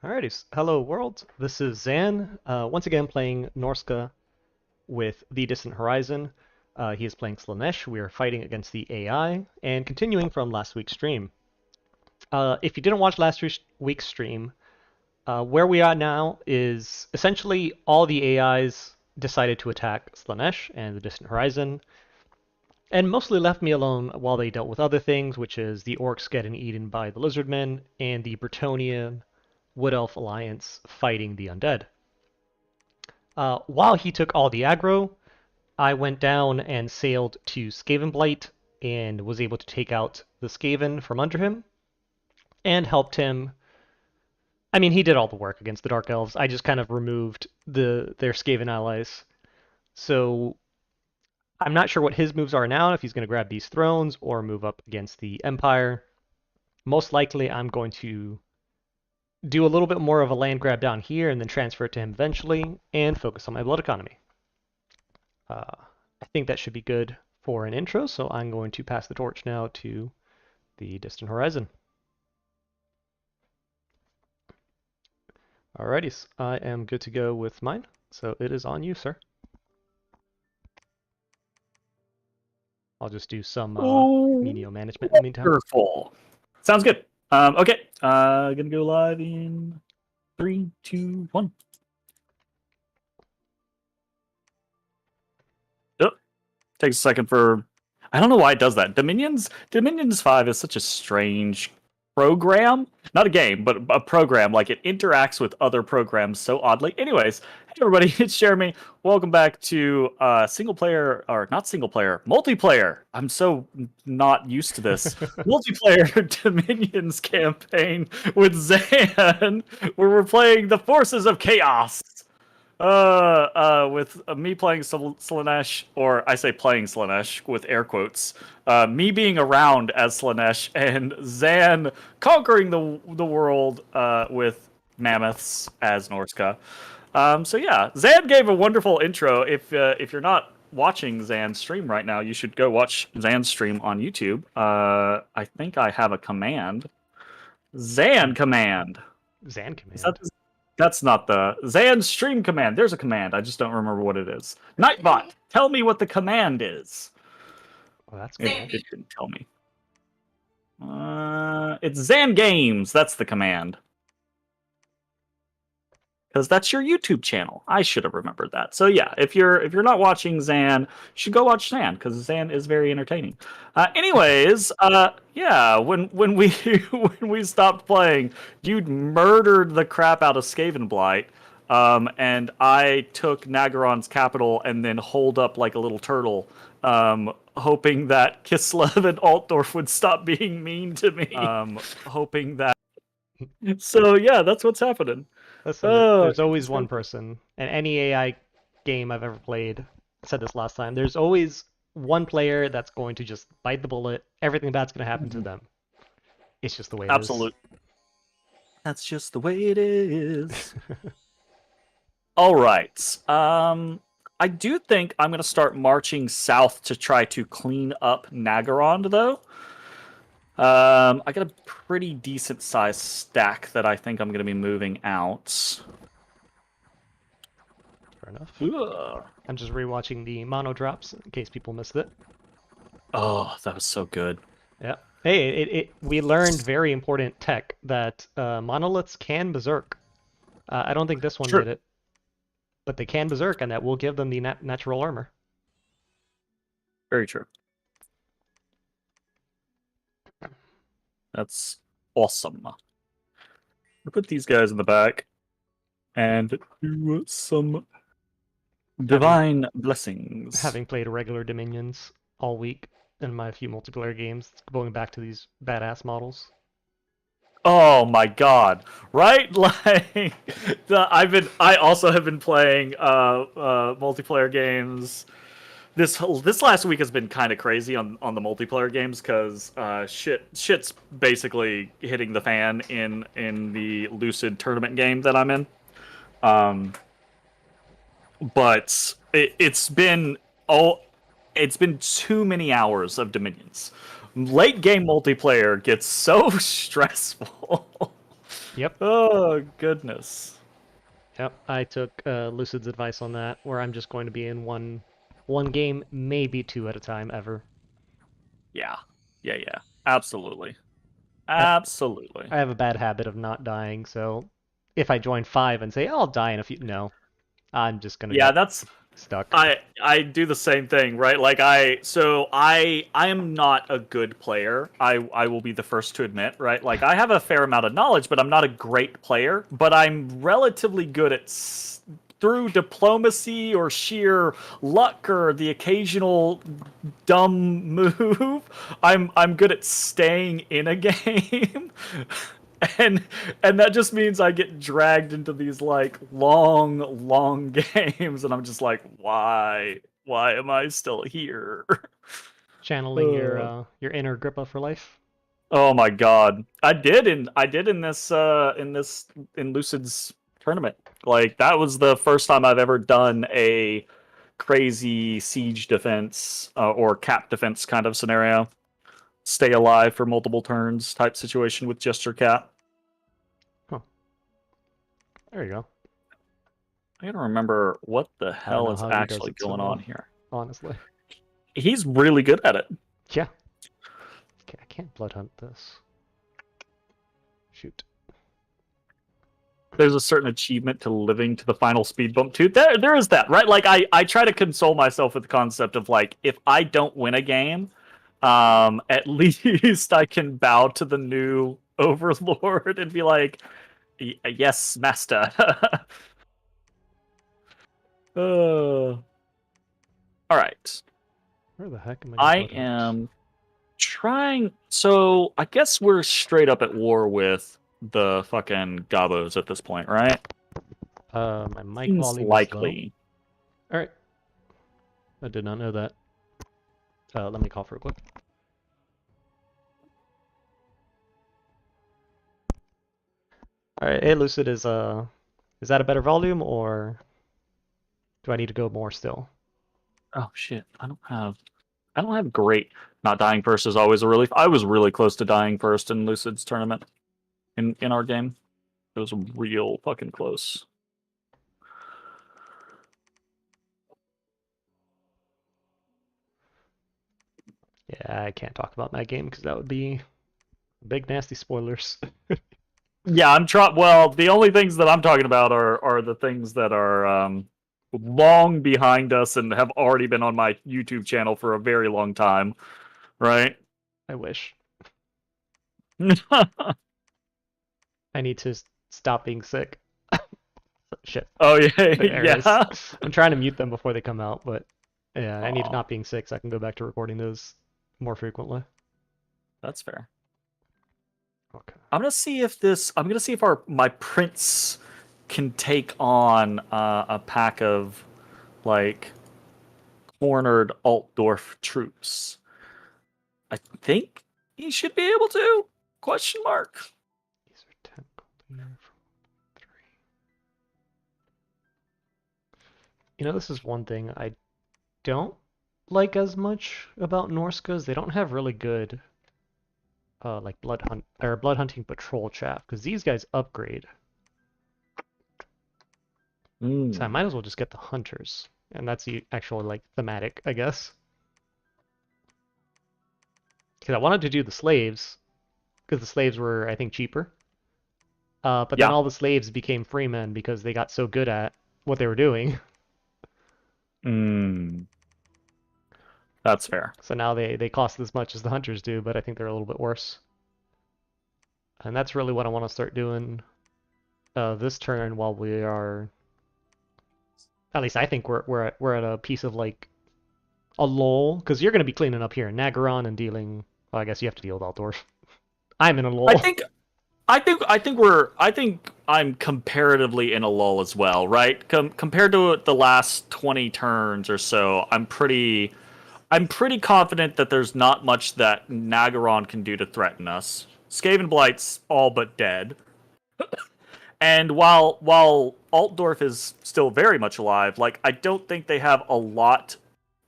Alrighty, hello world. This is Zan, once again playing Norsca with The Distant Horizon. He is playing Slanesh. We are fighting against the AI, and continuing from last week's stream. If you didn't watch last week's stream, where we are now is essentially all the AIs decided to attack Slanesh and The Distant Horizon, and mostly left me alone while they dealt with other things, which is the orcs getting eaten by the lizardmen and the Bretonnian Wood Elf Alliance fighting the undead. While he took all the aggro, I went down and sailed to Skavenblight and was able to take out the Skaven from under him and helped him. I mean, he did all the work against the Dark Elves. I just kind of removed their Skaven allies. So I'm not sure what his moves are now, if he's going to grab these thrones or move up against the Empire. Most likely, I'm going to do a little bit more of a land grab down here and then transfer it to him eventually and focus on my blood economy. I think that should be good for an intro, so I'm going to pass the torch now to the Distant Horizon. Alrighty, I am good to go with mine, so it is on you, sir. I'll just do some menial management in the meantime. Wonderful. Sounds good. Okay, gonna go live in 3, 2, 1. Oh, takes a second for. I don't know why it does that. Dominions 5 is such a strange program. Not a game, but a program. Like, it interacts with other programs so oddly. Anyways, hey everybody, it's Jeremy. Welcome back to single player, or not single player, multiplayer. I'm so not used to this. Multiplayer Dominions campaign with Zan, where we're playing the Forces of Chaos. With me playing Slanesh, or I say playing Slanesh with air quotes, me being around as Slanesh, and Zan conquering the world with mammoths as Norsca. So yeah, Zan gave a wonderful intro. If you're not watching Zan's stream right now, you should go watch Zan's stream on YouTube. I think I have a command. Zan command. Zan command. That's not the Zan stream command. There's a command. I just don't remember what it is. Nightbot, tell me what the command is. Oh, that's good. It didn't tell me. It's Zan Games. That's the command. Because that's your YouTube channel. I should have remembered that. So yeah, if you're not watching Zan, you should go watch Zan, because Zan is very entertaining. Anyways, yeah, when we when we stopped playing, you'd murdered the crap out of Skavenblight, and I took Nagaron's capital and then holed up like a little turtle, hoping that Kislev and Altdorf would stop being mean to me. Hoping that. So yeah, that's what's happening. Listen, there's always one person, in any AI game I've ever played, I said this last time, there's always one player that's going to just bite the bullet. Everything bad's going to happen to them. It's just the way it is. Absolutely. That's just the way it is. All right. I do think I'm going to start marching south to try to clean up Nagaron, though. I got a pretty decent sized stack that I think I'm going to be moving out. Fair enough. Ugh. I'm just rewatching the mono drops in case people missed it. Oh, that was so good. Yeah. Hey, we learned very important tech that monoliths can berserk. I don't think this one did it, but they can berserk, and that will give them the natural armor. Very true. That's awesome. We'll put these guys in the back and do some divine blessings. Having played regular Dominions all week in my few multiplayer games, going back to these badass models. Oh my god! Right, like I also have been playing multiplayer games. This last week has been kind of crazy on the multiplayer games, because shit's basically hitting the fan in the Lucid tournament game that I'm in. But it's been too many hours of Dominions. Late game multiplayer gets so stressful. Yep. Oh goodness. Yep. I took Lucid's advice on that, where I'm just going to be in one game, maybe two at a time ever. Yeah. Yeah, yeah. Absolutely. I, Absolutely. I have a bad habit of not dying, so if I join five and say, "Oh, I'll die in a few, no, I'm just gonna Yeah, get that's stuck. I do the same thing, right? Like I am not a good player. I will be the first to admit, right? Like I have a fair amount of knowledge, but I'm not a great player, but I'm relatively good at through diplomacy or sheer luck or the occasional dumb move. I'm good at staying in a game. and and that just means I get dragged into these like long games, and I'm just like, why am I still here? Channeling Uh, your inner Grippa for life. oh my god, I did in this in Lucid's tournament. Like that was the first time I've ever done a crazy siege defense or cap defense kind of scenario. Stay alive for multiple turns type situation with just your cat. Huh. There you go. I gotta remember what the I don't hell know is how he does actually it so going on well, here. honestly. He's really good at it. Yeah. Okay, I can't blood hunt this. Shoot. There's a certain achievement to living to the final speed bump too. There is that, right? Like I try to console myself with the concept of like if I don't win a game, at least I can bow to the new overlord and be like, yes, master. All right. Where the heck am I gonna I blood hunt? am trying. So I guess we're straight up at war with the fucking Gabos at this point, right? My mic Seems volume is low. likely. Alright. I did not know that. Let me cough real quick. Alright, hey Lucid, is that a better volume or do I need to go more still? Oh shit! I don't have great. Not dying first is always a relief. I was really close to dying first in Lucid's tournament in our game. It was real fucking close. Yeah, I can't talk about that game because that would be big nasty spoilers. Yeah, I'm trying. Well, the only things that I'm talking about are the things that are long behind us and have already been on my YouTube channel for a very long time, right? I wish. I need to stop being sick. Shit. Oh yeah, There it is. yeah. I'm trying to mute them before they come out, but yeah, I need to Aw, not being sick so I can go back to recording those more frequently. that's fair. Okay. I'm gonna see if our my prince can take on a pack of like cornered Altdorf troops. I think he should be able to. Question mark. These are 10 gold here from 3. You know, this is one thing I don't like as much about Norsca's. They don't have really good like blood hunting patrol chaff because these guys upgrade. So I Mm. might as well just get the hunters, and that's the actual like thematic, I guess. Because I wanted to do the slaves because the slaves were I think cheaper. But then Yeah. all the slaves became freemen because they got so good at what they were doing. Mm. That's So, fair. so now they cost as much as the hunters do, but I think they're a little bit worse. And that's really what I want to start doing this turn while we are. At least I think we're at a piece of like a lull because you're going to be cleaning up here in Nagaron and dealing. Well, I guess you have to deal with Altdorf. I'm in a I lull. think I think I'm comparatively in a lull as well, right? Compared to the last 20 turns or so, I'm pretty confident that there's not much that Nagaron can do to threaten us. Skaven Blight's all but dead. And while Altdorf is still very much alive, like I don't think they have a lot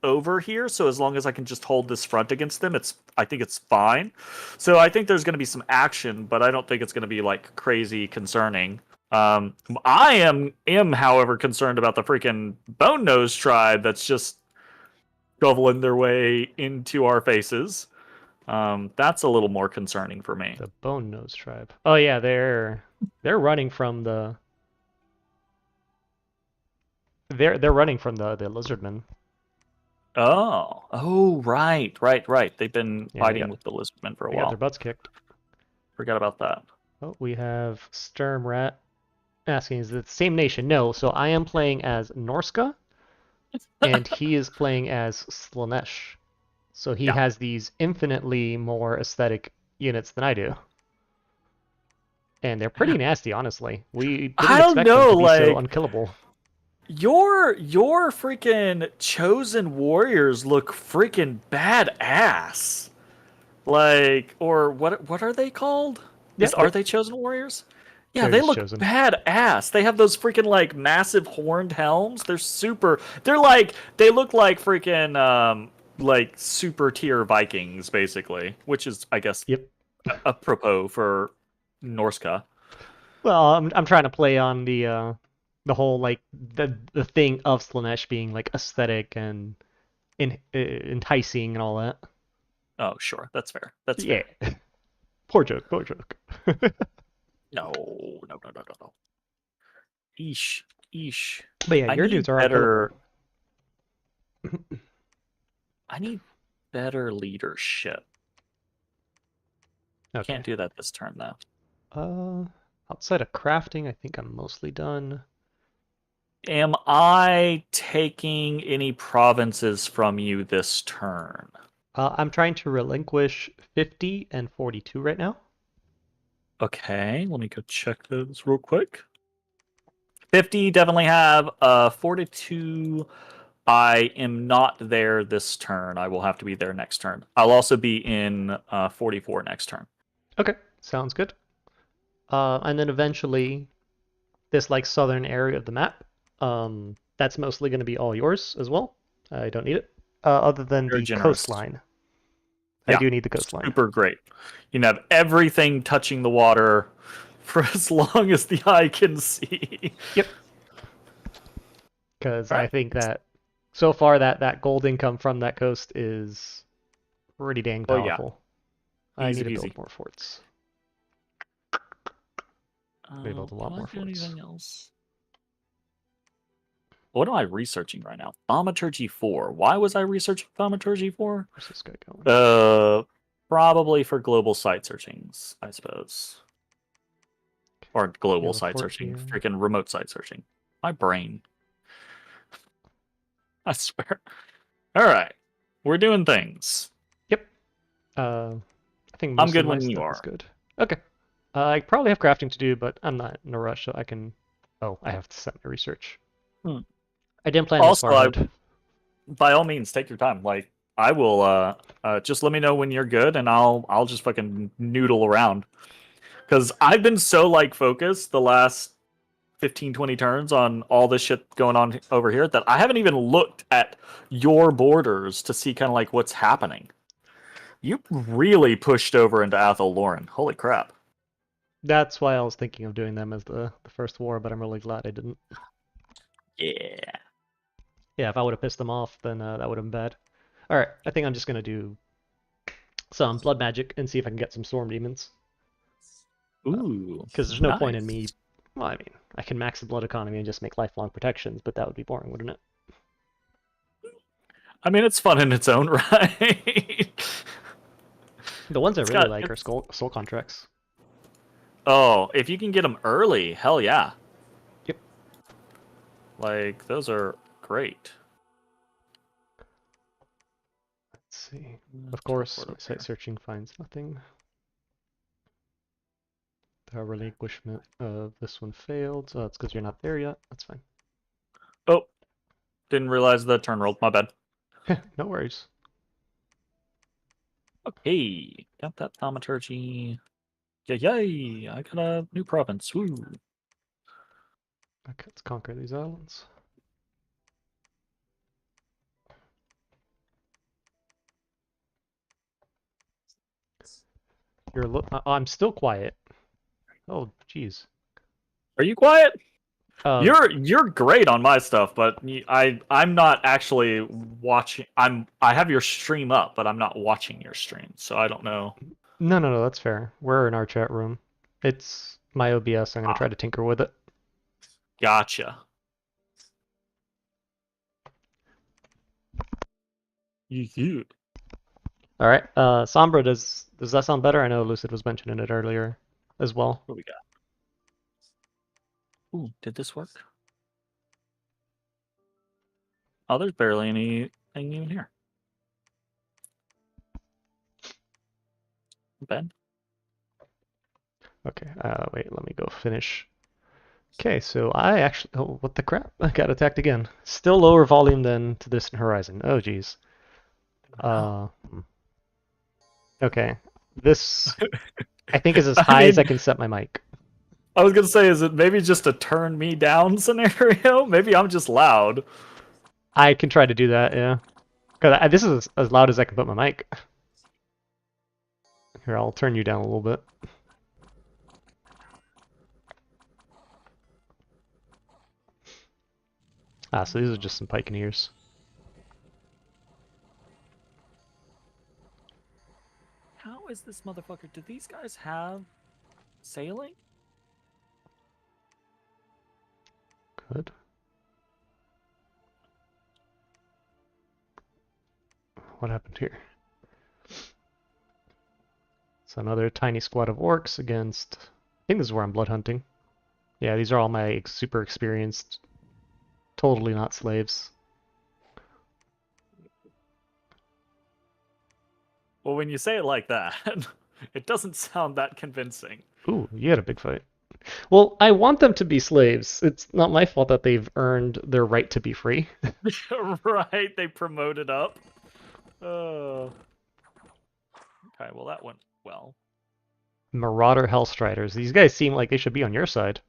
over here, so as long as I can just hold this front against them, I think it's fine. So I think there's going to be some action, but I don't think it's going to be like crazy concerning. I am, however, concerned about the freaking Bone Nose tribe that's just shoveling their way into our faces. That's a little more concerning for me. The Bone Nose tribe. Oh yeah, they're running from the they're running from the lizardmen. Oh, right. They've been Yeah, fighting with the lizardmen for a they got their while. butts kicked. Forgot about that. Oh, we have Sturmrat asking, is it the same nation? No, so I am playing as Norsca, and he is playing as Slanesh. So he Yeah. has these infinitely more aesthetic units than I do. And they're pretty nasty, honestly. We I didn't don't expect them know, to be so like unkillable. your freaking chosen warriors look freaking badass. Like, or what are they called? Yeah, Are they chosen warriors? Yeah, they're they just look chosen. badass. They have those freaking like massive horned helms. They're super. They're like they look like freaking like super tier Vikings basically, which is I guess Yep. apropos for Norsca. Well, I'm trying to play on the whole like the thing of Slanesh being like aesthetic and enticing and all that. Oh, sure, that's fair. That's Yeah. fair. Poor joke, poor joke. No. Eesh, eesh. But yeah, I your need dudes are unkillable. better. I need better leadership. Can't Okay. do that this turn though. Uh, outside of crafting, I think I'm mostly done. Am I taking any provinces from you this turn? I'm trying to relinquish 50 and 42 right now. Okay, let me go check those real quick. 50 definitely have. 42, I am not there this turn. I will have to be there next turn. I'll also be in 44 next turn. Okay, sounds good. And then eventually, this like southern area of the map, that's mostly going to be all yours as well. I don't need it. Other than Very the generous. coastline. I Yeah, do need the coastline. super great. You can have everything touching the water for as long as the eye can see. Yep. Because All I right. think that so far that gold income from that coast is pretty dang Oh yeah, powerful. I easy need to build peasy. more forts. We build a Can lot I more do forts. anything else? What am I researching right now? Thaumaturgy 4. Why was I researching Thaumaturgy 4? Where's this guy going? Probably for global site searchings, I suppose. Or You global have a site fort searching, here. freaking remote site searching. My brain. I swear. All right. We're doing things. Yep. Uh, I think I'm most of good my when you stuff is are. good. Okay. I probably have crafting to do, but I'm not in a rush, so I can. Oh, I have to set my research. Hmm. I didn't plan this Also, far ahead. by all means, take your time. Like, I will, just let me know when you're good and I'll just fucking noodle around. Because I've been so, like, focused the last 15, 20 turns on all this shit going on over here that I haven't even looked at your borders to see kind of like what's happening. You really pushed over into Athel Lauren. Holy crap. That's why I was thinking of doing them as the first war, but I'm really glad I didn't. Yeah. Yeah, if I would have pissed them off, then that would have been bad. All right, I think I'm just gonna do some blood magic and see if I can get some storm demons. Ooh, Because there's no point in me. nice. Well, I mean, I can max the blood economy and just make lifelong protections, but that would be boring, wouldn't it? I mean, it's fun in its own right. The ones I it's really got like are it's soul contracts. Oh, if you can get them early, hell yeah. Yep. Like those are great. Let's see. Of course, Teleport my over site here. searching finds nothing. The relinquishment of this one failed. Oh, it's because you're not there yet. That's fine. Oh, didn't realize the turn rolled. My bad. No worries. Okay, got that thaumaturgy. Yay! I got a new province. Woo! Okay, let's conquer these islands. I'm still quiet. Oh, jeez. Are you quiet? Uh, You're great on my stuff, but I'm not actually watching. I have your stream up, but I'm not watching your stream, so I don't know. no, no, no, that's fair. We're in our chat room. It's my OBS. I'm gonna Ah, try to tinker with it. gotcha. You. All right. Sombra, does that sound better? I know Lucid was mentioning it earlier as well. What we got? Ooh, did this work? Oh, there's barely anything even here. Ben? Okay. Wait. Let me go finish. Okay. So I actually. Oh, what the crap? I got attacked again. Still lower volume than to Distant Horizon. Oh, geez. Oh. Hmm. Okay. This I think is as I high as I mean, can set my mic. I was gonna say, is it maybe just a turn me down scenario? Maybe I'm just loud. I can try to do that. Yeah. Cause this is as loud as I can put my mic. Here, I'll turn you down a little bit. Ah, so these are just some pikeneers. How is this motherfucker? Do these guys have sailing? Good. What happened here? So another tiny squad of orcs against. I think this is where I'm blood hunting. Yeah, these are all my super experienced, totally not slaves. Well, when you say it like that, it doesn't sound that convincing. Ooh, you had a big fight. Well, I want them to be slaves. It's not my fault that they've earned their right to be free. Right? They promoted up. Oh. Okay, well that went well. Marauder Hellstriders. These guys seem like they should be on your side.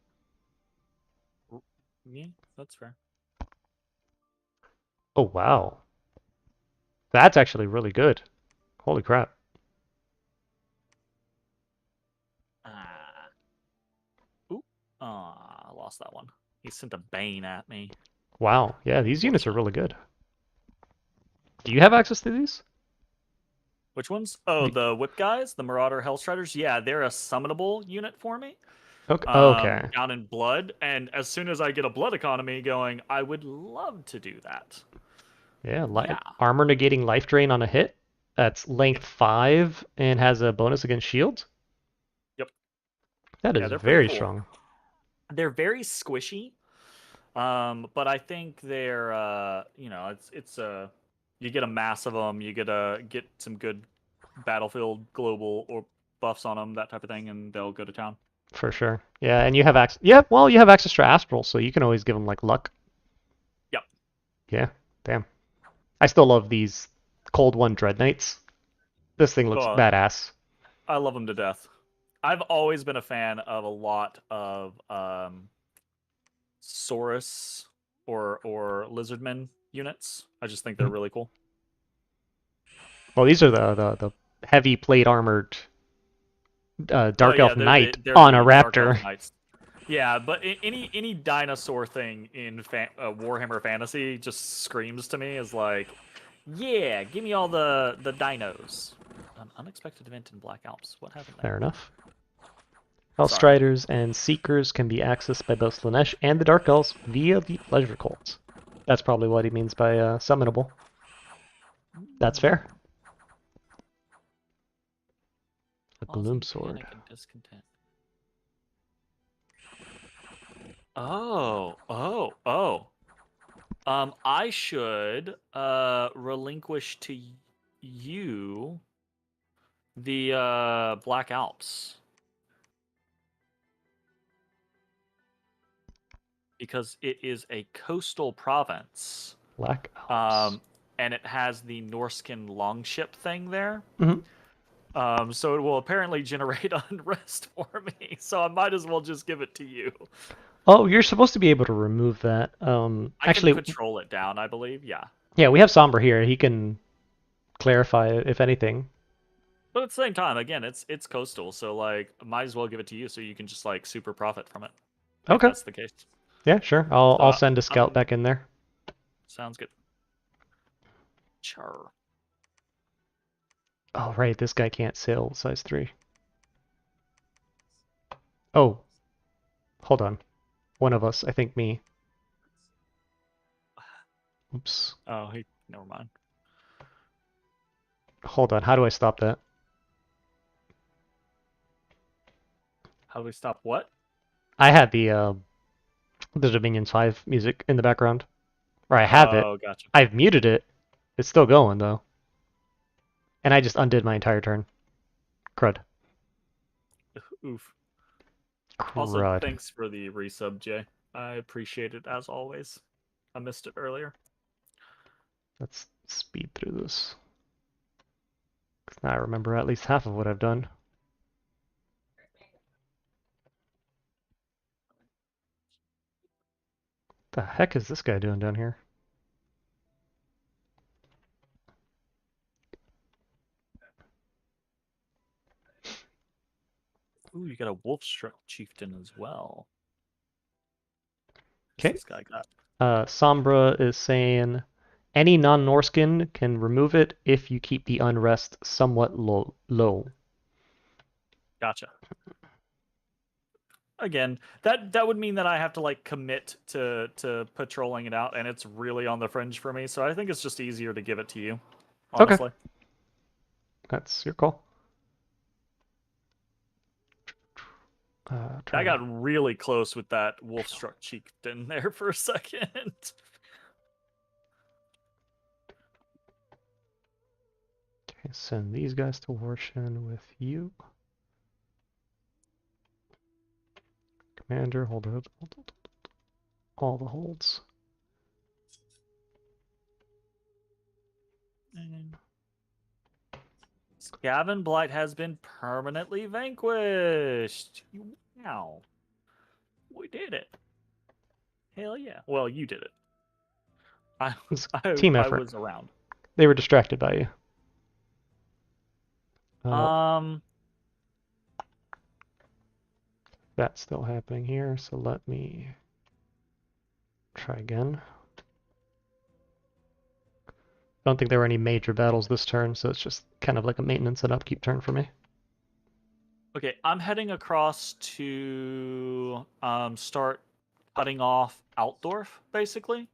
Yeah, that's fair. Oh, wow. That's actually really good. Holy crap. Ah. Oop. Ah, I lost that one. He sent a bane at me. Wow. Yeah, these units are Unfortunate. really good. Do you have access to these? Which ones? Oh, The- the whip guys, the Marauder Hellstriders. Yeah, they're a summonable unit for me. Okay. Okay. Down in blood, and as soon as I get a blood economy going, I would love to do that. Yeah, Yeah. armor negating life drain on a hit. That's length 5 and has a bonus against shield. Yep. That Yeah, is they're pretty very cool. strong. They're very squishy, but I think they're it's you get a mass of them, you get some good battlefield global or buffs on them, that type of thing, and they'll go to town. For sure. Yeah, and you have access. Yeah, well, you have access to Astral, so you can always give them like luck. Yep. Yeah, damn. I still love these Cold One Dread Knights. This thing looks Oh, badass. I love them to death. I've always been a fan of a lot of Saurus or Lizardmen units. I just think they're Mhm. really cool. Well, these are the heavy plate armored Oh Dark yeah, Elf they're Knight they're on a the Dark Elf Raptor. Knights. Yeah, but any dinosaur thing in Warhammer Fantasy just screams to me as like, yeah, give me all the dinos. An unexpected event in Black Alps. What happened there? Fair enough. Sorry. Hellstriders and Seekers can be accessed by both Slanesh and the Dark Elves via the Pleasure Cult. That's probably what he means by summonable. That's fair. A Gloom Causing Sword. panic and discontent. Oh. I should relinquish to you the Black Alps because it is a coastal province. Black Alps. Um, and it has the Norscan longship thing there. Mhm. So it will apparently generate unrest for me. So I might as well just give it to you. Oh, you're supposed to be able to remove that. I can Actually, patrol it down, I believe. Yeah. yeah, we have Sombra here. He can clarify it, if anything. But at the same time, again, it's coastal, so like might as well give it to you so you can just like super profit from it if Okay. that's the case. Yeah, sure. I'll So I'll send a scout I'm back in there. sounds good. Char. Oh, right. This guy can't sail size 3. Oh, hold on. One of us, I think me. Oops. Oh, he never mind. Hold on. How do I stop that? How do we stop what? I had the Dominions 5 music in the background. Or I have it. Oh, gotcha. I've muted it. It's still going though. And I just undid my entire turn. Crud. Oof. Also, Crud. thanks for the resub, Jay. I appreciate it as always. I missed it earlier. Let's speed through this. 'Cause now I remember at least half of what I've done. The heck is this guy doing down here? Ooh, you got a Wolfstruck chieftain as well. What's Okay. this guy got? Sombra is saying any non-Norscan can remove it if you keep the unrest somewhat low. Gotcha. Again, that would mean that I have to like commit to patrolling it out, and it's really on the fringe for me. So I think it's just easier to give it to you, Okay, honestly. that's your call. I Trying to got really close with that Wolfstruck chieftain there for a second. send these guys to Warshin with you. Commander, hold all the holds. Gavin Blight has been permanently vanquished. Wow. We did it. Hell yeah. Well, you did it. I It's I team I effort. was around. They were distracted by you. Um That's still happening here, so let me try again. I don't think there were any major battles this turn, so it's just kind of like a maintenance and upkeep turn for me. okay, I'm heading across to start cutting off Altdorf basically.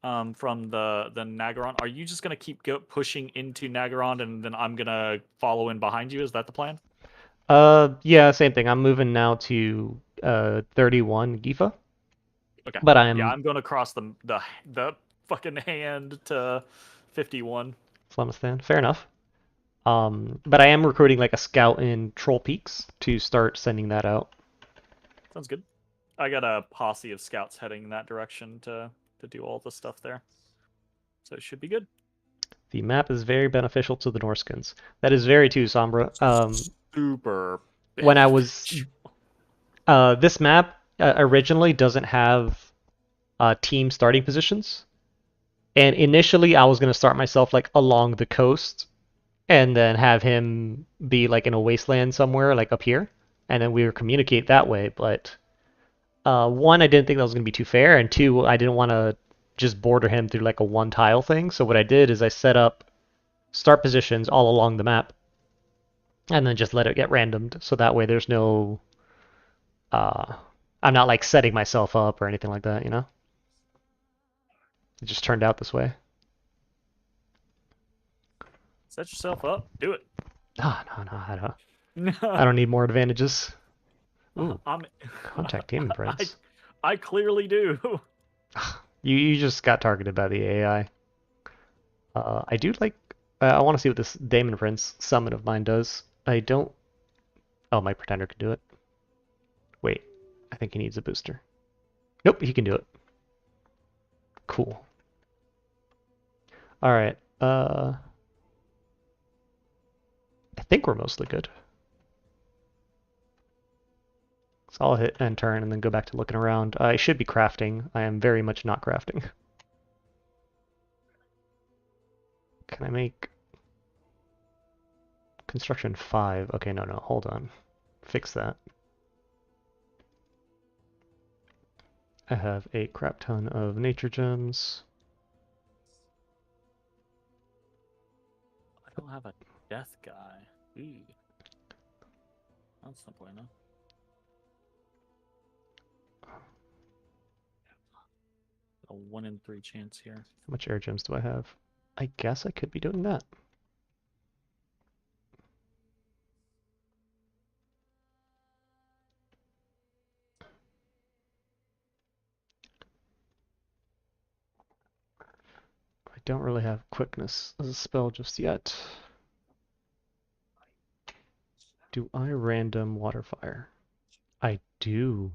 From the Nagaron. Are you just gonna keep pushing into Nagaron and then I'm gonna follow in behind you? Is that the plan? Yeah, same thing. I'm moving now to 31 Gifa, Okay. but Yeah, I'm I'm gonna cross the fucking hand to 51. Flemistan. Fair enough. But I am recruiting like a scout in Troll Peaks to start sending that out. Sounds good. I got a posse of scouts heading in that direction to do all the stuff there. So it should be good. The map is very beneficial to the Norskins. That is very too, Sombra. Super When I was beneficial. this map originally doesn't have team starting positions, and initially I was gonna start myself like along the coast, and then have him be like in a wasteland somewhere, like up here, and then we would communicate that way. But one, I didn't think that was gonna be too fair, and two, I didn't want to just border him through like a one tile thing. So what I did is I set up start positions all along the map, and then just let it get randomed. So that way there's no uh, I'm not like setting myself up or anything like that, you know? It just turned out this way. Set yourself up. Do it. Ah, no, no, I No. don't need more advantages. Ooh, I'm contact Demon I Prince. I clearly do. You just got targeted by the AI. I do like. I want to see what this Demon Prince summon of mine does. I don't. Oh, my Pretender can do it. Wait, I think he needs a booster. Nope, he can do it. Cool. All right. I think we're mostly good. So I'll hit end turn and then go back to looking around. I should be crafting. I am very much not crafting. Can I make Construction 5. Okay, no, no, hold on. Fix that. I have a crap ton of nature gems. I don't have a death guy. Ooh. That's no bueno. A 1 in 3 chance here. How much air gems do I have? I guess I could be doing that. I don't really have quickness as a spell just yet. Do I random water fire? I do.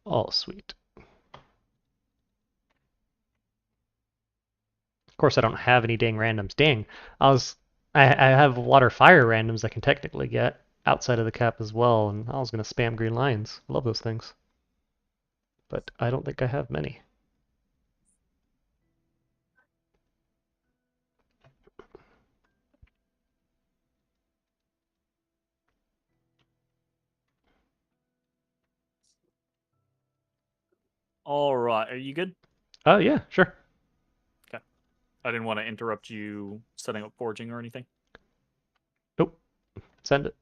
Oh, sweet. Of course, I don't have any dang randoms. Dang, I have water fire randoms I can technically get outside of the cap as well, and I was gonna spam green lions. Love those things, but I don't think I have many. All right. Are you good? Oh yeah, sure. Okay. I didn't want to interrupt you setting up forging or anything. Nope. Send it.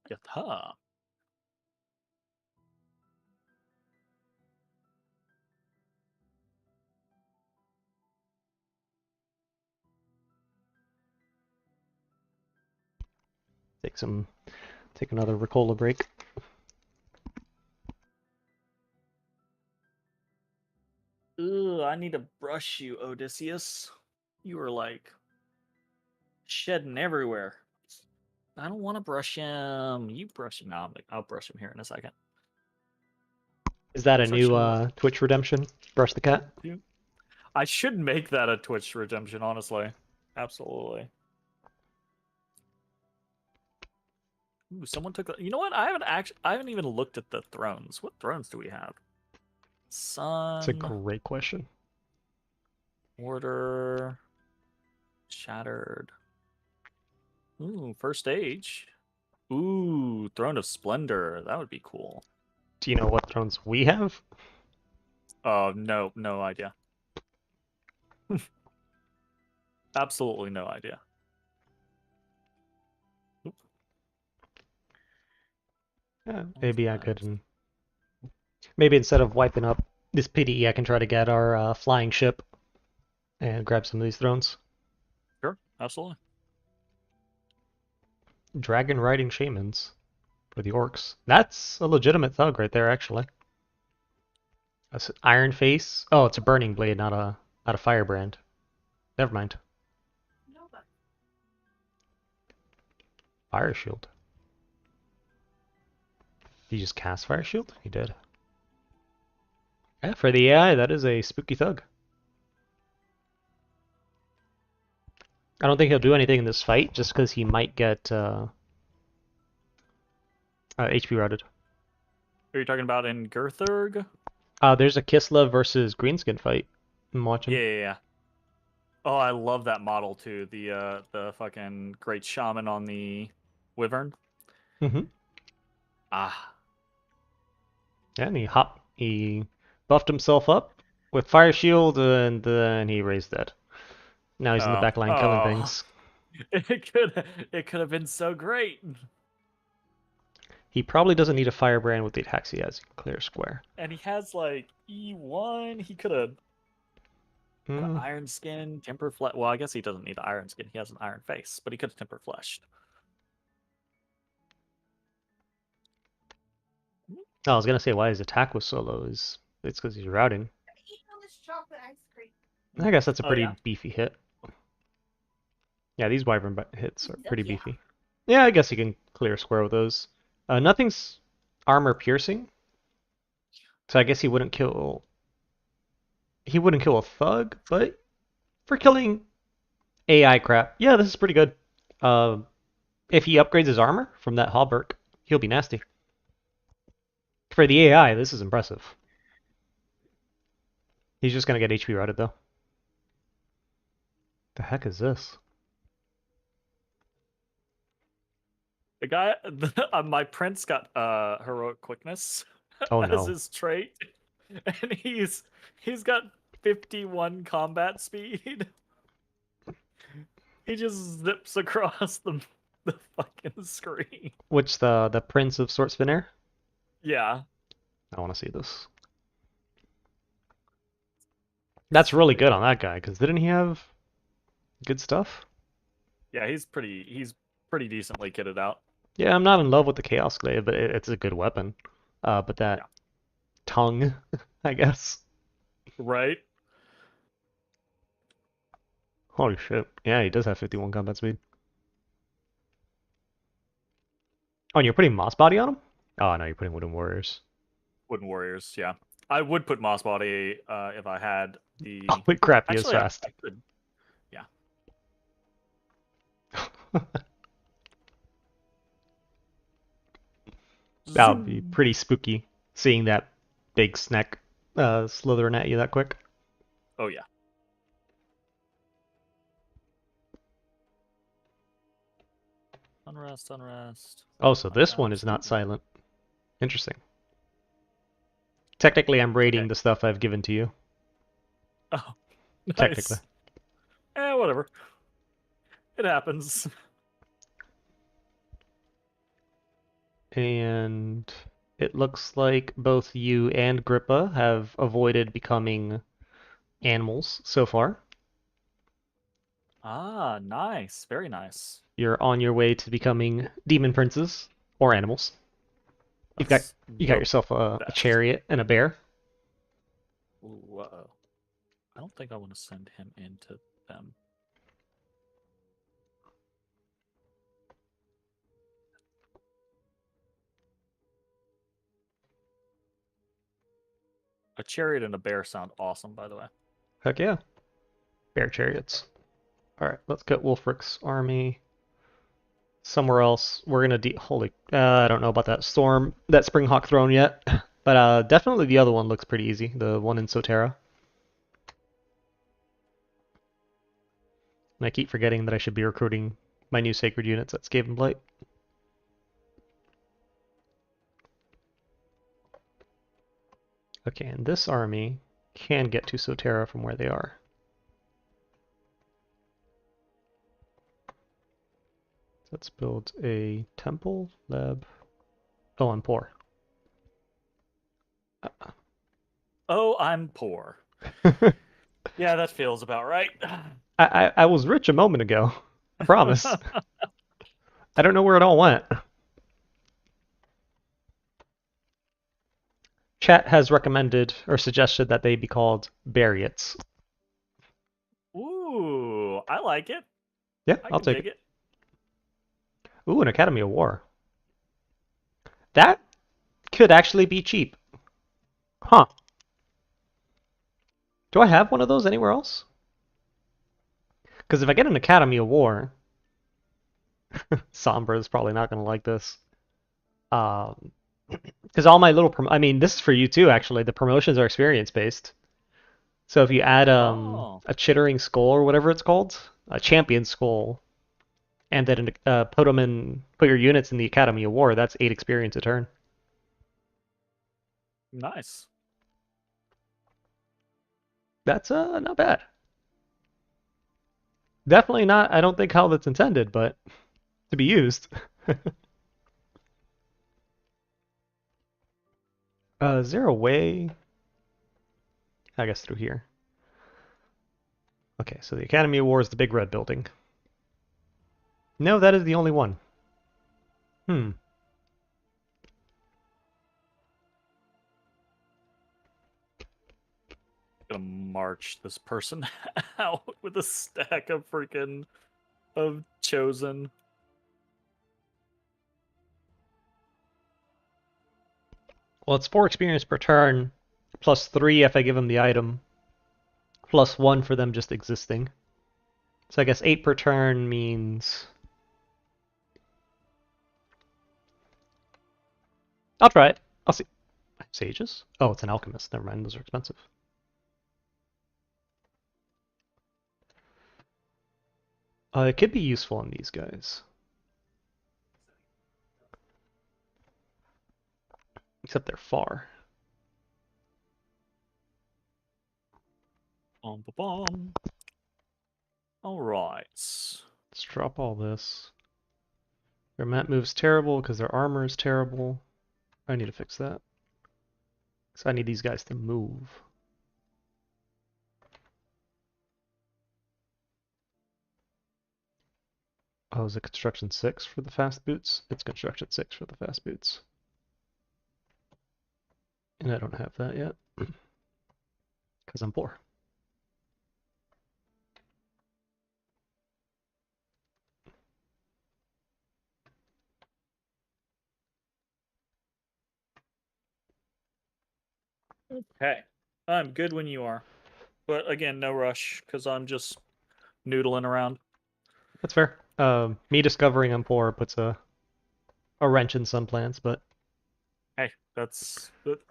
Yatta. Take another Ricola break. Ugh, I need to brush you, Odysseus. You were like shedding everywhere. I don't want to brush him. You brush him. No, I'll brush him here in a second. Is that a new Construction one. Twitch redemption? Brush the cat? I should make that a Twitch redemption, honestly. Absolutely. Ooh, someone took. You know what? I haven't even looked at the thrones. What thrones do we have? It's a Sun, great question. Order, Shattered. Ooh, first age. Ooh, Throne of Splendor. That would be cool. Do you know what thrones we have? Oh, no idea. Absolutely no idea. Oop, Yeah, what was maybe I that? could. And maybe instead of wiping up this PDE, I can try to get our flying ship and grab some of these thrones. Sure, absolutely. Dragon riding shamans for the orcs. That's a legitimate thug right there, actually. That's Iron Face. Oh, it's a burning blade, not a firebrand. Never mind. Fire shield. Did he just cast fire shield? He did. Yeah, for the AI, that is a spooky thug. I don't think he'll do anything in this fight, just because he might get HP routed. Are you talking about in Gerthurg? There's a Kislev versus Greenskin fight. I'm watching. Yeah. Oh, I love that model too. The fucking great shaman on the wyvern. Mm-hmm. Ah, Yeah, and he buffed himself up with fire shield, and then he raised dead. Now he's in the back line killing oh, things. it could have been so great. He probably doesn't need a firebrand with the attacks he has. He can clear a square. And he has like E1. He could have got an Mm, iron skin, temper flesh. Well, I guess he doesn't need an iron skin. He has an iron face, but he could have temper fleshed. I was gonna say why his attack was so low is it's because he's routing. I guess that's a Oh pretty yeah. beefy hit. Yeah, these wyvern hits are pretty beefy. Yeah, I guess he can clear a square with those. Nothing's armor piercing, so I guess he wouldn't kill. He wouldn't kill a thug, but for killing AI crap, yeah, this is pretty good. Uh, if he upgrades his armor from that hauberk, he'll be nasty. For the AI, this is impressive. He's just gonna get HP routed though. The heck is this? The guy, my prince got heroic quickness Oh as no. his trait, and he's got 51 combat speed. He just zips across the fucking screen. Which the Prince of Sword Spinner? Yeah, I want to see this. That's really sweet. good on that guy, because didn't he have good stuff? Yeah, he's pretty decently kitted out. Yeah, I'm not in love with the Chaos Glaive, but it's a good weapon. But that Yeah, tongue, I guess. right. Holy shit. Yeah, he does have 51 combat speed. Oh, and you're putting Moss Body on him? Oh, no, you're putting Wooden Warriors. Wooden warriors. Yeah, I would put moss body if I had Oh, the. wait, crap, he is Actually, I, fast. I could. Yeah. That would be Zoom. pretty spooky, seeing that big snack slithering at you that quick. Oh yeah. Unrest, unrest. Oh, so Like this one is not absolutely. silent. Interesting. Technically, I'm Okay. rating the stuff I've given to you. Oh, Technically. nice. Whatever. It happens. And it looks like both you and Grippa have avoided becoming animals so far. Ah, nice. Very nice. You're on your way to becoming demon princes or animals. You've got That's you got the yourself a best. chariot and a bear. Ooh, uh-oh. I don't think I want to send him into them. A chariot and a bear sound awesome, by the way. Heck yeah, bear chariots. All right, let's get Wulfric's army somewhere else. We're gonna holy. I don't know about that storm, that Springhawk throne yet, but definitely the other one looks pretty easy. The one in Sotera. And I keep forgetting that I should be recruiting my new sacred units at Skaven Blight. Okay, and this army can get to Sotera from where they are. Let's build a temple, lab. Oh, I'm poor. Oh, I'm poor. Yeah, that feels about right. I was rich a moment ago. I promise. I don't know where it all went. Chat has recommended or suggested that they be called Bariots. Ooh, I like it. Yeah, I I'll can take dig it. it. Ooh, an Academy of War. That could actually be cheap. Huh. Do I have one of those anywhere else? Because if I get an Academy of War, Sombra is probably not going to like this. Um, because all my little, I mean, this is for you too, actually. The promotions are experience based. So if you add Oh, a Chittering Skull or whatever it's called, a Champion Skull, and then put them in, put your units in the Academy of War, that's 8 experience a turn. nice. That's not bad. Definitely not. I don't think how that's intended, but to be used. Is there a way? I guess through here. Okay, so the Academy of War is the big red building. No, that is the only one. Hmm. Gonna march this person out with a stack of freaking of chosen. Well, it's 4 experience per turn, plus 3 if I give them the item, plus 1 for them just existing. So I guess 8 per turn means... I'll try it. I'll see. Sages? Oh, it's an alchemist. Never mind, those are expensive. It could be useful on these guys. Except they're far. Bum. All right. Let's drop all this. Their map move's terrible because their armor is terrible. I need to fix that. So I need these guys to move. Oh, is it construction 6 for the fast boots? It's construction 6 for the fast boots. And I don't have that yet. Because I'm poor. Okay. I'm good when you are. But again, no rush, because I'm just noodling around. That's fair. Me discovering I'm poor puts a wrench in some plans, but Hey,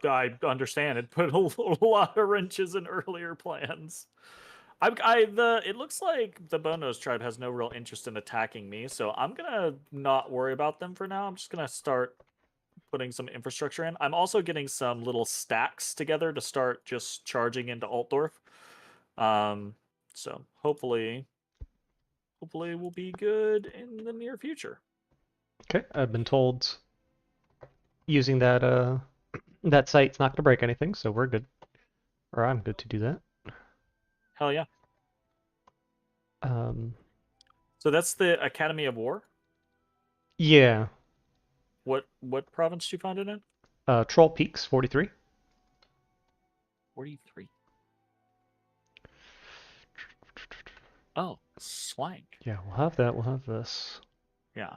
I understand. It put a lot of wrenches in earlier plans. It looks like the Bonos tribe has no real interest in attacking me, so I'm gonna not worry about them for now. I'm just gonna start putting some infrastructure in. I'm also getting some little stacks together to start just charging into Altdorf. Um, so hopefully we'll be good in the near future. okay. I've been told using that site's not going to break anything, so we're good. Or I'm good to do that. Hell yeah! Um, So that's the Academy of War. yeah. What province did you find it in? Troll Peaks 43. 43. Oh, swank. Yeah, we'll have that. We'll have this. Yeah.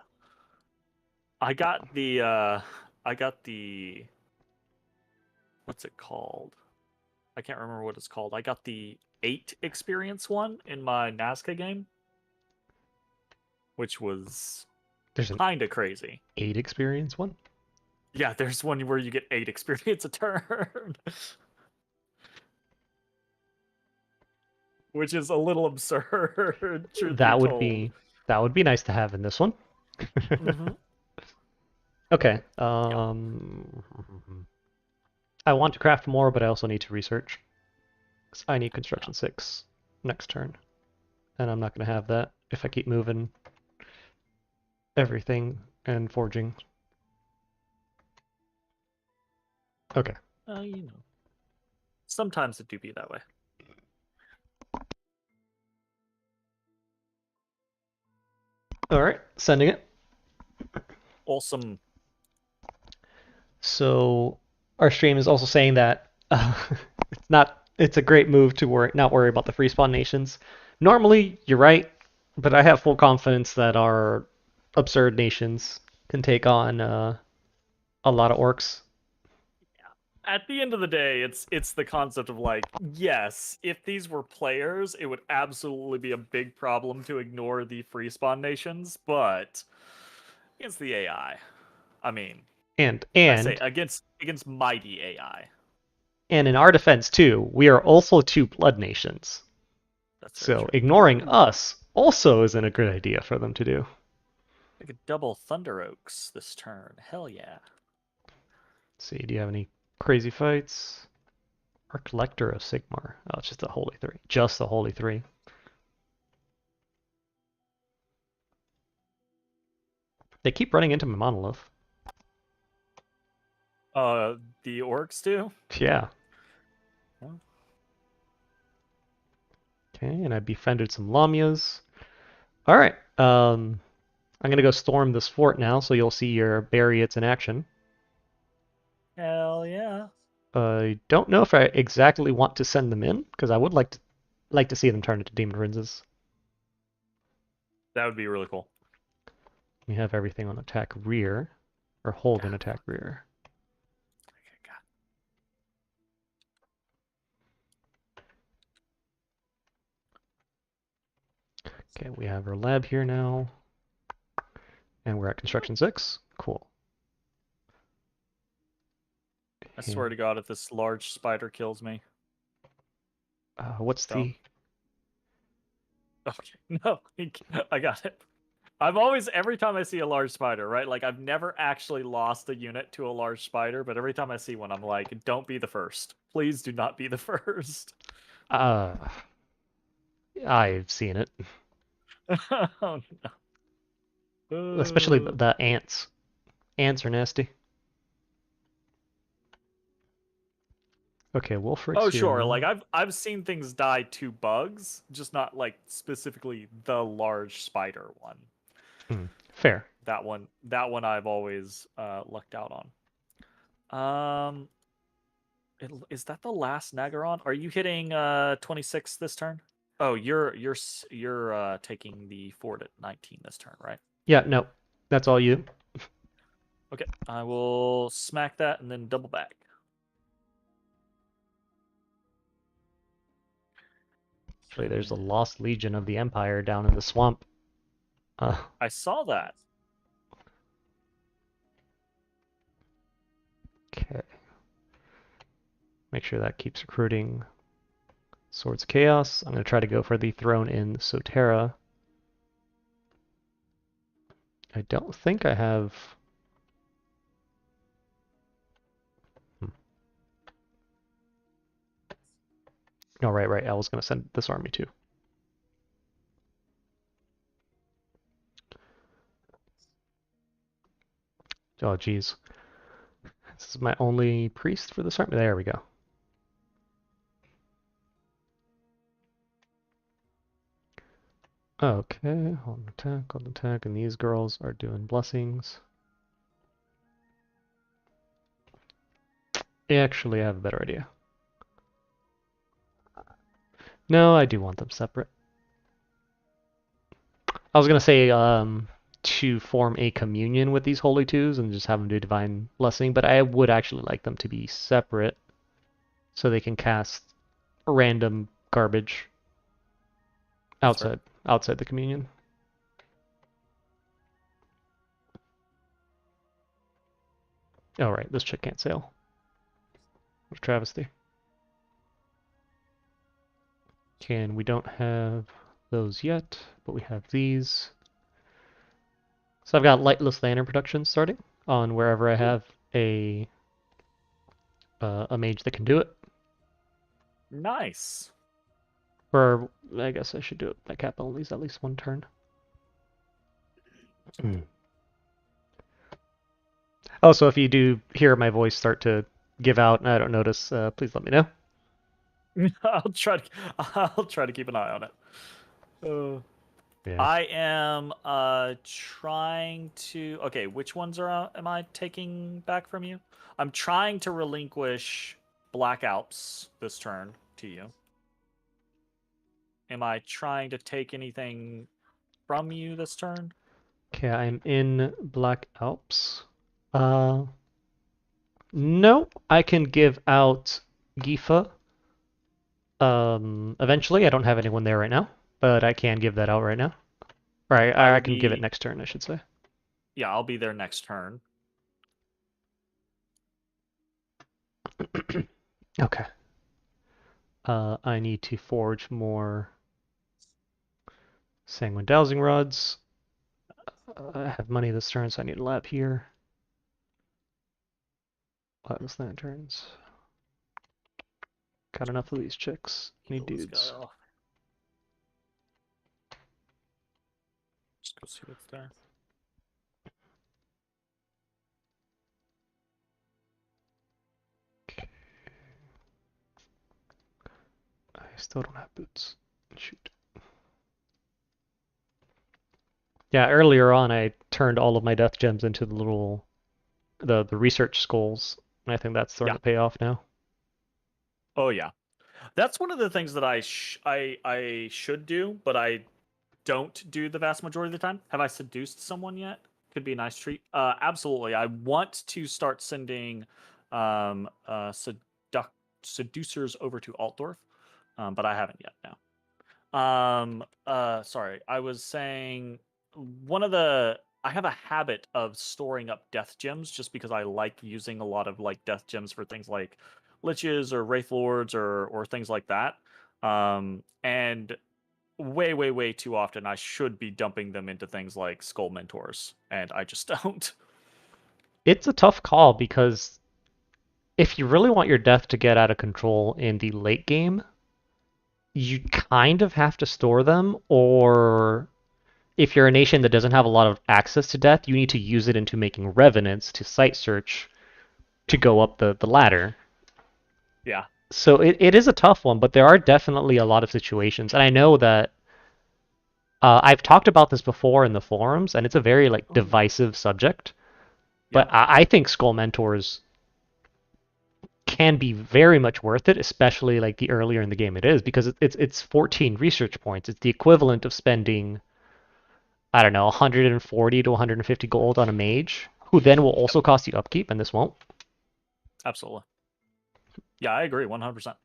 I got the what's it called? I can't remember what it's called. I got the 8 experience one in my Nazca game, which was There's an kind of crazy. 8 experience one. Yeah, there's one where you get 8 experience a turn. Which is a little absurd, truth be That would told. be that would be nice to have in this one. Mm-hmm. Okay. Yep. I want to craft more, but I also need to research. 'Cause I need Yeah. construction 6 next turn. And I'm not going to have that if I keep moving everything and forging. Okay. You know, sometimes it do be that way. All right. Sending it. Awesome. So our stream is also saying that it's not. It's a great move to not worry about the free spawn nations. Normally, you're right, but I have full confidence that our absurd nations can take on a lot of orcs. At the end of the day, it's the concept of like, yes, if these were players, it would absolutely be a big problem to ignore the free spawn nations, but against the I mean, And I say and against mighty AI. and in our defense too, we are also two blood nations. That's very So true. ignoring Ooh, us also isn't a good idea for them to do. I could double Thunder Oaks this turn. Hell yeah. Let's see, do you have any crazy fights? Our collector of Sigmar. Oh, it's just the Holy Three. Just the Holy Three. They keep running into my monolith. The orcs do? Yeah. Well, Okay, and I befriended some Lamias. All right. I'm gonna go storm this fort now, so you'll see your Barriots in action. hell yeah. I don't know if I exactly want to send them in because I would like to see them turn into demon princes. That would be really cool. We have everything on attack rear, or hold Yeah. and attack rear. Okay, God. Okay, we have our lab here now, and we're at construction 6. Cool. I swear And to God, if this large spider kills me, what's don't. the Okay, no, I got it. I've always, every time I see a large spider, right? Like I've never actually lost a unit to a large spider, but every time I see one, I'm like, don't be the first. Please do not be the first. Uh, I've seen it, Oh, especially no. the ants. Ants are nasty. Okay, Wolfric's Oh, here sure. now. Like I've seen things die to bugs, just not like specifically the large spider one. Fair. That one I've always lucked out on. Is that the last Nagaron? Are you hitting 26 this turn? Oh, you're taking the fort at 19 this turn, right? Yeah, no, that's all you. Okay, I will smack that and then double back. Actually, there's a lost legion of the Empire down in the swamp. Uh, I saw that. okay. Make sure that keeps recruiting Swords of Chaos. I'm going to try to go for the throne in Sotera. I don't think I have... Hmm. Oh, right. I was going to send this army too. Oh, geez. This is my only priest for this army. There we go. Okay, hold attack, and these girls are doing blessings. Actually, I have a better idea. No, I do want them separate. I was gonna say to form a communion with these holy twos and just have them do divine blessing, but I would actually like them to be separate so they can cast random garbage That's fair. outside the communion. Oh right, this chick can't sail. What a travesty. And we don't have those yet, but we have these. So I've got lightless lantern production starting on wherever I Cool. have a mage that can do it. Nice. Or I guess I should do it by cap only at least one turn. Also, if you do hear my voice start to give out and I don't notice, please let me know. I'll try to keep an eye on it. Uh, Yeah. I am trying to. Okay, which ones am I taking back from you? I'm trying to relinquish Black Alps this turn to you. Am I trying to take anything from you this turn? Okay, I'm in Black Alps. Uh, no, I can give out Gifa. Eventually, I don't have anyone there right now, but I can give that out right now. Or I I will can give it be. next turn, I should say. Yeah, I'll be there next turn. Okay. I need to forge more Sanguine Dowsing Rods. I have money this turn, so I need a lab here. Lightless Lanterns. Got enough of these chicks. Need Heal this guy dudes. off. Just go see what's there. I still don't have boots. Shoot. Yeah, earlier on I turned all of my death gems into the research skulls, and I think that's starting Yeah. to pay off now. Oh yeah. That's one of the things that I should do, but I don't do the vast majority of the time. Have I seduced someone yet? Could be a nice treat. Absolutely. I want to start sending um, uh, seduc- seducers over to Altdorf, but I haven't yet now. Sorry. I was saying one of the I have a habit of storing up death gems just because I like using a lot of like death gems for things like liches or wraith lords or things like that. And way, way, way too often I should be dumping them into things like Skull Mentors, and I just don't. It's a tough call because if you really want your death to get out of control in the late game, you kind of have to store them, or if you're a nation that doesn't have a lot of access to death, you need to use it into making revenants to site search to go up the ladder. Yeah. So it is a tough one, but there are definitely a lot of situations, and I know that I've talked about this before in the forums, and it's a very like Oh, divisive subject. But yeah. I think Skull Mentors can be very much worth it, especially like the earlier in the game it is, because it's 14 research points. It's the equivalent of spending, I don't know, 140 to 150 gold on a mage, who then will Yep. also cost you upkeep, and this won't. Absolutely. Yeah, I agree 100%.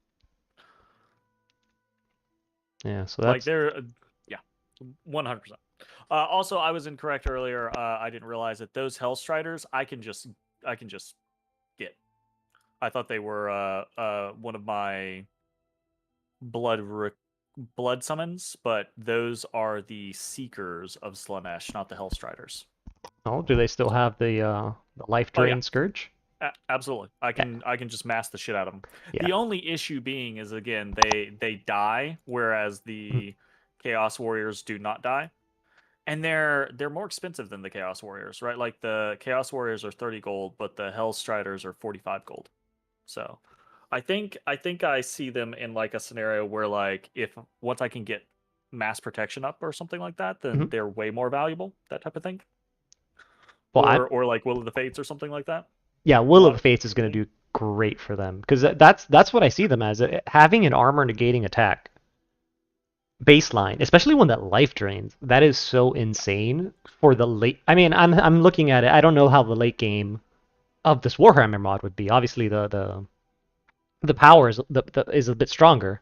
Yeah, so Like that's they're yeah, 100%. Also, I was incorrect earlier. I didn't realize that those Hellstriders I can just get. I thought they were one of my blood re- blood summons, but those are the Seekers of Slanesh, not the Hellstriders. oh, do they still have the life Oh yeah, drain scourge? absolutely. I Yeah, can I can just mask the shit out of them. yeah. The only issue being is again they die, whereas Mhm. the Chaos Warriors do not die. And they're more expensive than the Chaos Warriors, right? Like the Chaos Warriors are 30 gold, but the Hellstriders are 45 gold. So I think I see them in like a scenario where like if once I can get mass protection up or something like that, then Mhm. they're way more valuable, that type of thing. Well, I Or like Will of the Fates or something like that. yeah, A Will of lot the of Fates is going to do great for them because that's what I see them as. Having an armor negating attack baseline, especially when that life drains, that is so insane for the late. I mean, I'm looking at it. I don't know how the late game of this Warhammer mod would be. Obviously, the power is a bit stronger,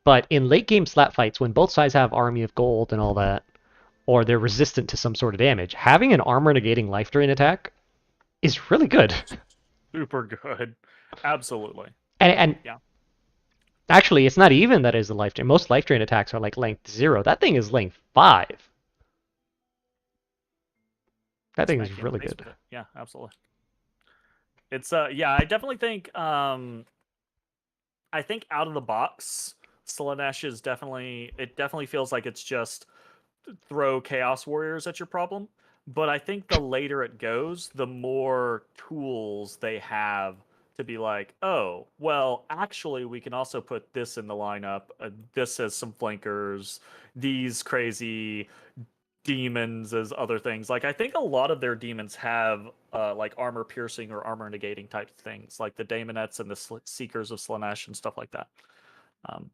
but in late game slap fights, when both sides have army of gold and all that, or they're resistant to some sort of damage, having an armor negating life drain attack is really good. super good. Absolutely. And Yeah. actually, it's not even that is the life drain. Most life drain attacks are like length 0. That thing is length 5. That thing Smack is you in the really face good. with it. Yeah, absolutely. It's yeah, I definitely think I think out of the box, Slanesh is definitely it definitely feels like it's just throw Chaos Warriors at your problem. But I think the later it goes, the more tools they have to be like, oh, well, actually, we can also put this in the lineup. This as some flankers, these crazy demons as other things. Like, I think a lot of their demons have like armor piercing or armor negating type things, like the Daemonettes and the Seekers of Slanesh and stuff like that. Um,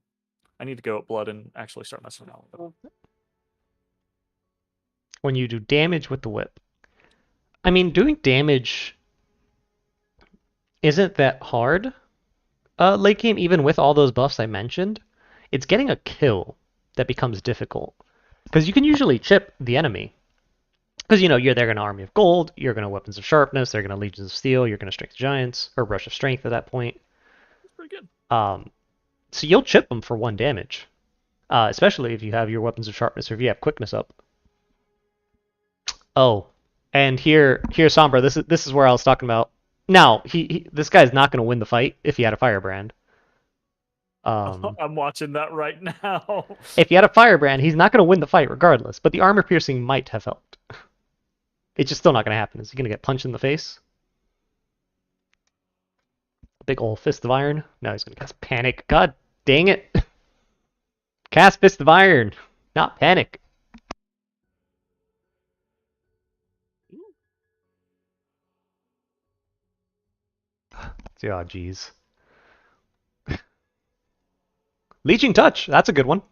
I need to go at Blood and actually start messing around with it. When you do damage with the whip. I mean, doing damage isn't that hard late game, even with all those buffs I mentioned. It's getting a kill that becomes difficult. Because you can usually chip the enemy. Because, they're going to Army of Gold, you're going to Weapons of Sharpness, they're going to Legions of Steel, you're going to Strength Giants, or Rush of Strength at that point. It's pretty good. Um, so you'll chip them for 1 damage. Especially if you have your Weapons of Sharpness or if you have Quickness up. Oh, and here, Sombra. This is where I was talking about. Now, this guy's not going to win the fight if he had a firebrand. Um, I'm watching that right now. if he had a firebrand, he's not going to win the fight regardless. But the armor piercing might have helped. It's just still not going to happen. Is he going to get punched in the face? A big old fist of iron? No, he's going to cast panic. God dang it! Cast fist of iron, not panic. Oh, jeez. Leeching touch. That's a good one.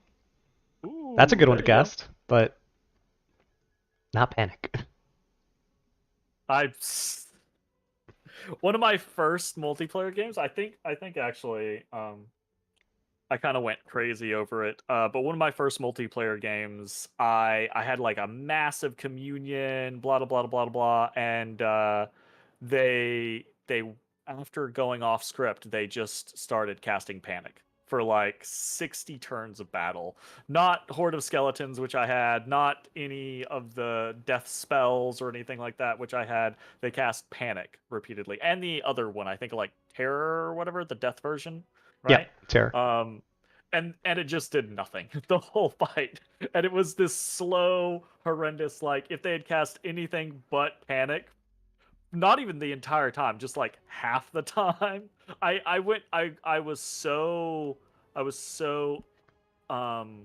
That's a Ooh, good one to there you go. cast, but not panic. I one of my first multiplayer games. I think actually I kind of went crazy over it. But one of my first multiplayer games, I had like a massive communion, blah blah blah blah blah blah, and they after going off script, they just started casting panic for like 60 turns of battle. Not Horde of Skeletons, which I had, not any of the death spells or anything like that, which I had. They cast Panic repeatedly. And the other one, I think like Terror or whatever, the death version, Yep, right? terror. Um, and it just did nothing the whole fight. And it was this slow, horrendous, like if they had cast anything but Panic, not even the entire time, just like half the time. I was so um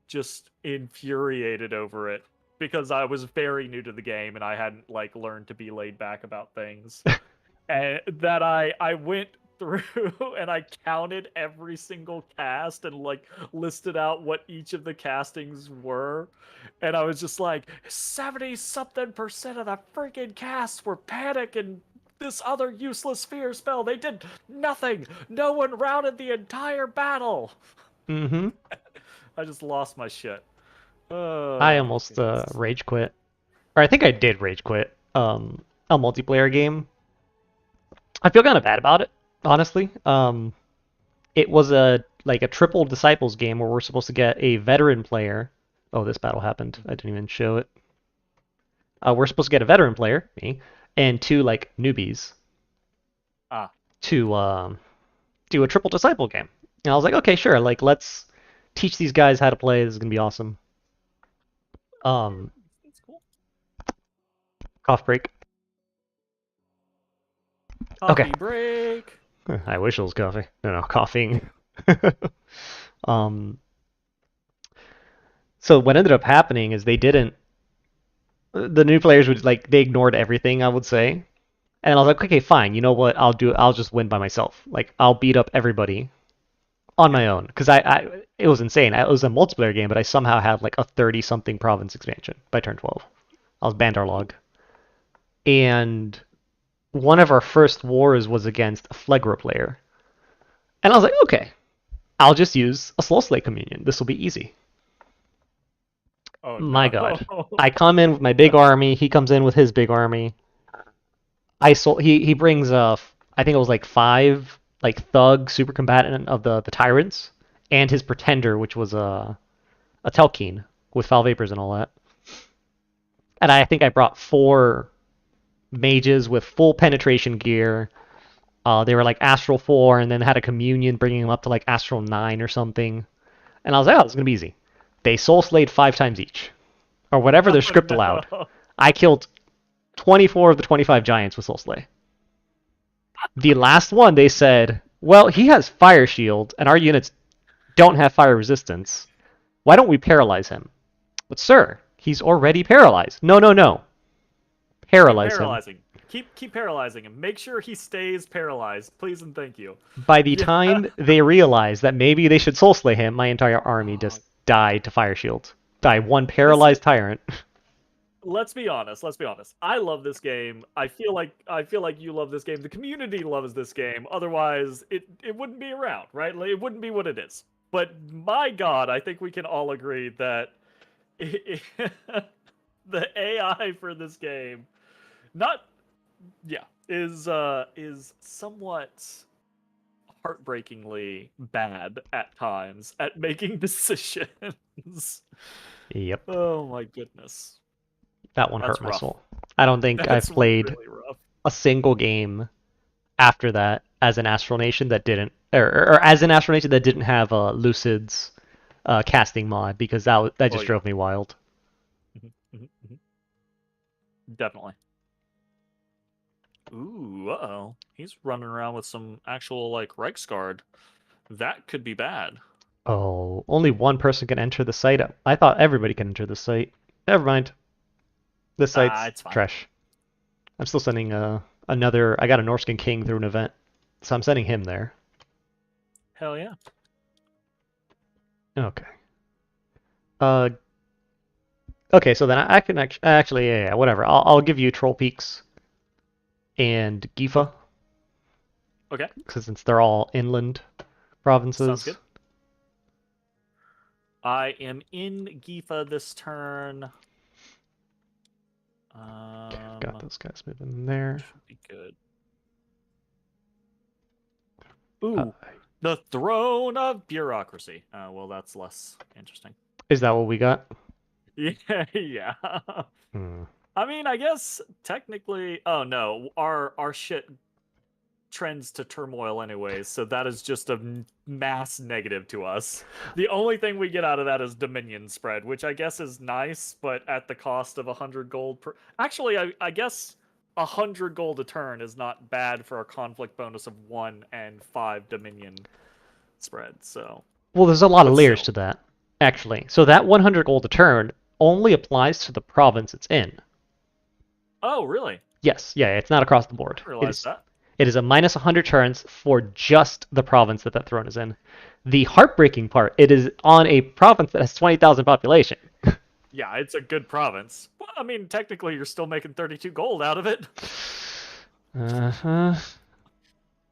just infuriated over it because I was very new to the game and I hadn't like learned to be laid back about things. And that I went through and I counted every single cast and like listed out what each of the castings were. And I was just like, 70 something percent of the freaking casts were Panic and this other useless fear spell. They did nothing. No one routed the entire battle. Mm-hmm. I just lost my shit. I Oh almost goodness. rage quit, or I think I did rage quit. A multiplayer game. I feel kind of bad about it, honestly. It was a triple disciples game where we're supposed to get a veteran player. Oh, this battle happened. I Mhm. didn't even show it. We're supposed to get a veteran player, me, and two like newbies Ah, to do a triple disciple game. And I was like, okay, sure. Like, let's teach these guys how to play. This is gonna be awesome. Um, that's cool. Cough break. Okay. Coffee break. I wish it was coffee. No, no, coughing. um, so what ended up happening is they didn't. The new players would like they ignored everything. I would say, and I was like, okay, fine. You know what? I'll just win by myself. Like I'll beat up everybody on Yeah. my own because it was insane. It was a multiplayer game, but I somehow had like a 30 something province expansion by turn 12. I was Ooh. Bandarlog, and one of our first wars was against a Phlegra player, and I was like, okay, I'll just use a Slow Slate Communion. This will be easy. Oh My no. God, I come in with my big army. He comes in with his big army. He brings I think it was like five like thug super combatant of the tyrants and his pretender, which was a Telkeen with foul vapors and all that. And I think I brought four mages with full penetration gear. They were like Astral 4 and then had a communion bringing them up to like Astral 9 or something. And I was like, oh, this is going to be easy. They soul slayed 5 times each, or whatever their Oh script allowed. no. I killed 24 of the 25 giants with soul slay. The last one, they said, well, he has fire shield and our units don't have fire resistance. Why don't we paralyze him? But sir, he's already paralyzed. No, no, no. Keep Paralyze him. paralyzing. Keep paralyzing him. Make sure he stays paralyzed, please and thank you. By the Yeah. time they realized that maybe they should soul slay him, my entire army Oh, just died to fire shield. Die one this paralyzed tyrant. let's be honest. Let's be honest. I love this game. I feel like you love this game. The community loves this game. Otherwise, it wouldn't be around, right? Like, it wouldn't be what it is. But my God, I think we can all agree that the AI for this game, not yeah, is somewhat heartbreakingly bad at times at making decisions. Yep. Oh my goodness. That one That's hurt my rough. soul. I don't think I've That's played really rough. a single game after that as an Astral Nation that didn't, or as an Astral Nation that didn't have a Lucid's casting mod because that Oh just yeah. drove me wild. Mhm, mhm, mhm. Definitely. Ooh, uh-oh. He's running around with some actual like Reiksguard. That could be bad. Oh, only one person can enter the site. I thought everybody can enter the site. Never mind. This Ah, site's it's fine. trash. I'm still sending another. I got a Norscan King through an event, so I'm sending him there. Hell yeah. Okay. Uh. Okay, so then I can actually yeah, whatever. I'll give you Troll Peaks and Gifa Okay. since they're all inland Sounds provinces. good. I am in Gifa this turn. Okay, got those guys moving there. Should be good. Uh, Ooh, The throne of bureaucracy. Well, that's less interesting. Is that what we got? Yeah, yeah. Hmm. I mean, I guess technically. Oh no, our shit trends to turmoil anyways, so that is just a mass negative to us. The only thing we get out of that is Dominion spread, which I guess is nice, but at the cost of 100 gold per. Actually, I guess 100 gold a turn is not bad for a conflict bonus of 1 and 5 Dominion spread. So, Well, there's a lot of but layers still. to that, actually. So that 100 gold a turn only applies to the province it's in. Oh, really? Yes, yeah, it's not across the I board. didn't realize that. It is a minus 100 turns for just the province that that throne is in. The heartbreaking part, it is on a province that has 20,000 population. Yeah, it's a good province. Well, I mean, technically, you're still making 32 gold out of it. Uh-huh.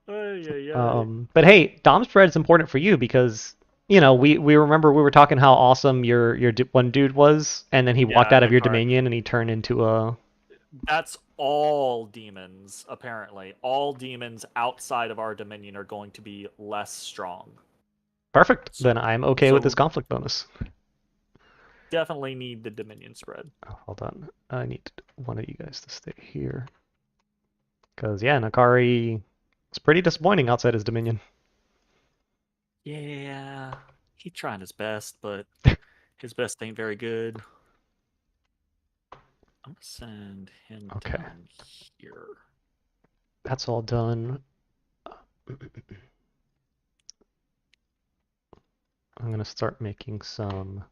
Ay, ay, ay. But hey, Dom spread is important for you because we remember we were talking how awesome your one dude was, and then he walked Yeah, out of your Nakar. dominion and he turned into a That's all demons, apparently. All demons outside of our dominion are going to be less strong. perfect. Then So, I'm okay with this so conflict bonus. definitely need the dominion spread. Oh, hold on, I need one of you guys to stay here because yeah, Nakari is pretty disappointing outside his dominion. Yeah, he trying his best, but his best ain't very good. I'm gonna send him Okay, down here. that's all done. I'm gonna start making a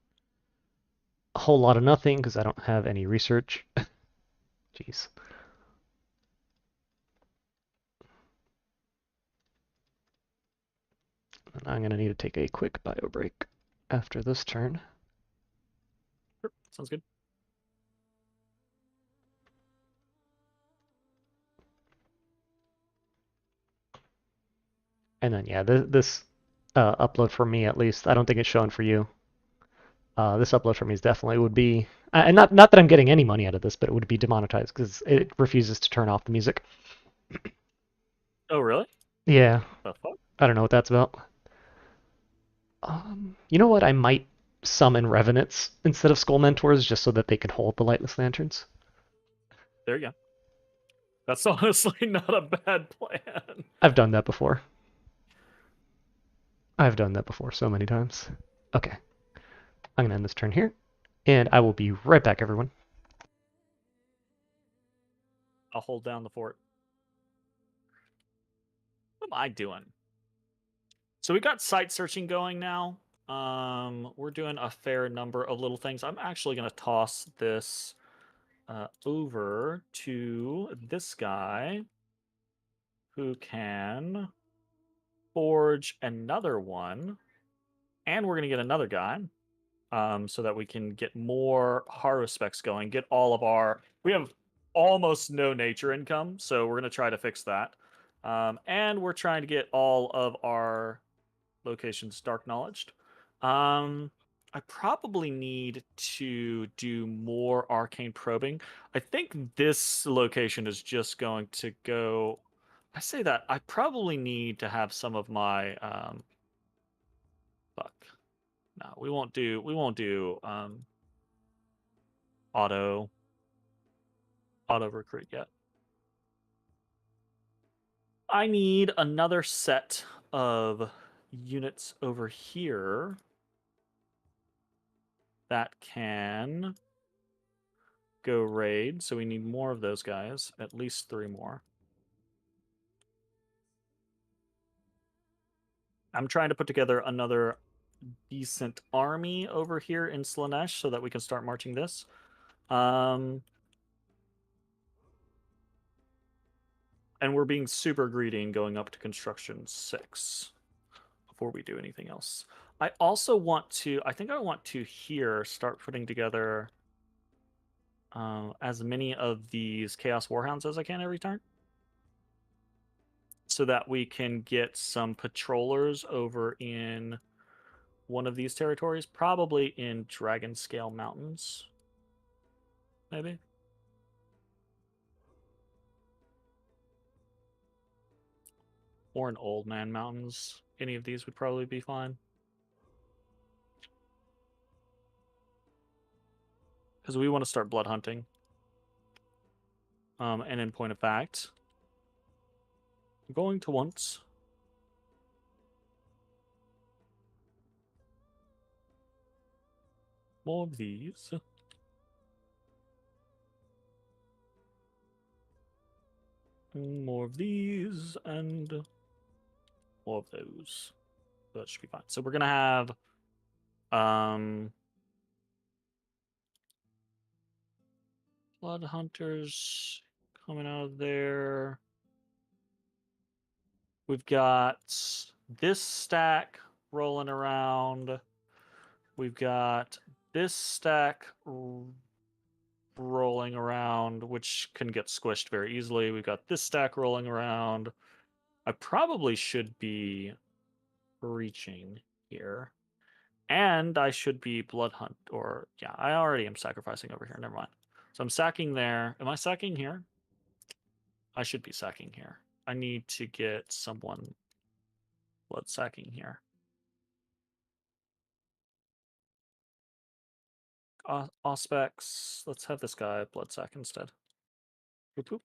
whole lot of nothing because I don't have any research. Jeez. And I'm gonna need to take a quick bio break after this turn. Sure, sounds good. And then yeah, this upload for me at least, I don't think it's showing for you. This upload for me is definitely would be, and not that I'm getting any money out of this, but it would be demonetized because it refuses to turn off the music. Oh, really? Yeah, The fuck? I don't know what that's about. You know what? I might summon Revenants instead of Skull Mentors just so that they can hold the Lightless Lanterns. There you go. That's honestly not a bad plan. I've done that before. I've done that before so many times. Okay, I'm gonna end this turn here, and I will be right back, everyone. I'll hold down the fort. What am I doing? So we got site searching going now. We're doing a fair number of little things. I'm actually going to toss this over to this guy who can forge another one. And we're going to get another guy so that we can get more harvest specs going. Get all of our. We have almost no nature income, so we're going to try to fix that. And we're trying to get all of our locations dark knowledged. I probably need to do more arcane probing. I think this location is just going to go. I say that I probably need to have some of my fuck. No, we won't do auto auto recruit yet. I need another set of units over here that can go raid, so we need more of those guys, at least 3 more. I'm trying to put together another decent army over here in Slanesh so that we can start marching this. And we're being super greedy and going up to construction 6 before we do anything else. I also want to, I think I want to here start putting together as many of these Chaos Warhounds as I can every turn, so that we can get some patrollers over in one of these territories, probably in Dragon Scale Mountains, maybe. Or in Old Man Mountains. any of these would probably be fine. Because we want to start blood hunting. And in point of fact, I'm going to want more of these. More of these and more of those. That should be fine. So we're gonna have blood hunters coming out of there. We've got this stack rolling around. We've got this stack rolling around, which can get squished very easily. We've got this stack rolling around. I probably should be reaching here. And I should be blood hunt, or yeah, I already am sacrificing over here. Never mind. So I'm sacking there. Am I sacking here? I should be sacking here. I need to get someone blood sacking here. Auspex. Let's have this guy blood sack instead. Boop, boop.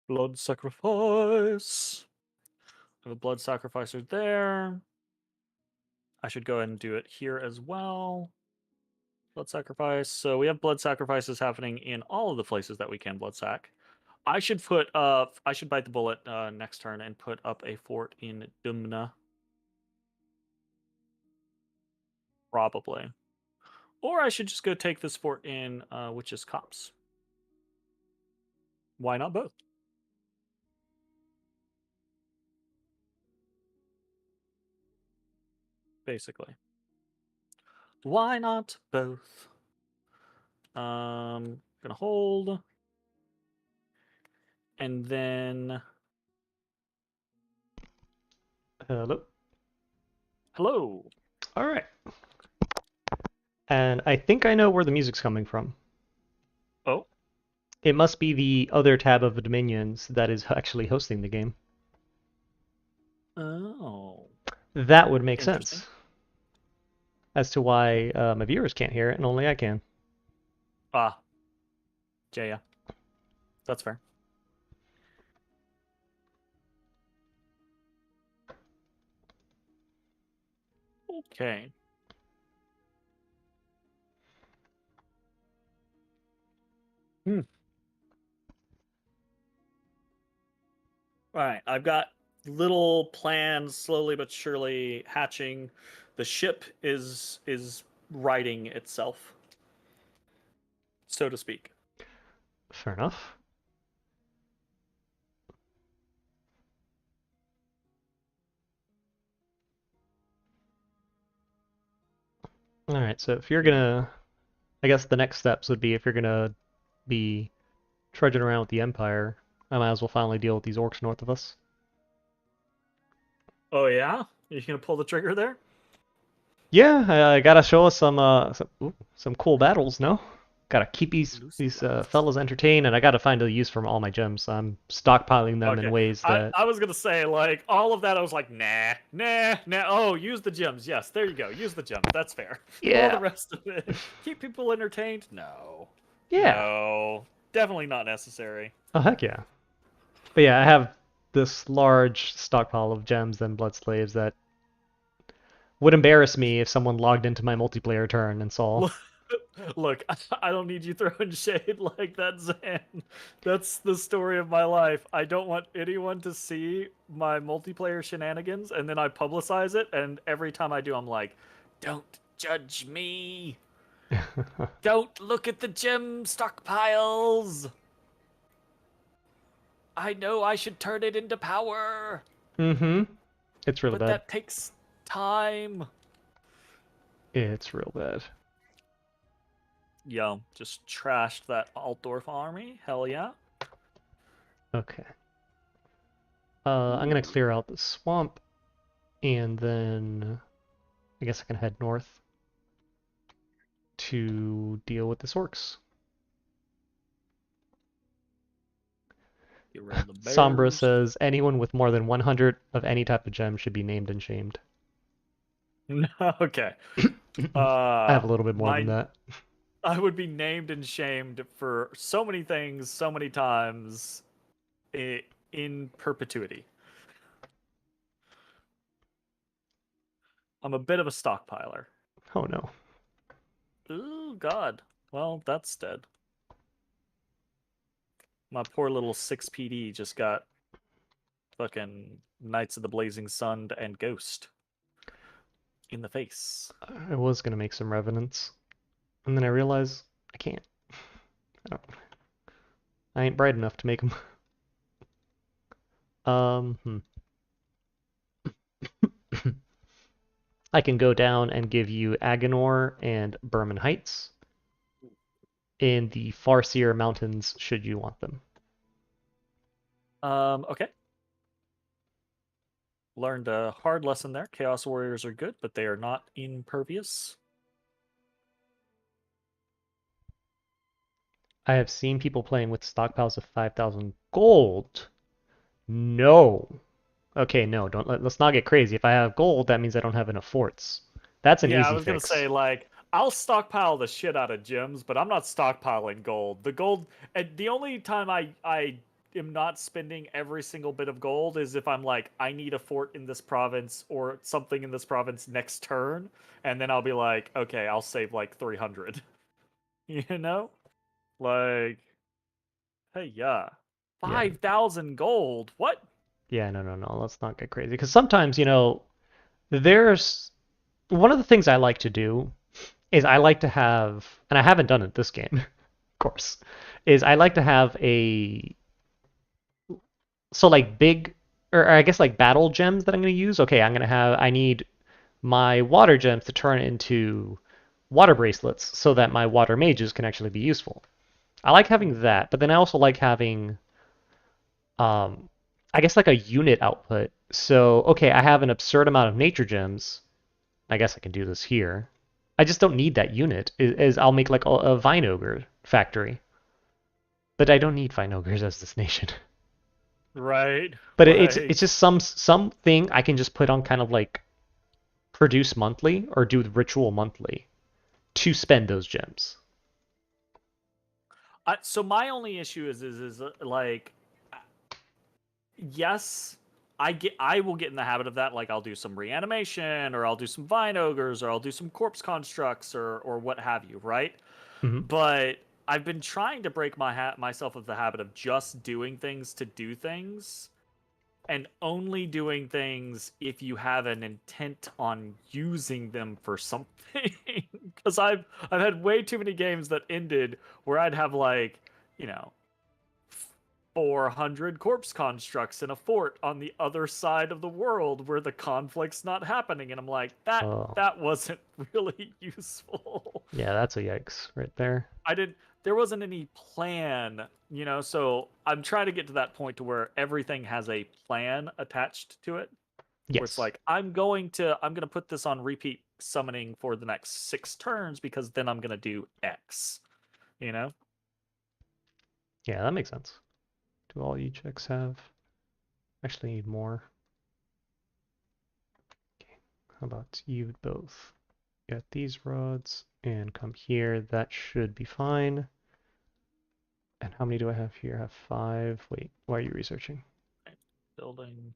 Blood sacrifice. I have a blood sacrificer there. I should go ahead and do it here as well. Blood sacrifice. So we have blood sacrifices happening in all of the places that we can blood sack. I should bite the bullet next turn and put up a fort in Dumna. Probably. Or I should just go take this fort in Witch's Copse. Why not both? Basically. Why not both? Gonna hold. And then Hello. hello. All right. And I think I know where the music's coming from. Oh. It must be the other tab of Dominions that is actually hosting the game. Oh. That would make Interesting. sense as to why my viewers can't hear it and only I can. Ah. Yeah. That's fair. Okay. Hmm. All right, I've got little plans slowly but surely hatching. The ship is righting itself, so to speak. Fair enough. All right, so if you're gonna, I guess the next steps would be if you're gonna be trudging around with the Empire, I might as well finally deal with these orcs north of us. Oh yeah, you gonna pull the trigger there? Yeah, I gotta show us some cool battles, no? Gotta keep Loose these blast. fellas entertained, and I gotta find a use for all my gems. I'm stockpiling them in Okay, ways I that, I was gonna say like all of that. I was like nah. Oh, use the gems. Yes, there you go. Use the gems. That's fair. All the yeah, rest of it, keep people entertained. yeah. No, definitely not necessary. Oh heck yeah. But yeah, I have this large stockpile of gems and blood slaves that would embarrass me if someone logged into my multiplayer turn and saw. Look, I don't need you throwing shade like that, Zan. That's the story of my life. I don't want anyone to see my multiplayer shenanigans, and then I publicize it, and every time I do, I'm like, don't judge me. Don't look at the gem stockpiles. I know I should turn it into power, Mm-hmm. It's real but bad. that takes time. It's real bad. Yo, just trashed that Altdorf army. Hell yeah. Okay. I'm gonna Ooh. clear out the swamp, and then I guess I can head north to deal with the orcs. Get rid of the Sombra bears. says anyone with more than 100 of any type of gem should be named and shamed. Okay. I have a little bit more than My that. I would be named and shamed for so many things, so many times, in perpetuity. I'm a bit of a stockpiler. Oh no. Oh God. Well, that's dead. My poor little 6 PD just got fucking Knights of the Blazing Sun and Ghost in the face. I was gonna make some revenants, and then I realized I can't. I ain't bright enough to make them. Hmm. I can go down and give you Agonor and Berman Heights in the Farseer Mountains, should you want them. Okay. Learned a hard lesson there. Chaos Warriors are good, but they are not impervious. I have seen people playing with stockpiles of 5,000 gold. No. Okay, no, let's not get crazy. If I have gold, that means I don't have enough forts. That's an Yeah, I easy was gonna fix. say like I'll stockpile the shit out of gems, but I'm not stockpiling gold. The gold, and the only time I am not spending every single bit of gold is if I'm like I need a fort in this province or something in this province next turn, and then I'll be like, okay, I'll save like 300. You know, like hey, yeah, Yeah. 5,000 gold. What? Yeah, no, let's not get crazy. Because sometimes, there's one of the things I like to do is I like to have, and I haven't done it this game, of course, is I like to have so like big, or I guess like battle gems that I'm going to use. Okay, I need my water gems to turn into water bracelets so that my water mages can actually be useful. I like having that, but then I also like having, um, I guess like a unit output. So, okay, I have an absurd amount of nature gems. I guess I can do this here. I just don't need that unit. Is I'll make like a vine ogre factory, but I don't need vine ogres as this nation. Right, But it's like just something I can just put on kind of like produce monthly or do the ritual monthly to spend those gems. so my only issue is like yes, I will get in the habit of that. Like I'll do some reanimation, or I'll do some vine ogres, or I'll do some corpse constructs, or what have you, right? Hmm. But I've been trying to break myself of the habit of just doing things to do things, and only doing things if you have an intent on using them for something. Because I've had way too many games that ended where I'd have like you know 400 corpse constructs in a fort on the other side of the world where the conflict's not happening, and I'm like Oh, that wasn't really useful. yeah, that's a yikes right there. I did There wasn't any plan, so I'm trying to get to that point to where everything has a plan attached to it, where it's Yes. like I'm going to put this on repeat summoning for the next 6 turns because then I'm going to do X, you know? Yeah, that makes sense. Do all you checks have? Actually need more. Okay. How about you both? Get these rods and come here. That should be fine. And how many do I have here? I have 5. Wait, why are you researching? Building.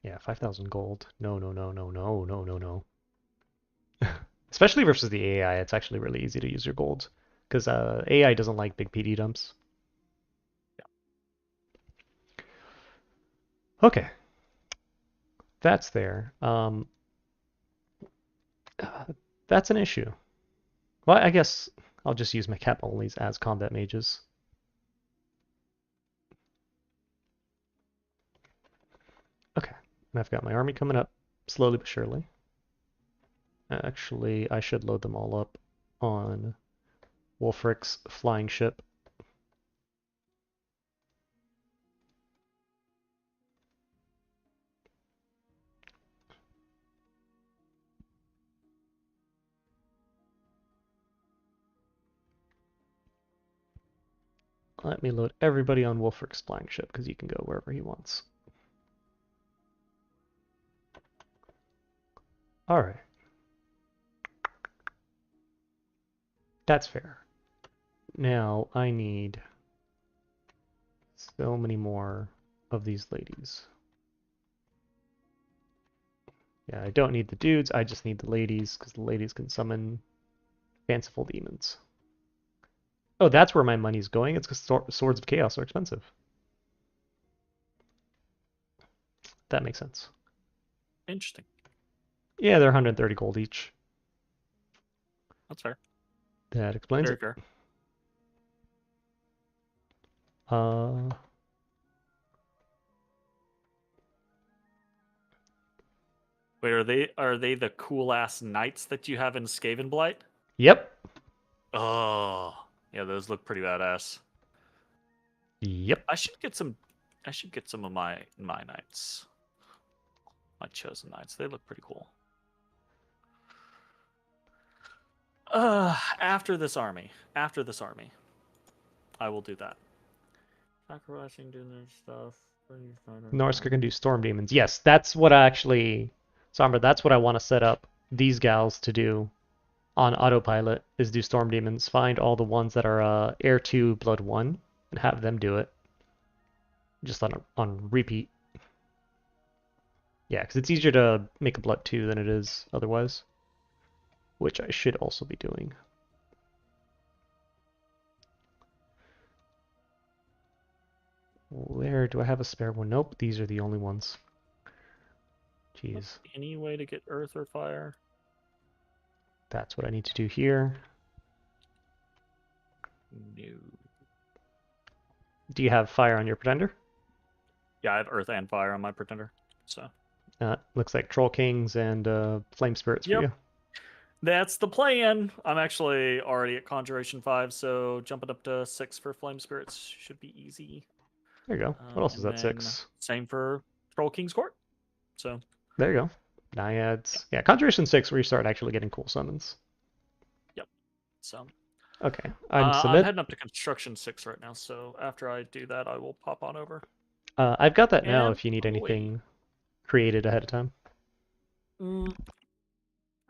Yeah, 5,000 gold. No. Especially versus the AI, it's actually really easy to use your gold. Because AI doesn't like big PD dumps. Okay, that's there. That's an issue. Well, I guess I'll just use my cat onlys as combat mages. Okay, and I've got my army coming up slowly but surely. Actually, I should load them all up on Wolfric's flying ship. Let me load everybody on Wolfric flying ship because he can go wherever he wants. All right. That's fair. Now I need so many more of these ladies. Yeah, I don't need the dudes, I just need the ladies, because the ladies can summon fanciful demons. Oh, that's where my money's going. It's because Swords of Chaos are expensive. That makes sense. Interesting. Yeah, they're 130 gold each. That's fair. That explains Very it. fair. Uh, Wait, are they the cool ass knights that you have in Skaven Blight? yep. Oh, yeah, those look pretty badass. Yep. I should get some. I should get some of my knights. My chosen knights. They look pretty cool. After this army, I will do that. Sacrificing, doing their stuff. Norsca can do Storm Demons. Yes, that's what I actually... Sombra, that's what I want to set up these gals to do on autopilot, is do Storm Demons. Find all the ones that are Air 2, Blood 1, and have them do it. Just on repeat. Yeah, because it's easier to make a Blood 2 than it is otherwise. Which I should also be doing. Where do I have a spare one? Nope, these are the only ones. Jeez. Any way to get earth or fire? That's what I need to do here. No. Do you have fire on your pretender? Yeah, I have earth and fire on my pretender. So. Looks like Troll Kings and Flame Spirits for Yep. you. That's the plan. I'm actually already at Conjuration 5, so jumping up to 6 for Flame Spirits should be easy. There you go. What else is And at then 6? same for Troll King's Court. So There you go. Naiads. Yeah, Conjuration 6 where you start actually getting cool summons. yep. So Okay, I'm I'm submit. heading up to Construction 6 right now, so after I do that, I will pop on over. I've got that now And if you need away. anything created ahead of time.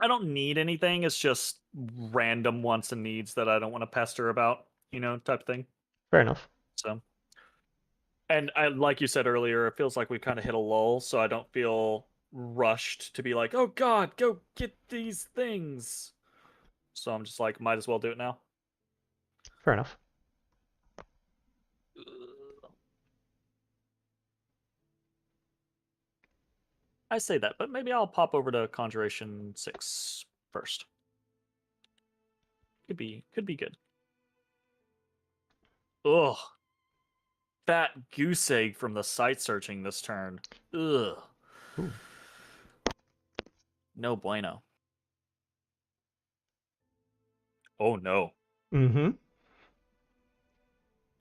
I don't need anything. It's just random wants and needs that I don't want to pester about, type of thing. Fair enough. So, and like you said earlier, it feels like we kind of hit a lull, so I don't feel rushed to be like, oh God, go get these things. So I'm just like, might as well do it now. Fair enough. I say that, but maybe I'll pop over to Conjuration 6 first. Could be good. Ugh. Fat goose egg from the site searching this turn. Ugh. Ooh. No bueno. Oh no. Mm-hmm.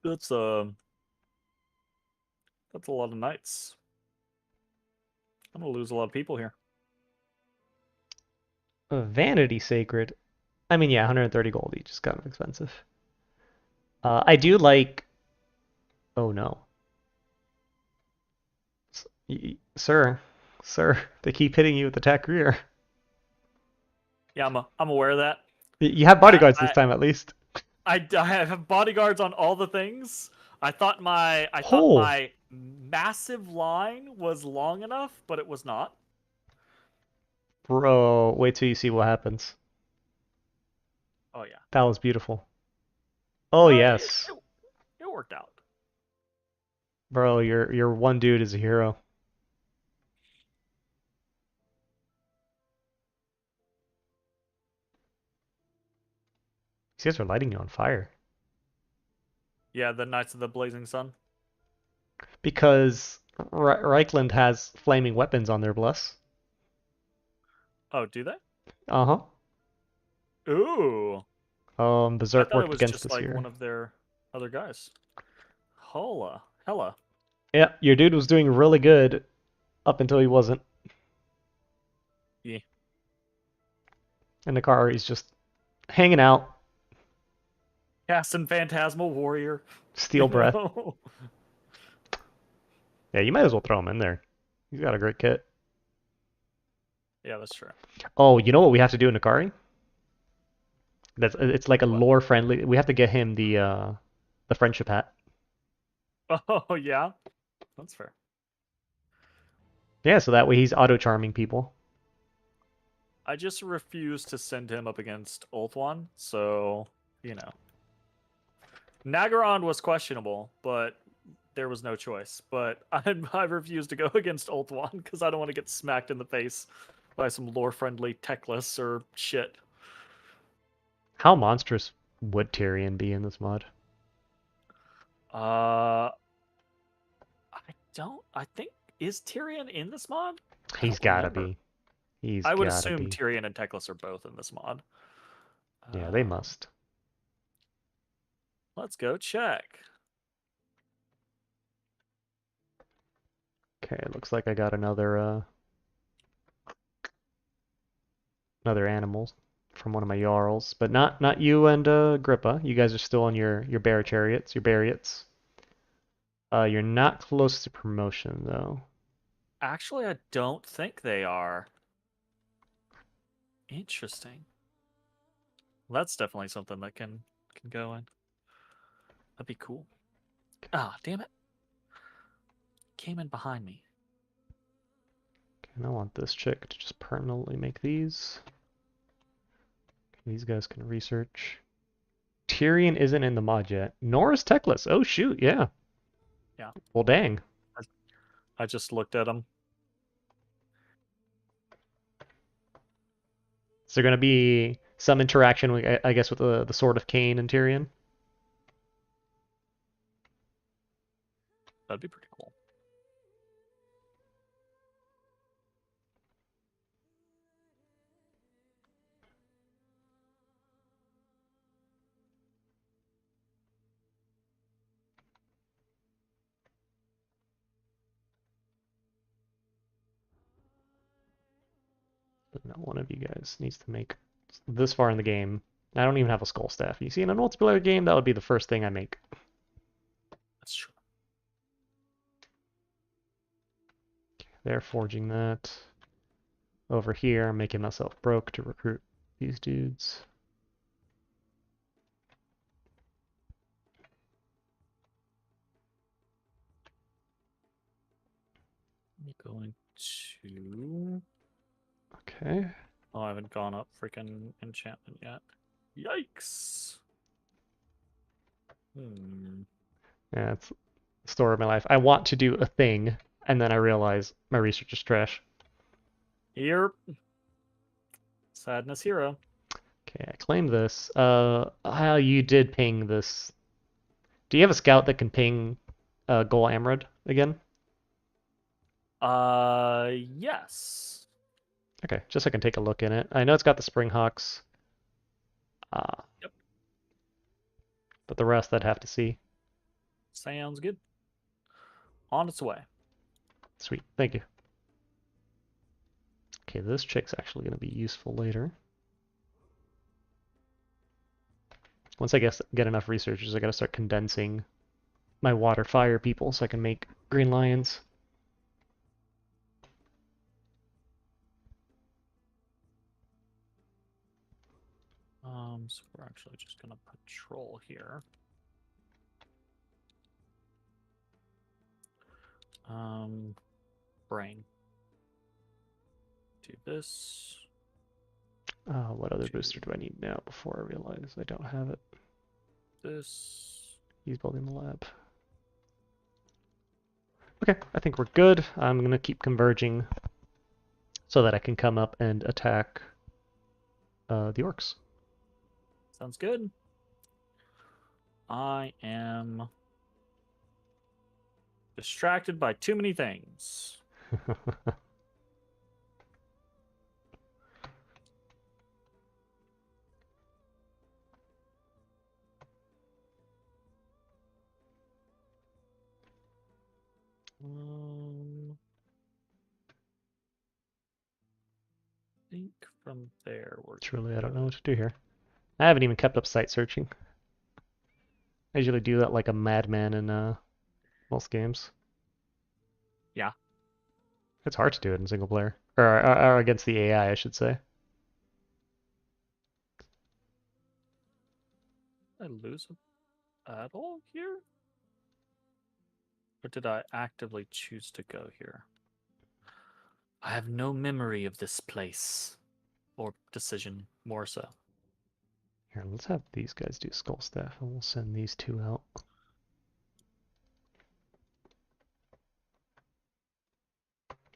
That's a lot of knights. I'm gonna lose a lot of people here. Vanity Sacred. I mean, yeah, 130 gold each is kind of expensive. I do like... Oh no. Sir, they keep hitting you with attack rear. Yeah, I'm aware of that. You have bodyguards this time at least. I have bodyguards on all the things. I thought Oh. my massive line was long enough, but it was not. Bro, wait till you see what happens. Oh yeah. That was beautiful. Oh yes. It worked out. Bro, your one dude is a hero. These guys are lighting you on fire. Yeah, the Knights of the Blazing Sun. Because Reichland has flaming weapons on their bless. Oh, do they? Uh-huh. Ooh. I Berserk thought it worked was against just us like here. one of their other guys. Hella. Yeah, your dude was doing really good up until he wasn't. Yeah. And the car, he's just hanging out. Casting Phantasmal Warrior. Steel breath. know? Yeah, you might as well throw him in there. He's got a great kit. Yeah, that's true. Oh, you know what we have to do in Akari? It's like a What? lore friendly. We have to get him the friendship hat. Oh yeah, that's fair. Yeah, so that way he's auto charming people. I just refuse to send him up against Ulthuan, so you know. Nagaron was questionable, but there was no choice. But I refuse to go against Ulthuan because I don't want to get smacked in the face by some lore-friendly techless or shit. How monstrous would Tyrion be in this mod? Uh, I don't. I think is Tyrion in this mod? I He's don't gotta remember. be. He's I would gotta assume be. Tyrion and Teclis are both in this mod. Yeah, they Um, must. let's go check. Okay, looks like I got another animal from one of my Jarls, but not you and Grippa. You guys are still on your bear chariots, your bariots. You're not close to promotion though. Actually, I don't think they are. Interesting. Well, that's definitely something that can go in. That'd be cool. Ah, damn it. Came in behind me. And I want this chick to just permanently make these. These guys can research. Tyrion isn't in the mod yet. Nor is Teclis. Oh shoot, yeah. Yeah. Well, dang. I just looked at them. Is there gonna be some interaction, I guess, with the Sword of Cain and Tyrion? That'd be pretty cool. But no one of you guys needs to make this far in the game. I don't even have a skull staff. You see, in a multiplayer game, that would be the first thing I make. That's true. They're forging that. Over here, I'm making myself broke to recruit these dudes. I'm going to. Okay. Oh, I haven't gone up freaking enchantment yet. Yikes. Yeah, it's the story of my life. I want to do a thing, and then I realize my research is trash. Here. Sadness hero. Okay, I claim this. How you did ping this. Do you have a scout that can ping Gol Amrod again? Yes. Okay, just so I can take a look in it. I know it's got the Springhawks. Uh, Yep. but the rest I'd have to see. Sounds good. On its way. Sweet, thank you. Okay, this chick's actually going to be useful later. Once I get enough researchers, I got to start condensing my water fire people so I can make green lions. So we're actually just gonna patrol here. Brain. Do this. What other booster do I need now before I realize I don't have it? This. He's building the lab. Okay, I think we're good. I'm going to keep converging so that I can come up and attack the orcs. Sounds good. I am distracted by too many things. I think from there we're Truly, I don't know good. what to do here. I haven't even kept up site searching. I usually do that like a madman in most games. Yeah. It's hard to do it in single player, or against the AI, I should say. Did I lose a battle here? Or did I actively choose to go here? I have no memory of this place or decision, more so. Here, let's have these guys do Skull Staff, and we'll send these two out.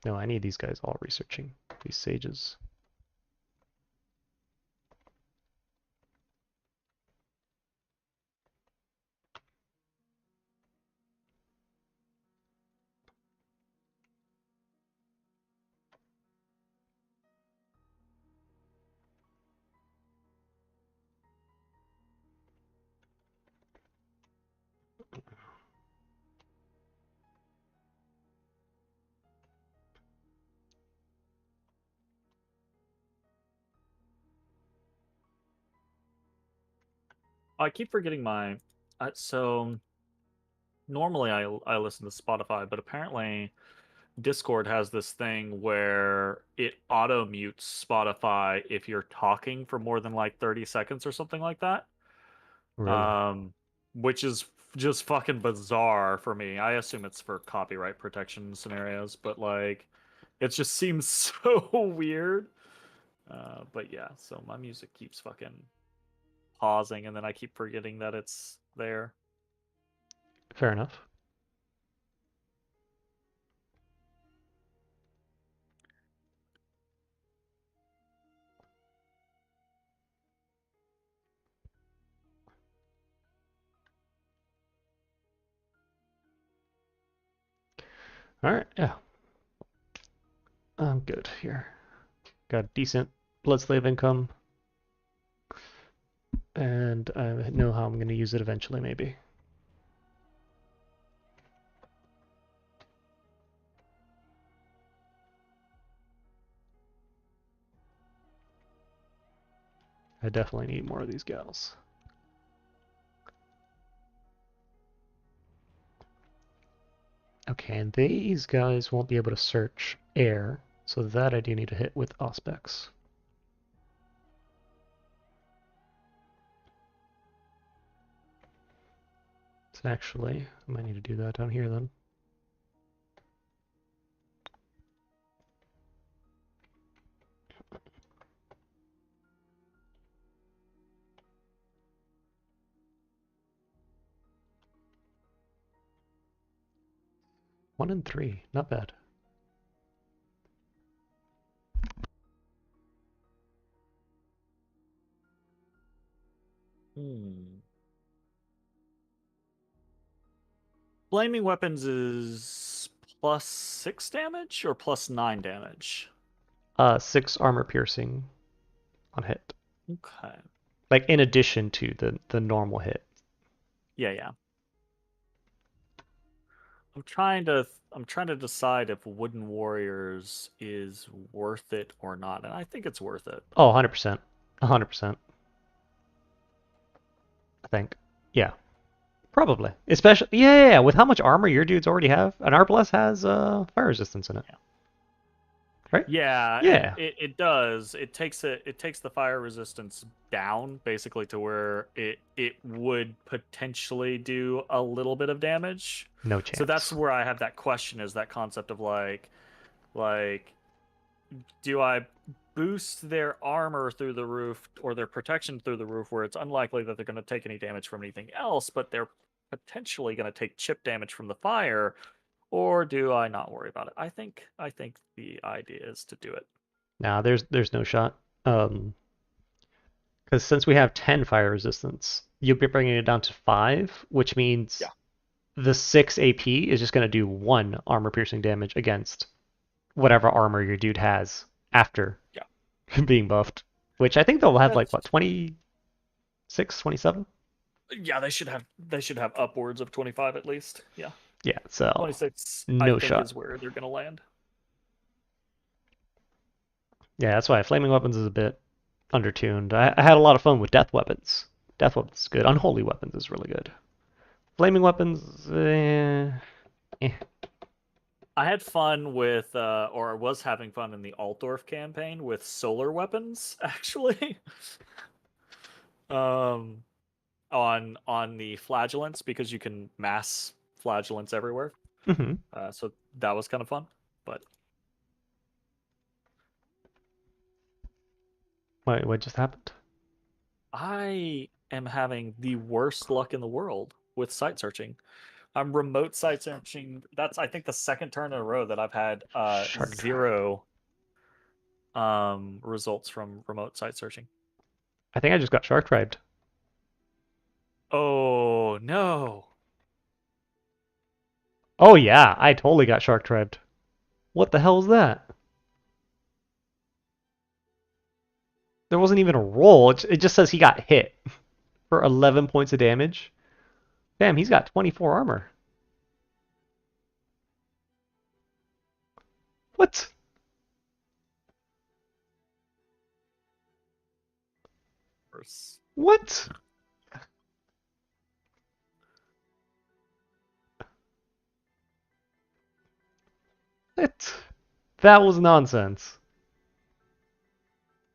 No, I need these guys all researching, these sages. I keep forgetting my. So normally I listen to Spotify, but apparently Discord has this thing where it auto mutes Spotify if you're talking for more than like 30 seconds or something like that. Really? Um, which is just fucking bizarre for me. I assume it's for copyright protection scenarios, but like it just seems so weird. But yeah, so my music keeps fucking pausing and then I keep forgetting that it's there. Fair enough. All right, yeah, I'm good here. Got decent blood slave income, and I know how I'm going to use it eventually, maybe. I definitely need more of these gals. Okay, and these guys won't be able to search air, so that I do need to hit with Auspex. So actually, I might need to do that down here then. One and three, not bad. Hmm. Flaming weapons is +6 damage or +9 damage? 6 armor piercing on hit. Okay. Like in addition to the normal hit. Yeah, yeah. I'm trying to decide if Wooden Warriors is worth it or not, and I think it's worth it. Oh, 100%. 100%. I think. Yeah. Probably. Especially, yeah, with how much armor your dudes already have. An Arbalest has fire resistance in it. Yeah. Right? Yeah, and Yeah. it does. It takes the fire resistance down basically to where it would potentially do a little bit of damage. No So that's chance. where I have that question, is that concept of like do I boost their armor through the roof or their protection through the roof where it's unlikely that they're going to take any damage from anything else, but they're potentially going to take chip damage from the fire, or do I not worry about it? I think the idea is to do it. Nah, there's no shot. Because since we have 10 fire resistance, you'll be bringing it down to 5, which Yeah. means the 6 AP is just going to do 1 armor piercing damage against whatever armor your dude has after Yeah. being buffed. Which I think they'll have like, That's what, 26, 27? Yeah, they should have upwards of 25 at least. Yeah. Yeah, so 26 I no think shot. is where they're going to land. Yeah, that's why Flaming Weapons is a bit undertuned. I had a lot of fun with Death Weapons. Death Weapons is good. Unholy Weapons is really good. Flaming weapons, eh. I had fun with, or was having fun in the Altdorf campaign with solar weapons, actually. um, on the flagellants because you can mass flagellants everywhere. Hmm. So that was kind of fun. But What just happened? I am having the worst luck in the world with site searching. I'm remote site searching. That's I think the second turn in a row that I've had Shark tribe. zero results from remote site searching. I think I just got shark tribed. Oh no. Oh yeah, I totally got shark tribed. What the hell is that? There wasn't even a roll. It just says he got hit for 11 points of damage. Damn, he's got 24 armor. What? Worse. What? It. That was nonsense.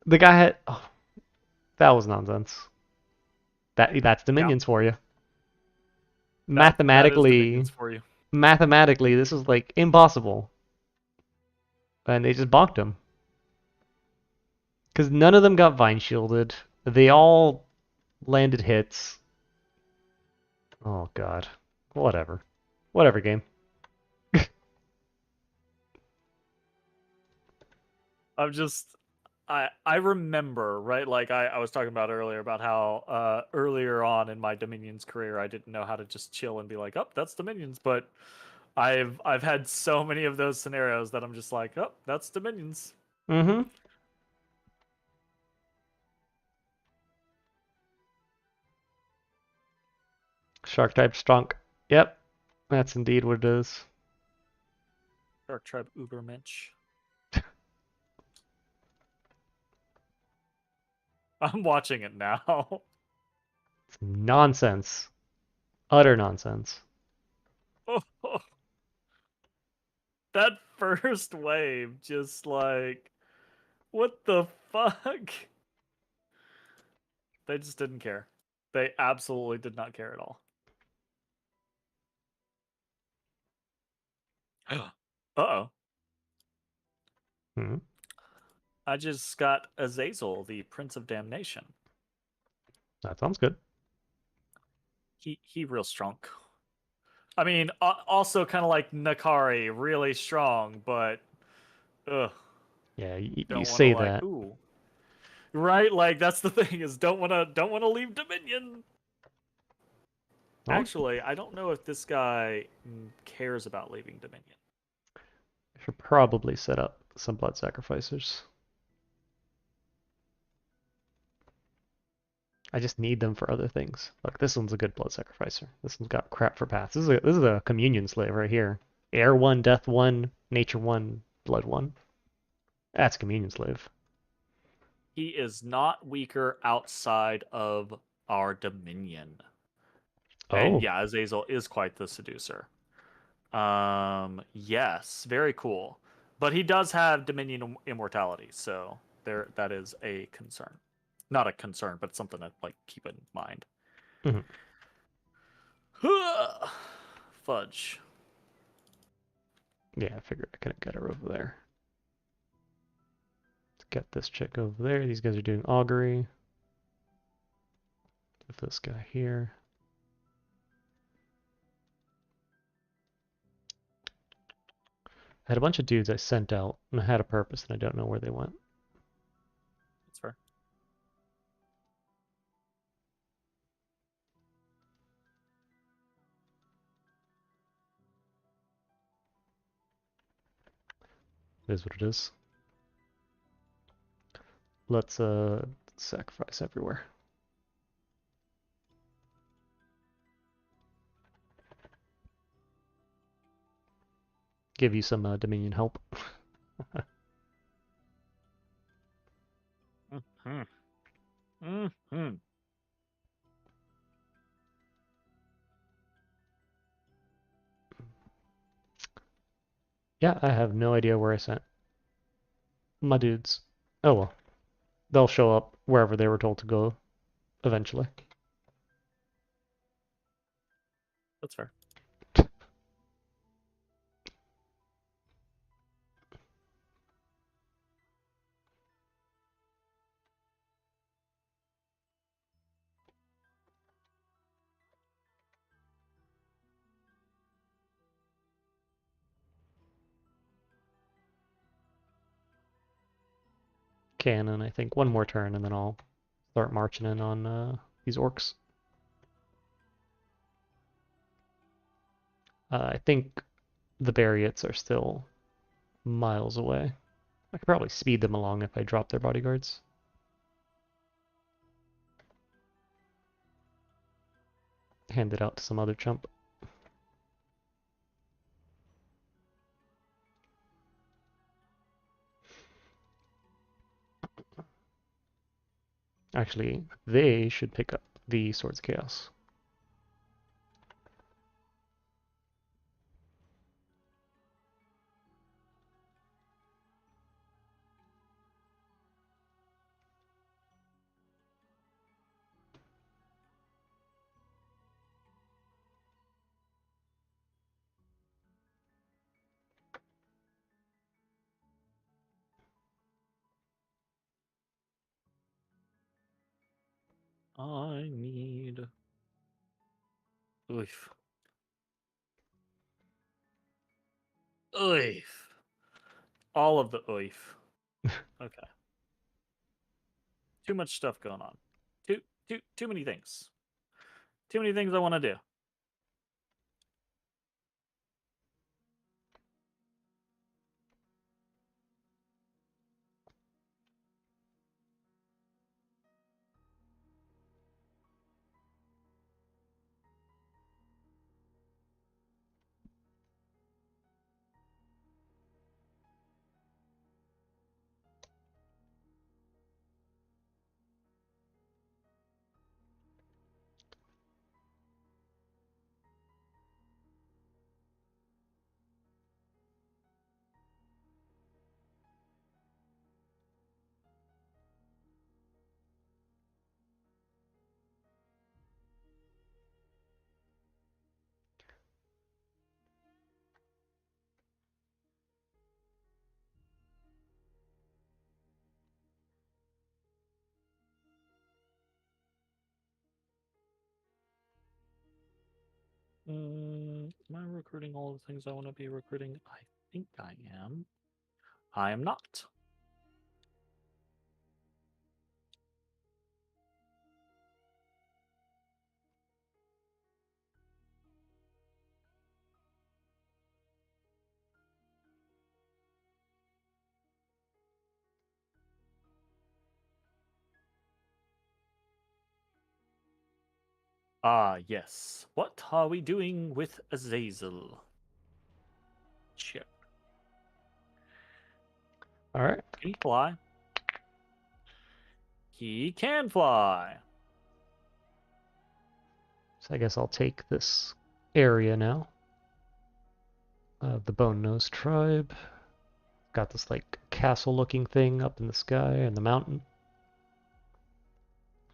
The guy had. Oh, that was nonsense. That's Yeah. Dominions for you. That is Dominions Mathematically, for you. mathematically, this is like impossible, and they just bonked him because none of them got vine shielded. They all landed hits. Oh god. Whatever. Whatever game. I'm just I remember, right? Like I was talking about earlier about how earlier on in my Dominions career I didn't know how to just chill and be like, "Oh, that's Dominions." But I've had so many of those scenarios that I'm just like, "Oh, that's Dominions." Mm-hmm. Shark type strong. Yep. That's indeed what it is. Dark Tribe Ubermensch. I'm watching it now. It's nonsense. Utter nonsense. That first wave just like what the fuck? They just didn't care. They absolutely did not care at all. Uh-oh. Hmm. I just got Azazel, the Prince of Damnation. That sounds good. He real strong. I mean, also kind of like Nakari, really strong, but ugh, Yeah, you don't want to say like that. ooh, right? Like that's the thing is don't want to leave Dominion. Well, Actually, I don't know if this guy cares about leaving Dominion. I should probably set up some blood sacrificers. I just need them for other things. Look, this one's a good blood sacrificer. This one's got crap for paths. This is a communion slave right here. Air 1, Death 1, Nature 1, Blood 1. That's communion slave. He is not weaker outside of our Dominion. And Oh. yeah, Azazel is quite the seducer. Yes, very cool. But he does have Dominion immortality, so that is a concern. Not a concern, but something to like keep in mind. Mhm. Fudge. Yeah, I figured I couldn't get her over there. Let's get this chick over there. These guys are doing augury. With this guy here. I had a bunch of dudes I sent out, and I had a purpose, and I don't know where they went. That's fair. It is what it is. Let's sacrifice everywhere. Give you some Dominion help. Mm-hmm. Mm-hmm. Yeah, I have no idea where I sent my dudes. Oh well, they'll show up wherever they were told to go eventually. That's fair. Cannon, I think one more turn, and then I'll start marching in on these orcs. I think the Barriots are still miles away. I could probably speed them along if I drop their bodyguards. Hand it out to some other chump. Actually, they should pick up the Swords of Chaos. I need. Oof. Oof. All of the oof. Okay. Too much stuff going on. Too many things. Too many things I want to do. Am I recruiting all the things I want to be recruiting? I think I am. I am not. Ah, yes. What are we doing with Azazel? Check. All right. Can he fly? He can fly. So I guess I'll take this area now. The Bone Nose tribe. Got this like castle-looking thing up in the sky and the mountain.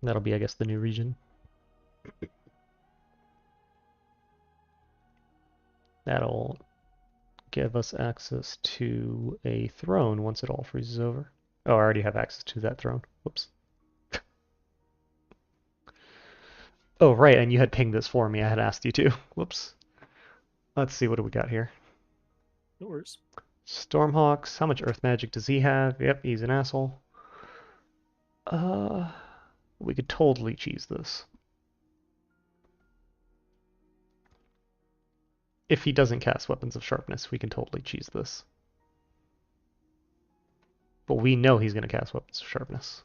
That'll be, I guess, the new region. That'll give us access to a throne once it all freezes over. Oh, I already have access to that throne. Whoops. Oh, right, and you had pinged this for me. I had asked you to. Whoops. Let's see, what do we got here? No worries. Stormhawks. How much earth magic does he have? Yep, he's an asshole. We could totally cheese this. If he doesn't cast Weapons of Sharpness, we can totally cheese this. But we know he's going to cast Weapons of Sharpness.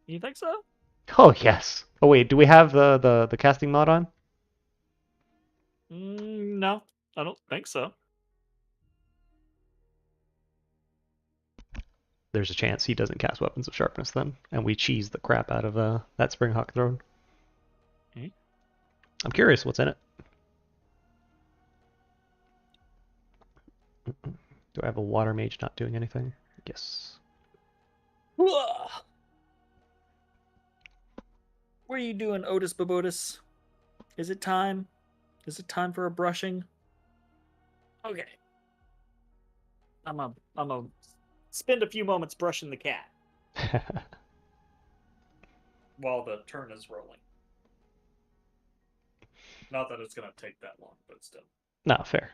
You think so? Oh, yes. Oh, wait, do we have the casting mod on? No, I don't think so. There's a chance he doesn't cast Weapons of Sharpness then, and we cheese the crap out of that Springhawk throne. Okay. I'm curious what's in it. Do I have a water mage not doing anything? Yes. What are you doing, Otis Babotis? Is it time? Is it time for a brushing? Okay. I'm a spend a few moments brushing the cat while the turn is rolling. Not that it's gonna take that long, but still. Not fair.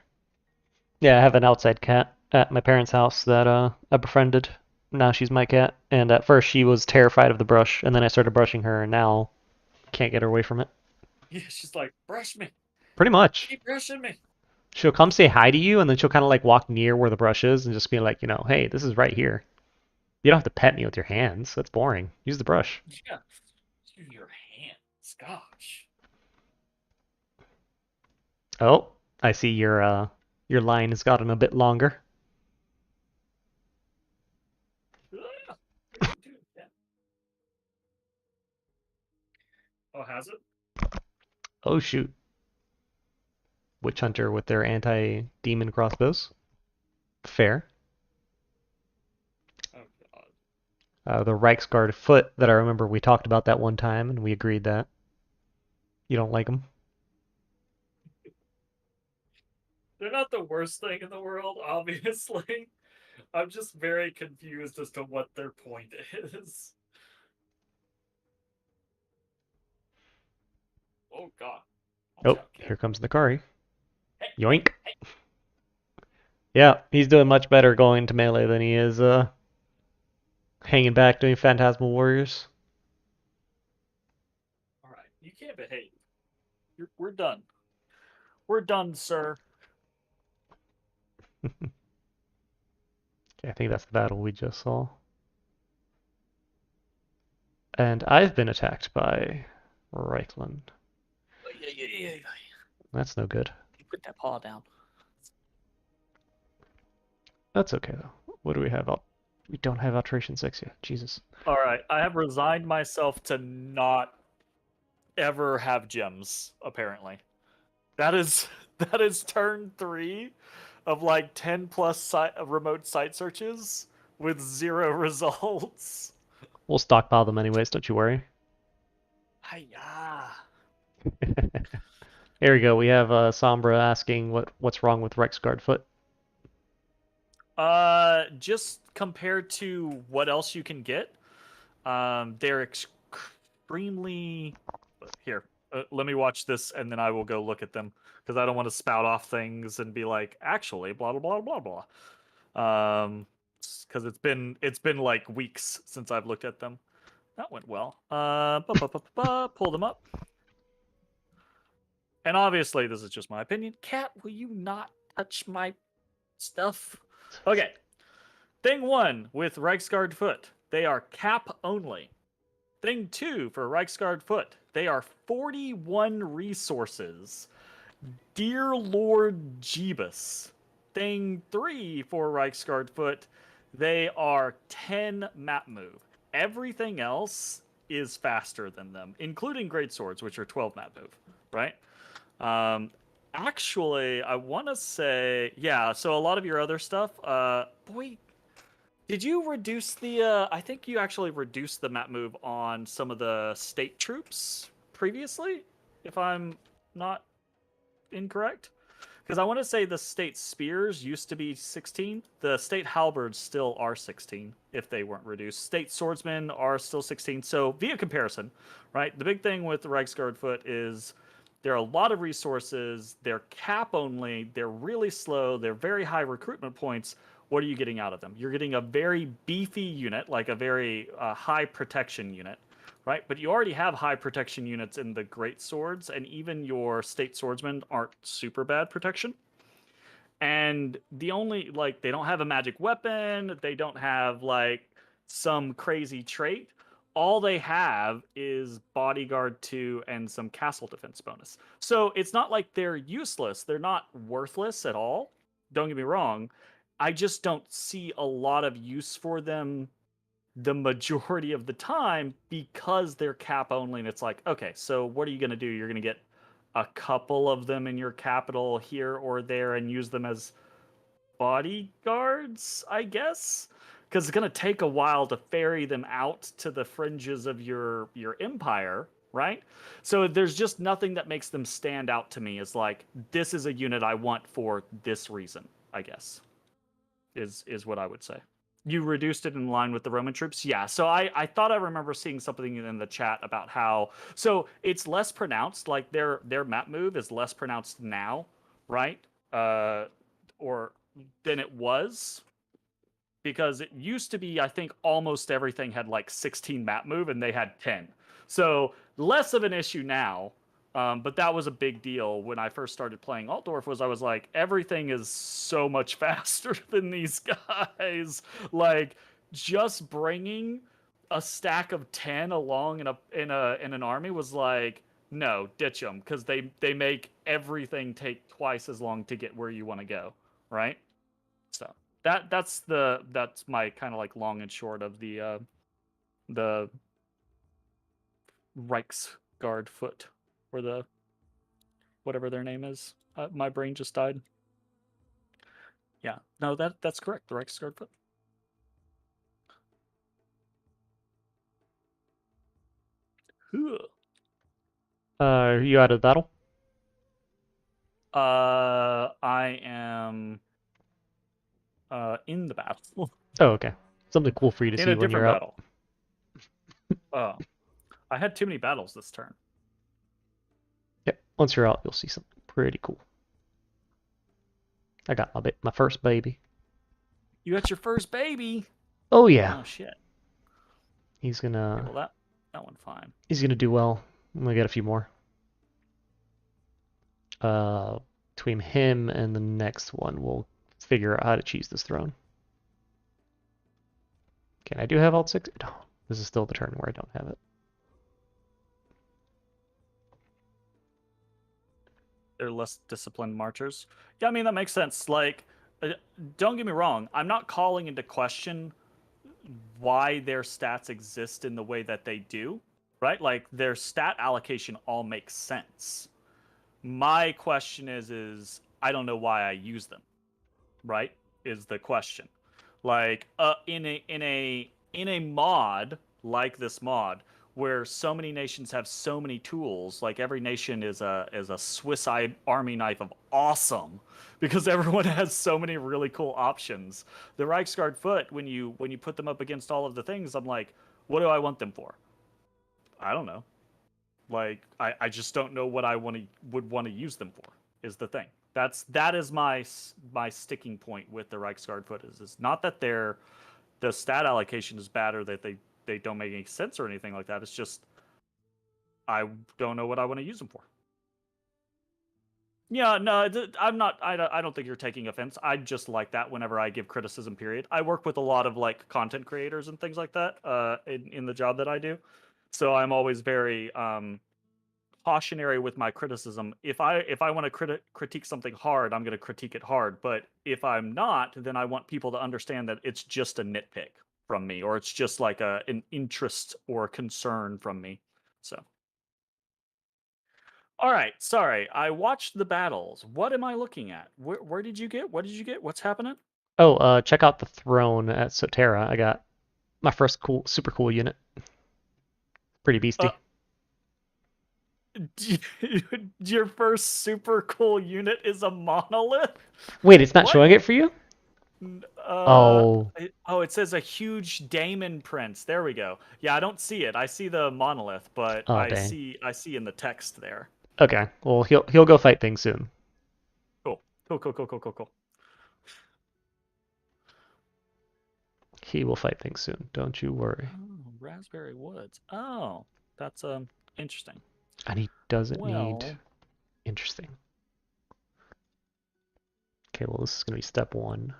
Yeah, I have an outside cat at my parents' house that I befriended. Now she's my cat, and at first she was terrified of the brush, and then I started brushing her, and now can't get her away from it. Yeah, she's like, brush me. Pretty much. Keep brushing me. She'll come say hi to you, and then she'll kind of like walk near where the brush is and just be like, hey, this is right here. You don't have to pet me with your hands. That's boring. Use the brush. Yeah. Use your hands. Gosh. Oh, I see your line has gotten a bit longer. Oh, has it? Oh shoot. Witch Hunter with their anti-demon crossbows. Fair. Oh god. The Reiksguard foot that I remember we talked about that one time, and we agreed that you don't like them. They're not the worst thing in the world, obviously. I'm just very confused as to what their point is. Oh god. Watch Oh, out, here cat. comes Nakari. Hey, hey, Yoink. hey. Yeah, he's doing much better going to melee than he is hanging back doing Phantasmal Warriors. Alright, you can't behave. We're done. We're done, sir. Okay, I think that's the battle we just saw. And I've been attacked by Reichland. Yeah. That's no good. Put that paw down. That's okay though. What do we have? We don't have Alteration 6 yet. Jesus. Alright, I have resigned myself to not ever have gems, apparently. That is that is turn 3 of like 10 plus remote site searches with 0 results. We'll stockpile them anyways, don't you worry. Hiya. Here we go. We have Sombra asking what's wrong with Rexguard foot. Just compared to what else you can get, they're extremely. Here, let me watch this, and then I will go look at them because I don't want to spout off things and be like, actually, blah blah blah blah blah. Because it's been like weeks since I've looked at them. That went well. Pull them up. And obviously, this is just my opinion. Cat, will you not touch my stuff? Okay. Thing 1 with Reiksguard Foot, they are cap only. Thing 2 for Reiksguard Foot, they are 41 resources. Dear Lord Jeebus. Thing 3 for Reiksguard Foot, they are 10 map move. Everything else is faster than them, including Great Swords, which are 12 map move, right? Actually, I want to say, yeah, so a lot of your other stuff, boy, did you reduce the, I think you actually reduced the map move on some of the state troops previously, if I'm not incorrect? Because I want to say the state spears used to be 16. The state halberds still are 16 if they weren't reduced. State swordsmen are still 16. So via comparison, right? The big thing with the Reiksguard foot is there are a lot of resources. They're cap only. They're really slow. They're very high recruitment points. What are you getting out of them? You're getting a very beefy unit, like a very high protection unit, right? But you already have high protection units in the great swords, and even your state swordsmen aren't super bad protection. And the only like they don't have a magic weapon, they don't have like some crazy trait. All they have is bodyguard 2 and some castle defense bonus. So it's not like they're useless. They're not worthless at all. Don't get me wrong. I just don't see a lot of use for them the majority of the time because they're cap only, and it's like, okay, so what are you going to do? You're going to get a couple of them in your capital here or there and use them as bodyguards, I guess, because it's gonna take a while to ferry them out to the fringes of your empire, right? So there's just nothing that makes them stand out to me as like this is a unit I want for this reason, I guess. Is what I would say. You reduced it in line with the Roman troops? Yeah. So I thought I remember seeing something in the chat about how so it's less pronounced, like their map move is less pronounced now, right? Uh or than it was because it used to be I think almost everything had like 16 map move and they had 10. So less of an issue now. But that was a big deal when I first started playing Altdorf. Was I was like everything is so much faster than these guys. Like just bringing a stack of 10 along in an army was like no, ditch them because they make everything take twice as long to get where you want to go, right? So that's my kind of like long and short of the Reichsguard foot or the whatever their name is. My brain just died. Yeah, no, that's correct. The Reichsguard foot. Are you out of battle? I am in the battle. Oh, okay. Something cool for you to In see a when you're different out. battle. Oh, I had too many battles this turn. Yep. Once you're out, you'll see something pretty cool. I got my first baby. You got your first baby. Oh yeah. Oh shit. He's Okay, gonna well that one fine. he's gonna do well. I'm gonna get a few more. Uh, Between him and the next one, we'll figure out how to cheese this throne. Okay, I do have alt 6. No, this is still the turn where I don't have it. They're less disciplined marchers. Yeah, I mean that makes sense. Like, don't get me wrong. I'm not calling into question why their stats exist in the way that they do, right? Like their stat allocation all makes sense. My question is I don't know why I use them, right? Is the question. Like in a mod like this mod where so many nations have so many tools, like every nation is a Swiss Army knife of awesome because everyone has so many really cool options. The Reichsguard foot, when you put them up against all of the things, I'm like, what do I want them for? I don't know. Like I just don't know what I would want to use them for. Is the thing. That is my sticking point with the Reichsguard foot is not that the stat allocation is bad or that they don't make any sense or anything like that. It's just I don't know what I want to use them for. Yeah, no, I'm not. I don't think you're taking offense. I just like that whenever I give criticism. Period. I work with a lot of like content creators and things like that in the job that I do, so I'm always very cautionary with my criticism. If I want to critique something hard, I'm going to critique it hard. But if I'm not, then I want people to understand that it's just a nitpick from me, or it's just like an interest or a concern from me. So, all right. Sorry, I watched the battles. What am I looking at? Where did you get? What did you get? What's happening? Oh, check out the throne at Sotera. I got my first super cool unit. Pretty Uh, beastie. your first super cool unit is a monolith. Wait, it's not What? showing it for you? Uh, Oh, oh, it says a huge Daemon Prince. There we go. Yeah, I don't see it. I see the monolith, but oh I dang. see in the text there. Okay, well he'll go fight things soon. Cool. Cool, cool, cool, cool, cool, cool. He will fight things soon. Don't you worry. Oh, Raspberry Woods. Oh, that's interesting. And he doesn't need Well, interesting. Okay, well this is gonna be step one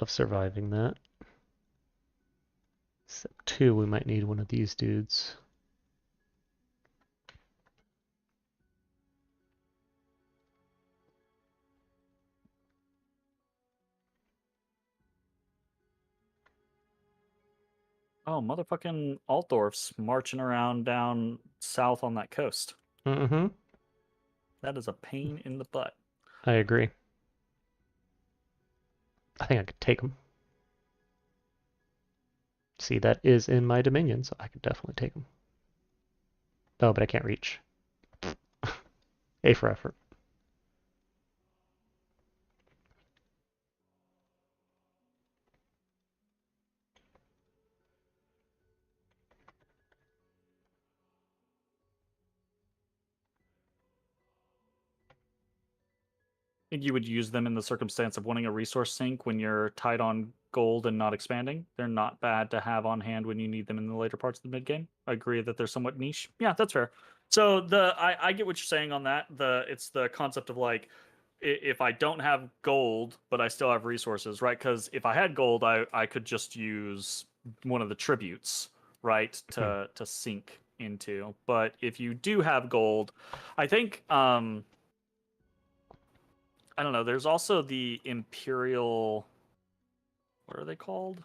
of surviving that. Step two, we might need one of these dudes. oh, motherfucking Altdorf's marching around down south on that coast. Mm-hmm. That is a pain in the butt. I agree. I think I could take him. See, that is in my dominion, so I could definitely take him. Oh, but I can't reach. A for effort. Think you would use them in the circumstance of wanting a resource sink when you're tight on gold and not expanding. They're not bad to have on hand when you need them in the later parts of the mid game. I agree that they're somewhat niche. Yeah, that's fair. So I get what you're saying on that. It's the concept of like if I don't have gold but I still have resources, right? Because if I had gold, I could just use one of the tributes, right, Hmm. to sink into. But if you do have gold, I think I don't know. There's also the Imperial. What are they called?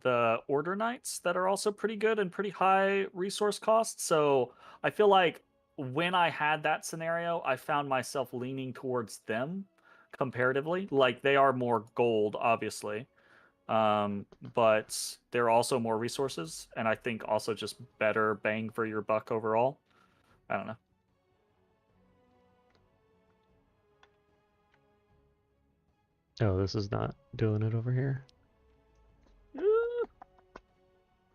The Order Knights that are also pretty good and pretty high resource costs. So I feel like when I had that scenario, I found myself leaning towards them comparatively. Like they are more gold, obviously, but they're also more resources, and I think also just better bang for your buck overall. I don't know. Oh, this is not doing it over here.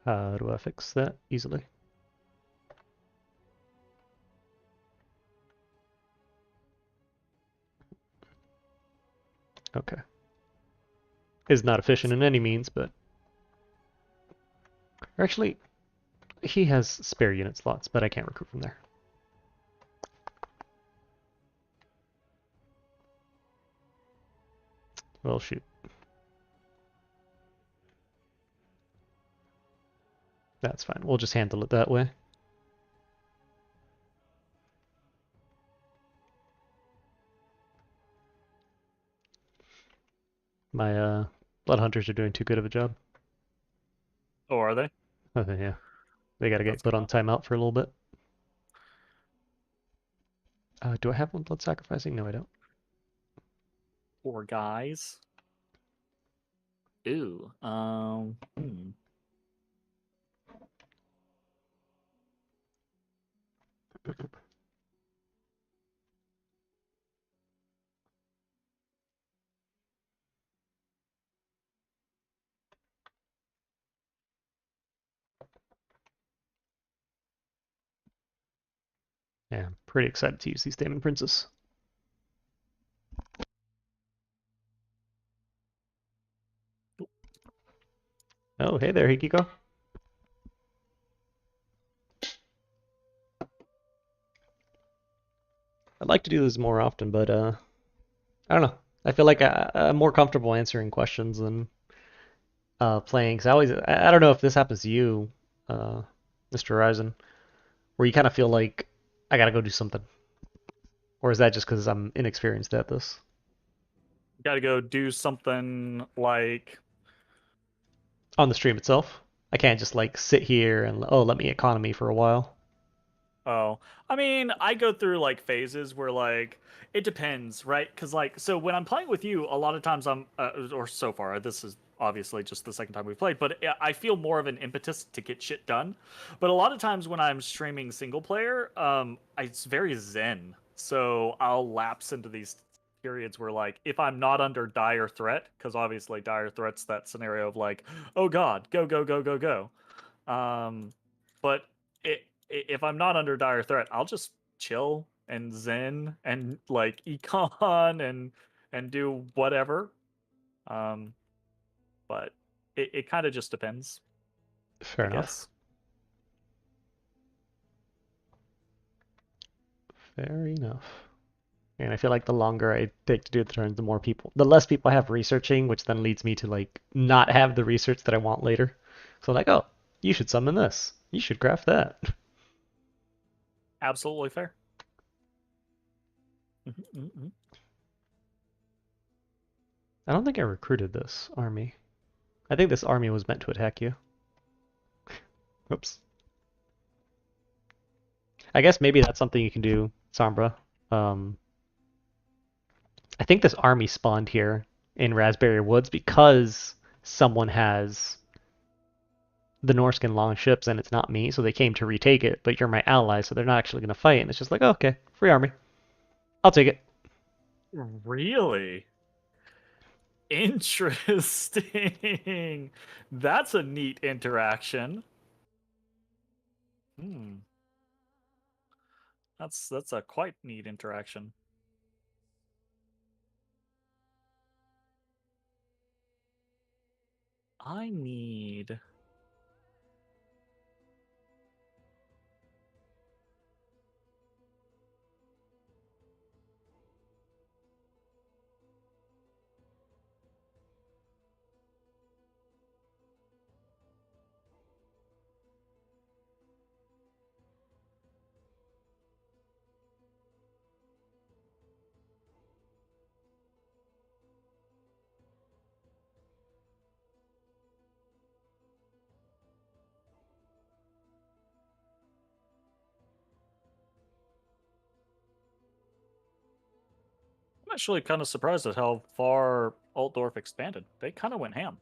How do I fix that easily? Okay. Is not efficient in any means, but actually, he has spare unit slots, but I can't recruit from there. Well, shoot. That's fine. We'll just handle it that way. My blood hunters are doing too good of a job. Oh, are they? Yeah, they gotta get That's put kind on of timeout for a little bit. Do I have one blood sacrificing? No, I don't. poor guys. Ooh. Yeah, I'm pretty excited to use these Demon Princes. Oh, hey there, Hikiko. I'd like to do this more often, but I don't know. I feel like I'm more comfortable answering questions than playing. Cause I don't know if this happens to you, uh, Mr. Horizon, where you kind of feel like I gotta go do something, or is that just because I'm inexperienced at this? Got to go do something like On the stream itself, I can't just like sit here and oh, let me economy for a while. oh, I mean, I go through like phases where like it depends, right? Because like so when I'm playing with you, a lot of times or so far this is obviously just the second time we've played, but I feel more of an impetus to get shit done. But a lot of times when I'm streaming single player, it's very zen. So I'll lapse into these periods where like if I'm not under dire threat, because obviously dire threat's that scenario of like, oh god, go go go go go. But if I'm not under dire threat, I'll just chill and zen and like econ and do whatever. Um, but it kind of just depends, Fair I enough. guess. Fair enough. And I feel like the longer I take to do the turns, the less people I have researching, which then leads me to like not have the research that I want later. So I'm like, oh, you should summon this. You should craft that. Absolutely fair. Mm-hmm. I don't think I recruited this army. I think this army was meant to attack you. Oops. I guess maybe that's something you can do, Sombra. Um, I think this army spawned here in Raspberry Woods because someone has the Norscan long ships and it's not me, so they came to retake it, but you're my ally, so they're not actually going to fight. And it's just like, oh, okay, free army. I'll take it. Really? Interesting. That's a neat interaction. Hmm. That's a quite neat interaction. I need I'm actually kind of surprised at how far Altdorf expanded. They kind of went ham.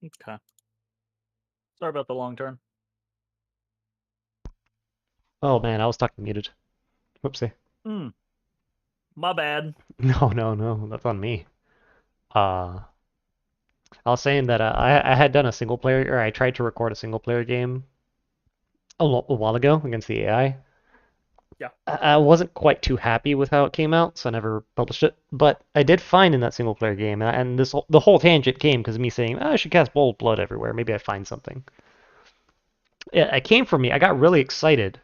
Okay. Sorry about the long turn. Oh man, I was talking muted. Whoopsie. Hmm. My bad. No, no, no, that's on me. Uh, I was saying that I had done a single player, or I tried to record a single player game a while ago against the AI. Yeah. I wasn't quite too happy with how it came out, so I never published it. But I did find in that single player game, and the whole tangent came because of me saying, oh, I should cast Bold Blood everywhere. Maybe I find something. It came from me. I got really excited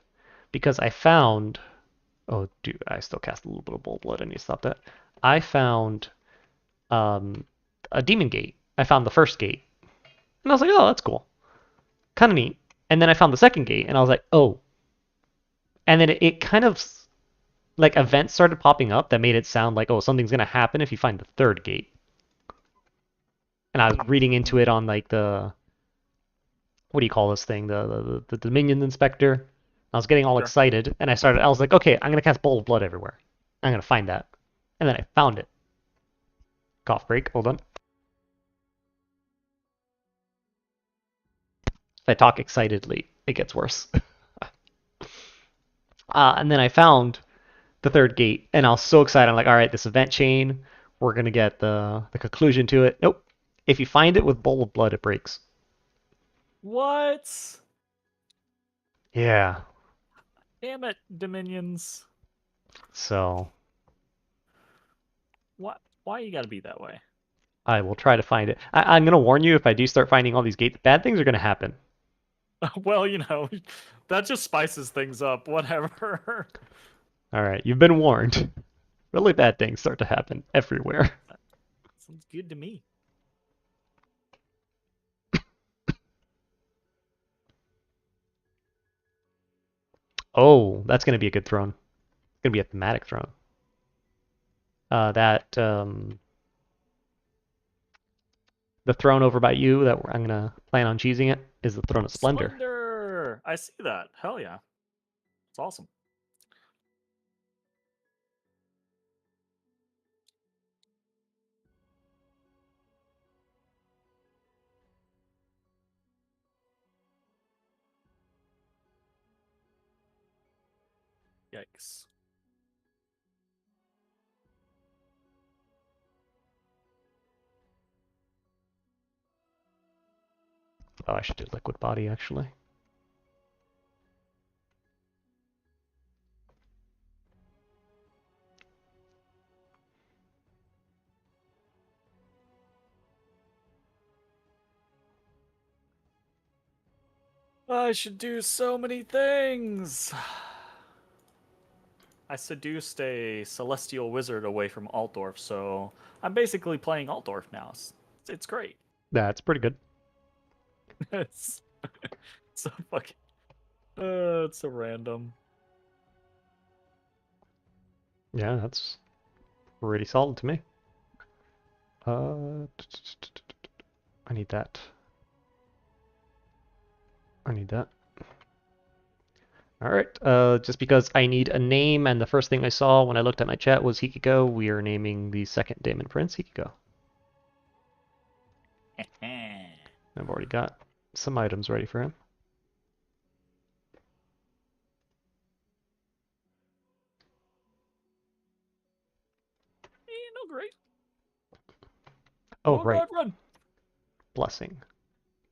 because I found. Oh, dude, I still cast a little bit of Bold Blood. I need to stop that. I found um, a Demon Gate. I found the first gate, and I was like, oh, that's cool, kind of neat. And then I found the second gate, and I was like, oh. And then it kind of like events started popping up that made it sound like, oh, something's gonna happen if you find the third gate. And I was reading into it on like the what do you call this thing? The Dominion Inspector. I was getting all Sure. excited, and I was like, okay, I'm gonna cast Bowl of Blood everywhere. I'm gonna find that, and then I found it. Cough break. Hold on. If I talk excitedly, it gets worse. And then I found the third gate, and I was so excited. I'm like, all right, this event chain, we're gonna get the conclusion to it. Nope. If you find it with Bowl of Blood, it breaks. What? Yeah. Damn it, Dominions. So What? Why you gotta be that way? I will try to find it. I'm gonna warn you if I do start finding all these gates, bad things are gonna happen. Well, that just spices things up. Whatever. All right, you've been warned. Really bad things start to happen everywhere. Sounds good to me. Oh, that's gonna be a good throne. It's gonna be a thematic throne. That the throne over by you that I'm gonna plan on cheesing it is the throne of splendor. Splendor. I see that. Hell yeah. It's awesome. Yikes. Oh, I should do liquid body actually. I should do so many things. I seduced a celestial wizard away from Altdorf, so I'm basically playing Altdorf now. It's great. That's pretty good. It's so fucking. It's so random. Yeah, that's pretty solid to me. I need that. I need that. All right. Just because I need a name, and the first thing I saw when I looked at my chat was Hikiko, we are naming the second Daemon Prince Hikiko. I've already got some items ready for him. No, great. Oh, Oh right. god, run! Blessing.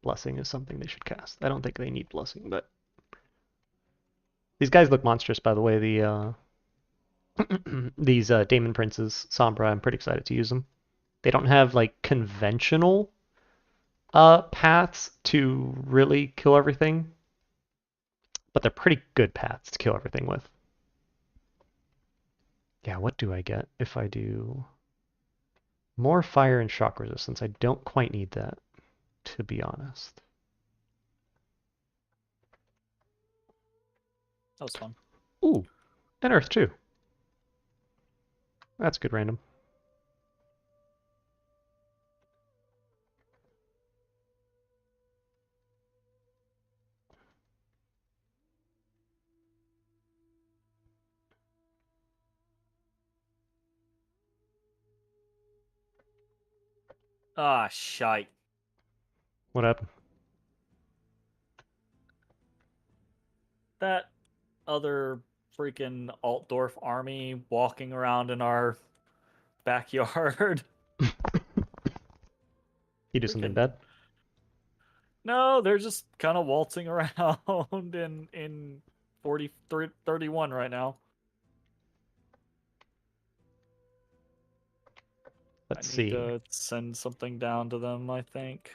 Blessing is something they should cast. I don't think they need Blessing, but these guys look monstrous, by the way. These Daemon Princes, Sombra, I'm pretty excited to use them. They don't have like conventional paths to really kill everything, but they're pretty good paths to kill everything with. Yeah, what do I get if I do more fire and shock resistance? I don't quite need that, to be honest. That was fun. Ooh, and Earth too. That's good random. Ah, shite. What happened? That other freaking Altdorf army walking around in our backyard. You do something Freaking bad? no, they're just kind of waltzing around in 31 right now. I Let's need see. to send something down to them, I think.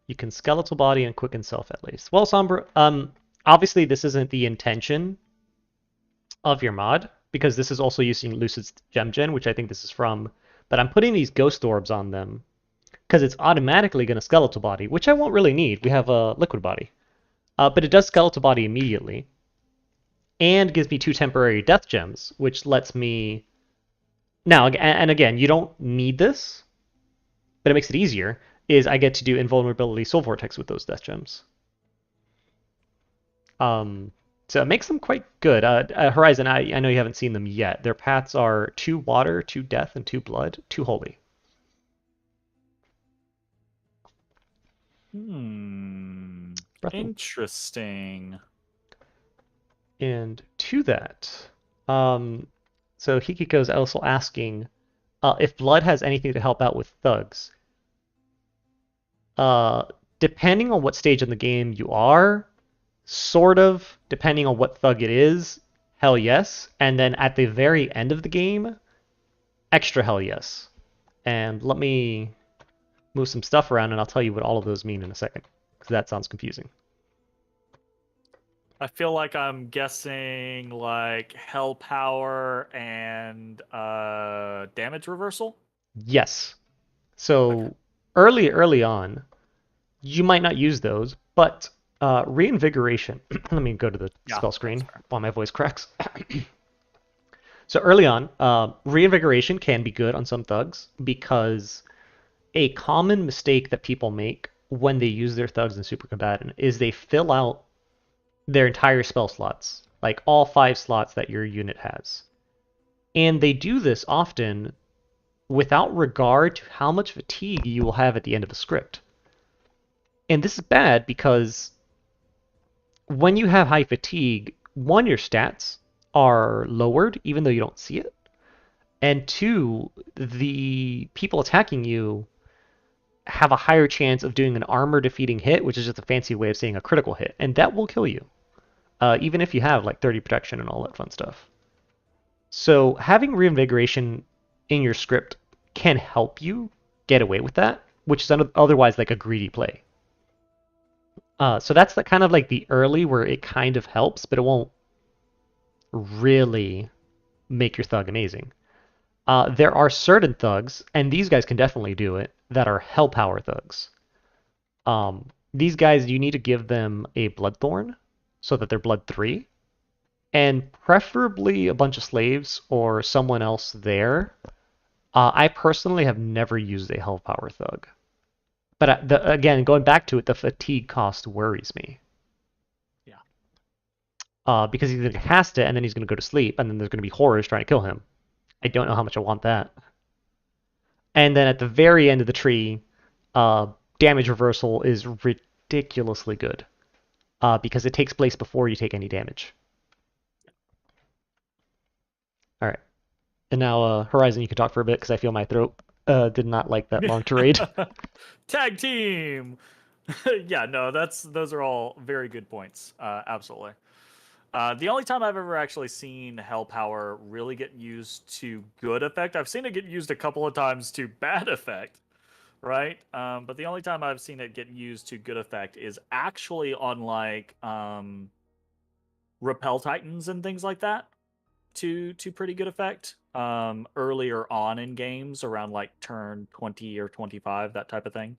You can skeletal body and quicken self at least. Well, Sombra, obviously this isn't the intention of your mod because this is also using Lucid's Gem Gen, which I think this is from. But I'm putting these ghost orbs on them because it's automatically going to skeletal body, which I won't really need. We have a liquid body, but it does skeletal body immediately and gives me 2 temporary death gems, which lets me now. And again, you don't need this, but it makes it easier. Is I get to do invulnerability soul vortex with those death gems. Um, so it makes them quite good. Horizon, I know you haven't seen them yet. Their paths are 2 water, 2 death, and 2 blood, 2 holy. Breath of... Interesting. And to that, so Hikiko's also asking if blood has anything to help out with thugs. Uh, Depending on what stage in the game you are, sort of, depending on what thug it is, hell yes. And then at the very end of the game, extra hell yes. And let me move some stuff around and I'll tell you what all of those mean in a second, because that sounds confusing. I feel like I'm guessing like hell power and damage reversal. Yes. Okay. So early on, you might not use those, but reinvigoration. Let me go to the Yeah, spell that's screen fair. while my voice cracks. So early on, reinvigoration can be good on some thugs because a common mistake that people make when they use their thugs in super combatant is they fill out their entire spell slots, like all 5 slots that your unit has. And they do this often without regard to how much fatigue you will have at the end of a script. And this is bad because when you have high fatigue, one, your stats are lowered even though you don't see it. And two, the people attacking you have a higher chance of doing an armor defeating hit, which is just a fancy way of saying a critical hit. And that will kill you, even if you have like 30 protection and all that fun stuff. So having reinvigoration in your script can help you get away with that, which is otherwise like a greedy play. So that's the kind of like the early where it kind of helps, but it won't really make your thug amazing. There are certain thugs, and these guys can definitely do it, that are hell power thugs. These guys, you need to give them a Bloodthorn so that they're Blood 3, and preferably a bunch of slaves or someone else there. I personally have never used a hell power thug. But again, going back to it, the fatigue cost worries me. Yeah. Because he's going to cast it, and then he's going to go to sleep, and then there's going to be horrors trying to kill him. I don't know how much I want that. And then at the very end of the tree, uh, damage reversal is ridiculously good because it takes place before you take any damage. All right, and now Horizon, you can talk for a bit because I feel my throat did not like that long tirade. Tag team. Yeah, no, those are all very good points. Absolutely. The only time I've ever actually seen Hell Power really get used to good effect, I've seen it get used a couple of times to bad effect, right? But the only time I've seen it get used to good effect is actually on like Repel Titans and things like that to pretty good effect. Earlier on in games, around like turn 20 or 25, that type of thing.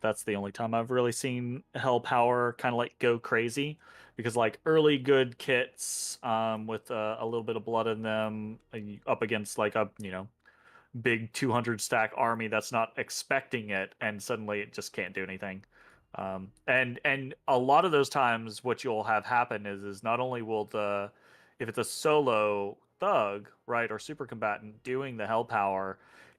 That's the only time I've really seen Hell Power kind of like go crazy because like early good kits with a little bit of blood in them up against like a big 200 stack army that's not expecting it and suddenly it just can't do anything. And a lot of those times what you'll have happen is not only will the if it's a solo thug, right, or super combatant doing the Hell Power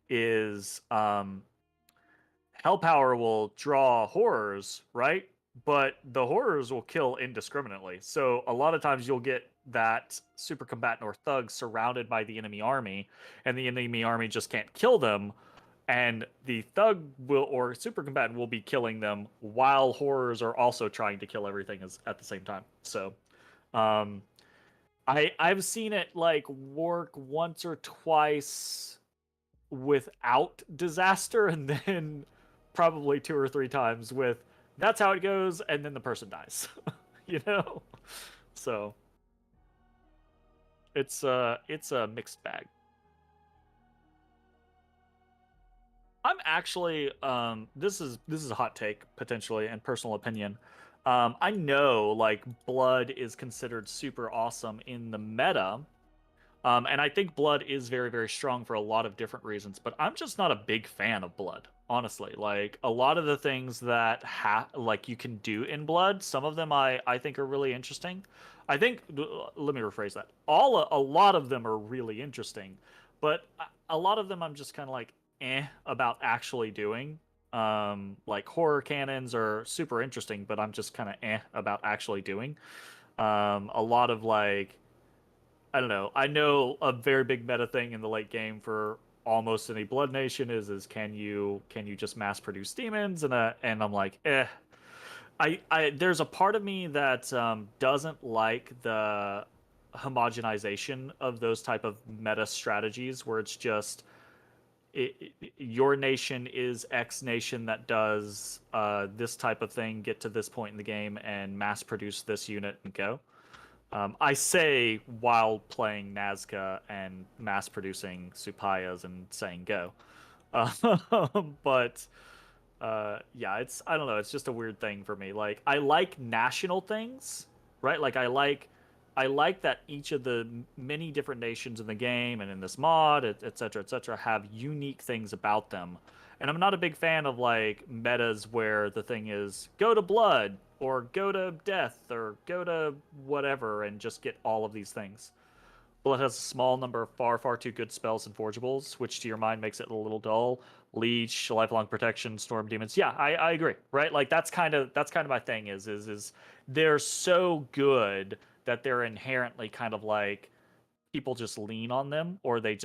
is Hell Power will draw horrors, right? But the horrors will kill indiscriminately. So a lot of times you'll get that super combatant or thug surrounded by the enemy army, and the enemy army just can't kill them. And the thug will or super combatant will be killing them while horrors are also trying to kill everything at the same time. So um, I've seen it like work once or twice without disaster and then probably two or three times with that's how it goes and then the person dies. you know so it's a mixed bag. I'm actually this is a hot take potentially and personal opinion. I know like blood is considered super awesome in the meta. And I think blood is very, very strong for a lot of different reasons, but I'm just not a big fan of blood, honestly. Like a lot of the things that like you can do in blood, some of them I think are really interesting. I think let me rephrase that. A lot of them are really interesting, but a lot of them I'm just kind of like about actually doing. Like horror cannons are super interesting, but I'm just kind of about actually doing. A lot of like I don't know. I know a very big meta thing in the late game for almost any Blood Nation is can you just mass produce demons and I'm like I there's a part of me that doesn't like the homogenization of those type of meta strategies where it's just your nation is X nation that does this type of thing, get to this point in the game and mass produce this unit and go. I say while playing Nazca and mass producing Supayas and saying go. But yeah, it's I don't know. It's just a weird thing for me. Like I like national things, right? Like I like that each of the many different nations in the game and in this mod, et cetera, have unique things about them. And I'm not a big fan of like metas where the thing is go to blood or go to death or go to whatever and just get all of these things. Blood has a small number of far, far too good spells and forgeables, which to your mind makes it a little dull. Leech, lifelong protection, storm demons. Yeah, I agree. Right? Like that's kind of my thing is they're so good that they're inherently kind of like people just lean on them or they're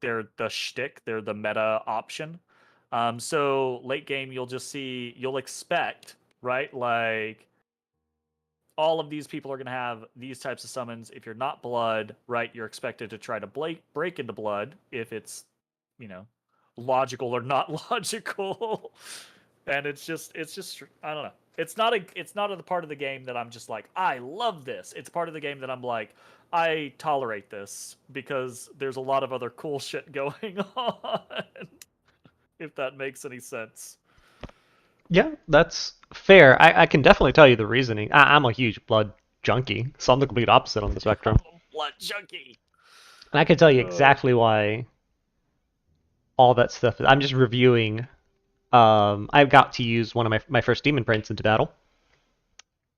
the shtick, they're the meta option. So late game you'll expect, right? Like all of these people are going to have these types of summons. If you're not blood, right, you're expected to try to break into blood if it's, you know, logical or not logical. and it's just I don't know. It's not a part of the game that I'm just like I love this. It's part of the game that I'm like I tolerate this because there's a lot of other cool shit going on. If that makes any sense. Yeah, that's fair. I can definitely tell you the reasoning. I'm a huge blood junkie, so I'm the complete opposite on the I'm spectrum. a blood junkie. And I can tell you Uh, exactly why all that stuff. I'm just reviewing. I got to use one of my first demon prints into battle,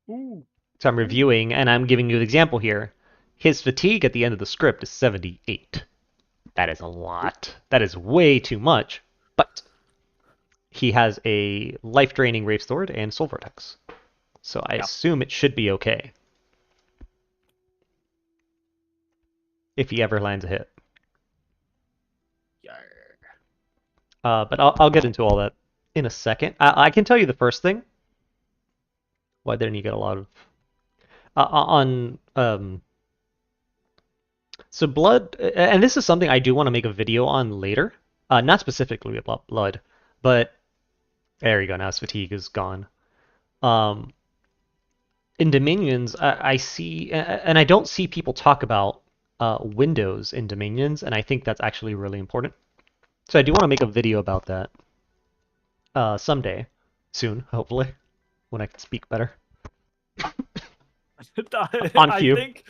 ooh, so I'm ooh. reviewing, and I'm giving you the example here. His fatigue at the end of the script is 78. That is a lot. That is way too much. But he has a life draining Wraith Sword and Soul Vortex, so I Yeah. assume it should be okay if he ever lands a hit. Yarr. But I'll get into all that in a second. I can tell you the first thing. Why didn't you get a lot of on so blood? And this is something I do want to make a video on later. Not specifically about blood, but there you go. Now his fatigue is gone. Um, in Dominions, I see, and I don't see people talk about windows in Dominions, and I think that's actually really important. So I do want to make a video about that someday, soon, hopefully, when I can speak better on I cue. think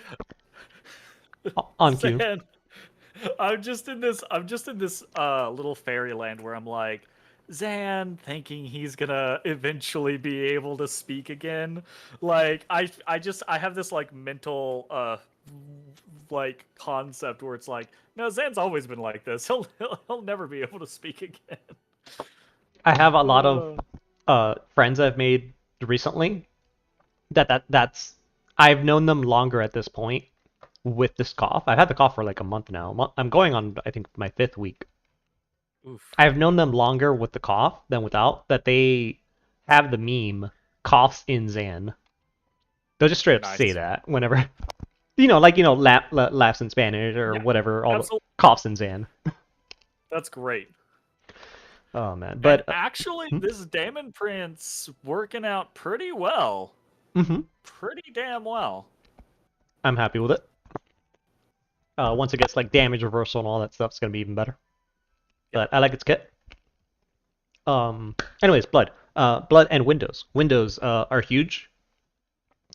On cue. Zan, I'm just in this little fairyland where I'm like Zan thinking he's gonna eventually be able to speak again. Like I have this like mental like concept where it's like, no, Zan's always been like this. He'll never be able to speak again. I have a lot of Uh, friends I've made recently that's I've known them longer at this point with this cough. I've had the cough for like a month now. I'm going on I think my fifth week. oof. I've known them longer with the cough than without. That they have the meme coughs in Zan. They'll just straight up say Nice. that whenever laughs in Spanish or Yeah, whatever. All the absolutely. coughs in Zan. That's great. Oh man, And but actually, this Damon Prince working out pretty well. mhm, Pretty damn well. I'm happy with it. Once it gets like damage reversal and all that stuff, it's gonna be even better. Yep. But I like its kit. Anyways, blood. Blood and windows. Windows are huge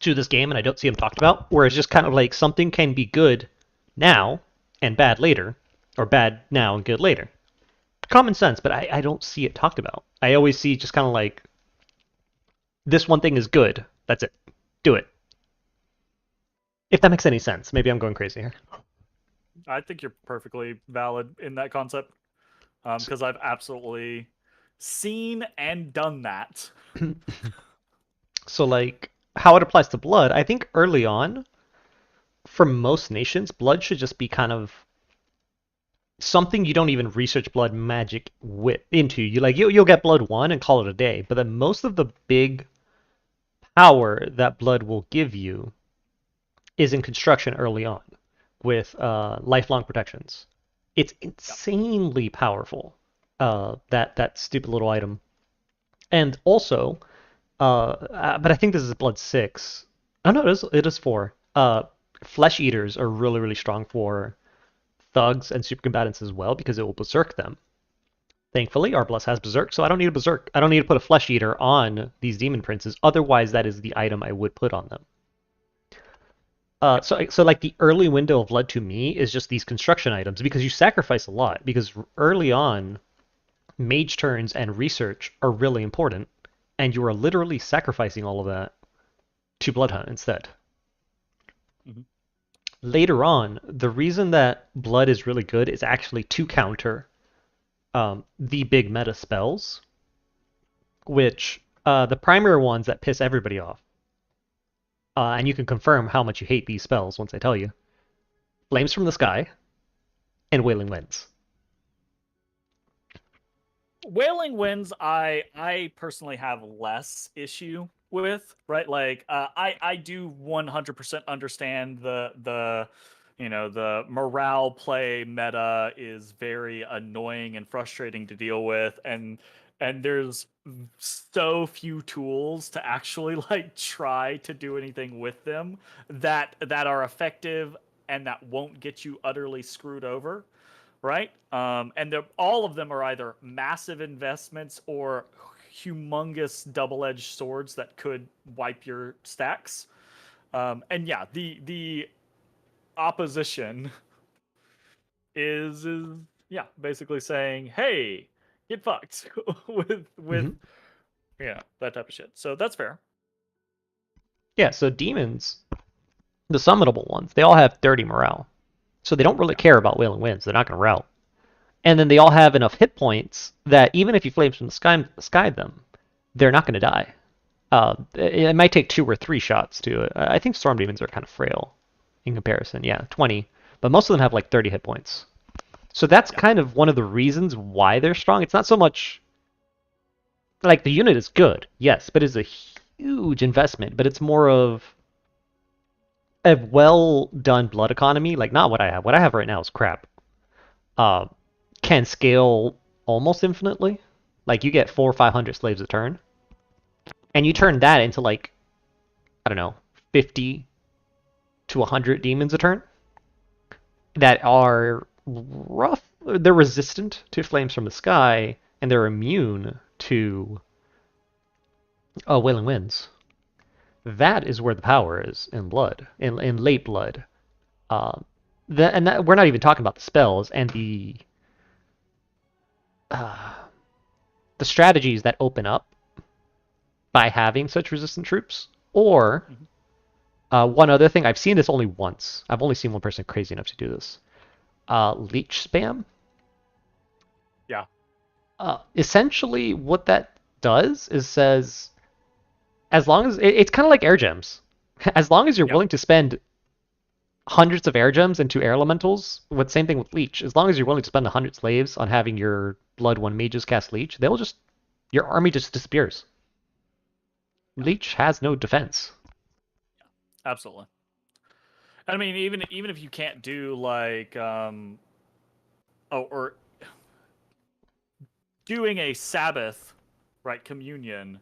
to this game, and I don't see them talked about. Whereas just kind of like something can be good now and bad later, or bad now and good later. Common sense, but I don't see it talked about. I always see just kind of like this one thing is good. That's it. Do it. If that makes any sense. Maybe I'm going crazy here. I think you're perfectly valid in that concept. So, Because I've absolutely seen and done that. so like how it applies to blood, I think early on, for most nations, blood should just be kind of something you don't even research blood magic into. You'll get blood one and call it a day. But then most of the big power that blood will give you is in construction early on with lifelong protections. It's Yep. insanely powerful. That stupid little item, and also, but I think this is blood six. Oh no, it is four. Flesh eaters are really strong for thugs and super combatants as well because it will berserk them. Thankfully, our Bless has Berserk, so I don't need a Berserk. I don't need to put a Flesh Eater on these Demon Princes. Otherwise, that is the item I would put on them. Yep. So like the early window of blood to me is just these construction items because you sacrifice a lot. Because early on, mage turns and research are really important, and you are literally sacrificing all of that to Blood Hunt instead. Mhm. Later on, the reason that blood is really good is actually to counter the big meta spells, which the primary ones that piss everybody off, and you can confirm how much you hate these spells once I tell you. Flames from the Sky and Wailing Winds. Wailing Winds, I personally have less issue with, right? Like, I do 100% understand the The morale play meta is very annoying and frustrating to deal with, and there's so few tools to actually like try to do anything with them that are effective and that won't get you utterly screwed over, right? And all of them are either massive investments or humongous double-edged swords that could wipe your stacks. And yeah, the opposition is yeah, basically saying, "Hey, get fucked," with Hmm. that type of shit. So that's fair. Yeah, so demons, the summonable ones, they all have 30 morale. So they don't really Yeah, care about Wailing Winds. They're not going to rout. And then they all have enough hit points that even if you Flames from the sky them, they're not going to die. It might take 2 or 3 shots to. I think Storm Demons are kind of frail in comparison. Yeah, 20. But most of them have like 30 hit points. So that's yeah, kind of one of the reasons why they're strong. It's not so much like the unit is good, yes, but it's a huge investment. But it's more of a well done blood economy. Like not what I have. What I have right now is crap. Uh, can scale almost infinitely. Like you get 400 or 500 slaves a turn, and you turn that into like I don't know 50 to 100 demons a turn that are rough. They're resistant to flames from the sky, and they're immune to wailing winds. That is where the power is in blood, in late blood. Um, we're not even talking about the spells and uh, the strategies that open up by having such resistant troops. Or hmm one other thing, I've seen this only once. I've only seen one person crazy enough to do this. Leech spam. yeah, Essentially, what that does is says as long as it's kind of like air gems, as long as you're yeah, willing to spend hundreds of air gems into air elementals, with same thing with leech. As long as you're willing to spend 100 slaves on having your blood one mages cast leech, they'll just your army just disappears. yeah, Leech has no defense. absolutely. I mean, even if you can't do like or doing a Sabbath, right, communion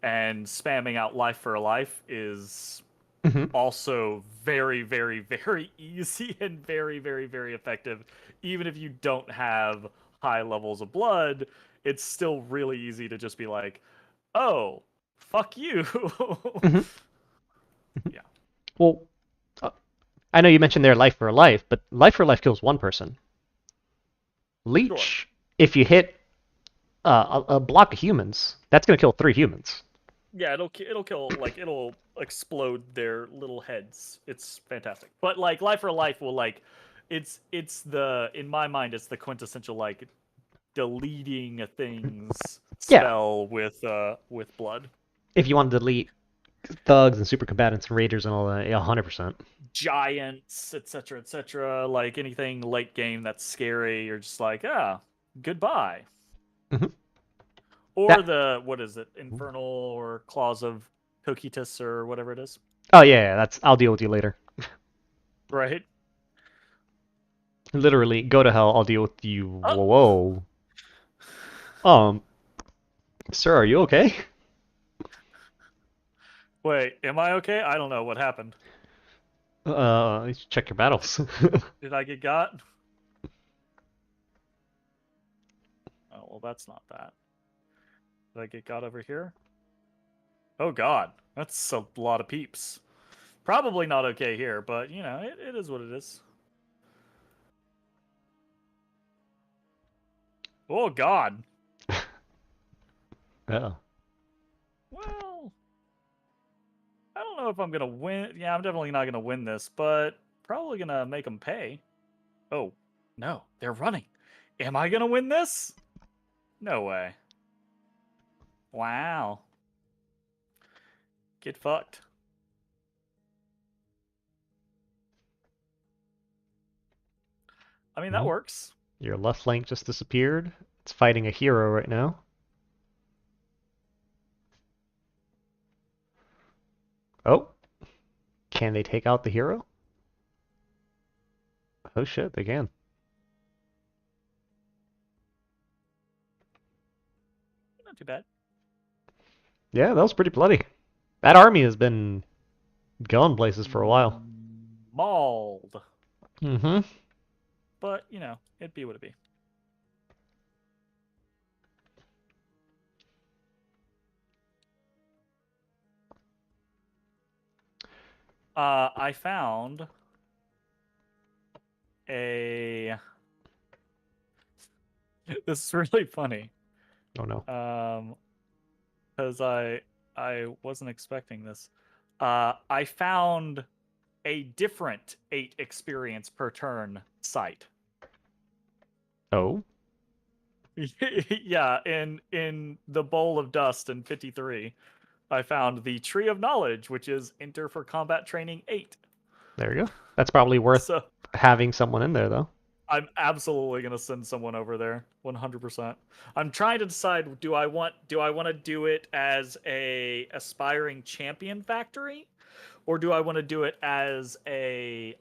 and spamming out life for a life is Mm-hmm. also very, very, very easy and very, very, very effective. Even if you don't have high levels of blood, it's still really easy to just be like, oh, fuck you. Mm-hmm. Yeah, Well, uh, I know you mentioned their life for life, but life for life kills one person. sure. Leech, if you hit a block of humans, that's going to kill 3 humans. Yeah, it'll kill, like it'll explode their little heads. It's fantastic. But like life for life will like it's the in my mind it's the quintessential like deleting things Yeah, spell with blood. if you want to delete thugs and super combatants and raiders and all that, yeah, 100%. Giants, etc., like anything late game that's scary, you're just like, ah, goodbye. Mm-hmm. Or That. the what is it, Infernal or Claws of Cocytus or whatever it is, Oh yeah, that's. I'll deal with you later. right? Literally, go to hell. I'll deal with you. Oh, Whoa. Um, sir, are you okay? wait, am I okay? I don't know what happened. Check your battles. Did I get got? Oh, well, that's not that. Did I get got over here? Oh, God. That's a lot of peeps. Probably not okay here, but, it is what it is. Oh, God. Oh. Well, I don't know if I'm going to win. Yeah, I'm definitely not going to win this, but probably going to make them pay. Oh, no. They're running. Am I going to win this? No way. Wow. Get fucked. I mean, that Well, works. your left flank just disappeared. It's fighting a hero right now. Oh, can they take out the hero? Oh shit, they can. Not too bad. Yeah, that was pretty bloody. That army has been going places for a while. Mauled. Mm-hmm. But, it'd be what it be. I found a. This is really funny. Oh no. Because I wasn't expecting this. I found a different 8 experience per turn site. Oh, Yeah, in the Bowl of Dust in 53, I found the Tree of Knowledge, which is Enter for Combat Training 8. there you go. That's probably worth So having someone in there, though. I'm absolutely gonna send someone over there, 100%. I'm trying to decide: do I want to do it as a aspiring champion factory, or do I want to do it as a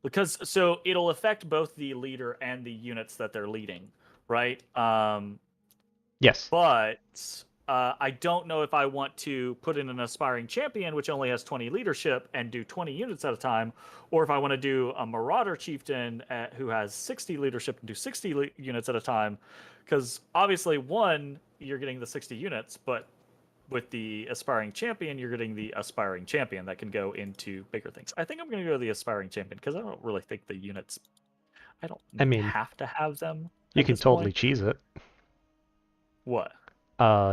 because so it'll affect both the leader and the units that they're leading, right? Yes. But I don't know if I want to put in an aspiring champion, which only has 20 leadership and do 20 units at a time, or if I want to do a marauder chieftain who has 60 leadership and do 60 units at a time. Because obviously, one, you're getting the 60 units, but with the aspiring champion, you're getting the aspiring champion that can go into bigger things. I think I'm going to go the aspiring champion because I don't really think the units, I don't I mean, have to have them you at can this totally point. cheese it. What?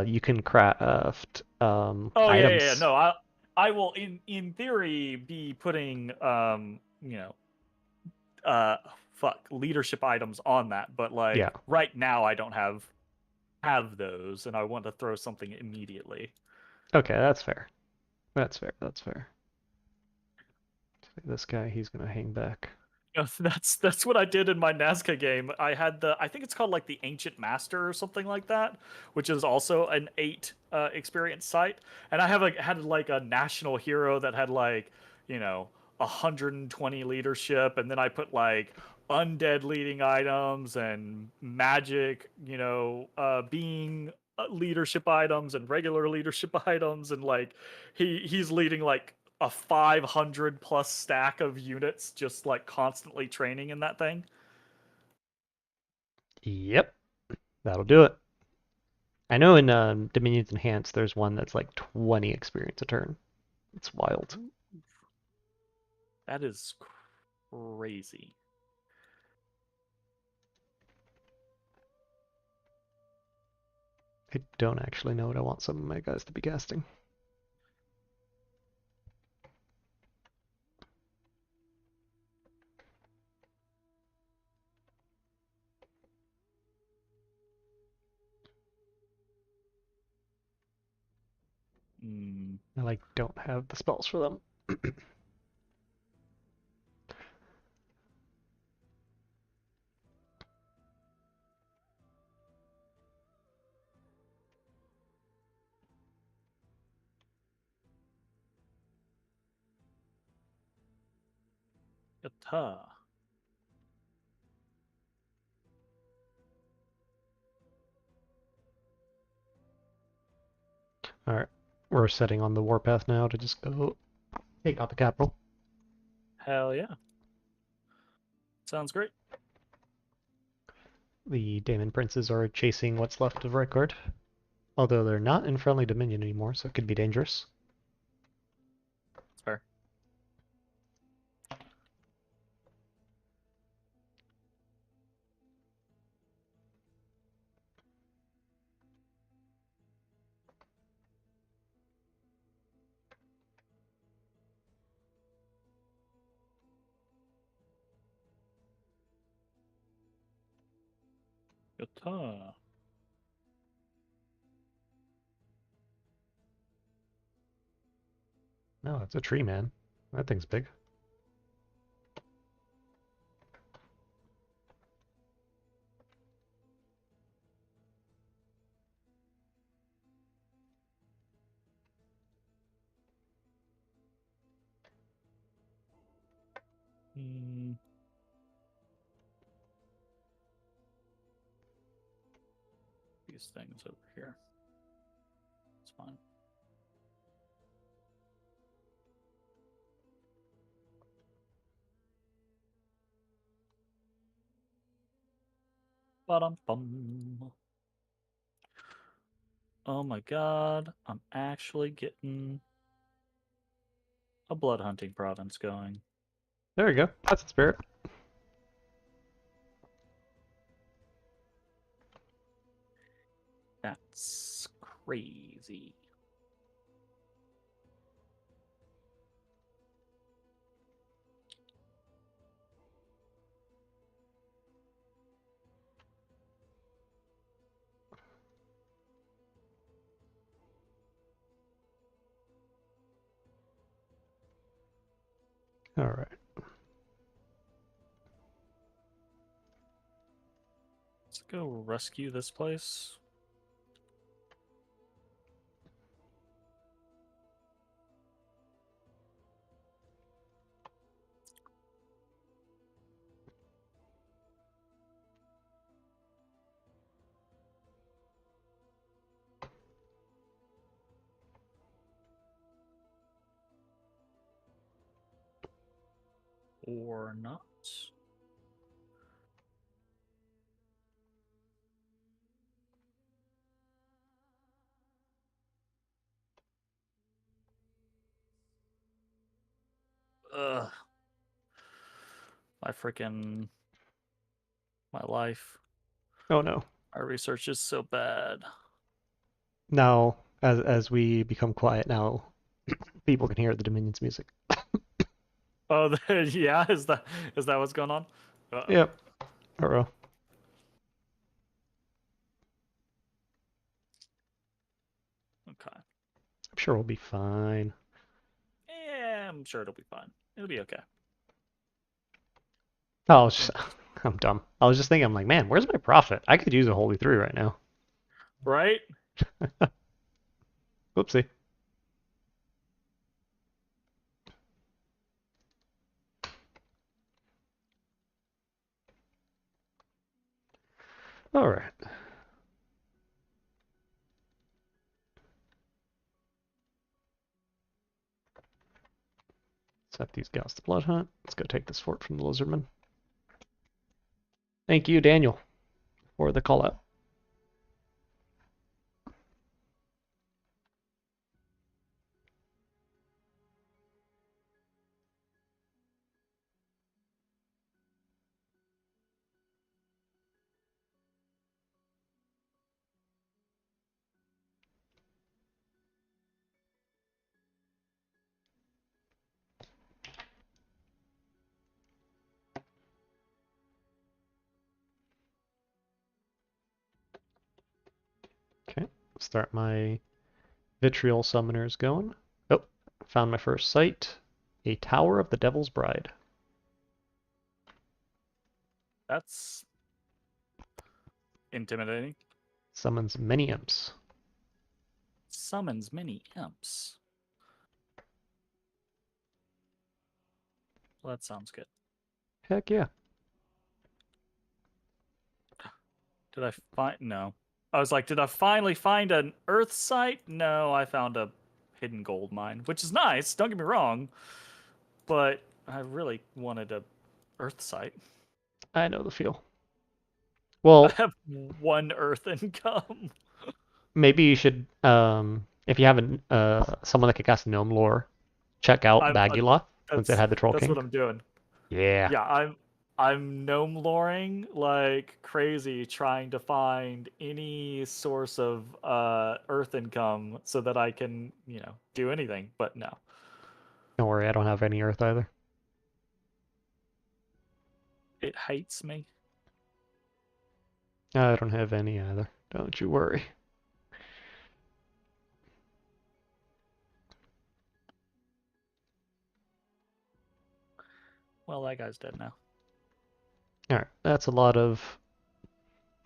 You can craft Oh yeah. items. No, I will in theory be putting uh fuck leadership items on that, but Yeah. like right now I don't have those, and I want to throw something immediately. Okay, that's fair. That's fair. That's fair. This guy, he's gonna hang back. That's what I did in my Nazca game. I think it's called like the Ancient Master or something like that, which is also an 8 experience site. And I had like a national hero that had like, you know, 120 leadership, and then I put like undead leading items and magic, being leadership items and regular leadership items, and like he's leading like a 500 plus stack of units just like constantly training in that thing. Yep, that'll do it. I know in Dominions Enhanced, there's one that's like 20 experience a turn. It's wild. That is crazy. I don't actually know what I want some of my guys to be casting. Mm. I like don't have the spells for them. Yata. All right, we're setting on the warpath now to just go take out the capital. Hell yeah. Sounds great. The Daemon Princes are chasing what's left of Rykard, although they're not in friendly Dominion anymore, so it could be dangerous. It's fair. Yata. No, it's a tree, man. That thing's big. Mm, these things over here. It's fine. Ba-dum-bum. Oh my god, I'm actually getting a blood hunting province going. There we go. That's the spirit. That's crazy. All right. Let's go rescue this place. Or not. Ugh. My freaking my life. Oh no. Our research is so bad. Now, as we become quiet now, people can hear the Dominion's music. Oh, yeah, is that what's going on? Uh-oh. Yep. Uh-oh. Okay. I'm sure we'll be fine. Yeah, I'm sure it'll be fine. It'll be okay. Oh, Think- I'm dumb. I was just thinking, I'm like, man, where's my profit? I could use a Holy 3 right now. Right? Whoopsie. All right. Set these gals to blood hunt. Let's go take this fort from the lizardman. Thank you, Daniel, for the call out. Okay, start my vitriol summoners going. Oh, found my first site. A Tower of the Devil's Bride. That's intimidating. Summons many imps. Summons many imps. Well, that sounds good. Heck yeah. Did I find? No. I was like, did I finally find an Earth site? No, I found a hidden gold mine, which is nice. Don't get me wrong, but I really wanted a Earth site. I know the feel. I Well, have one Earth income. maybe you should, if you have someone that can cast Gnome Lore, check out I'm Bagula since it that's had the Troll that's what King. I'm doing. Yeah. Yeah, I'm gnome loring like crazy trying to find any source of earth income so that I can, do anything, but no. Don't worry, I don't have any Earth either. It hates me. I don't have any either. Don't you worry. Well, that guy's dead now. All right, that's a lot of.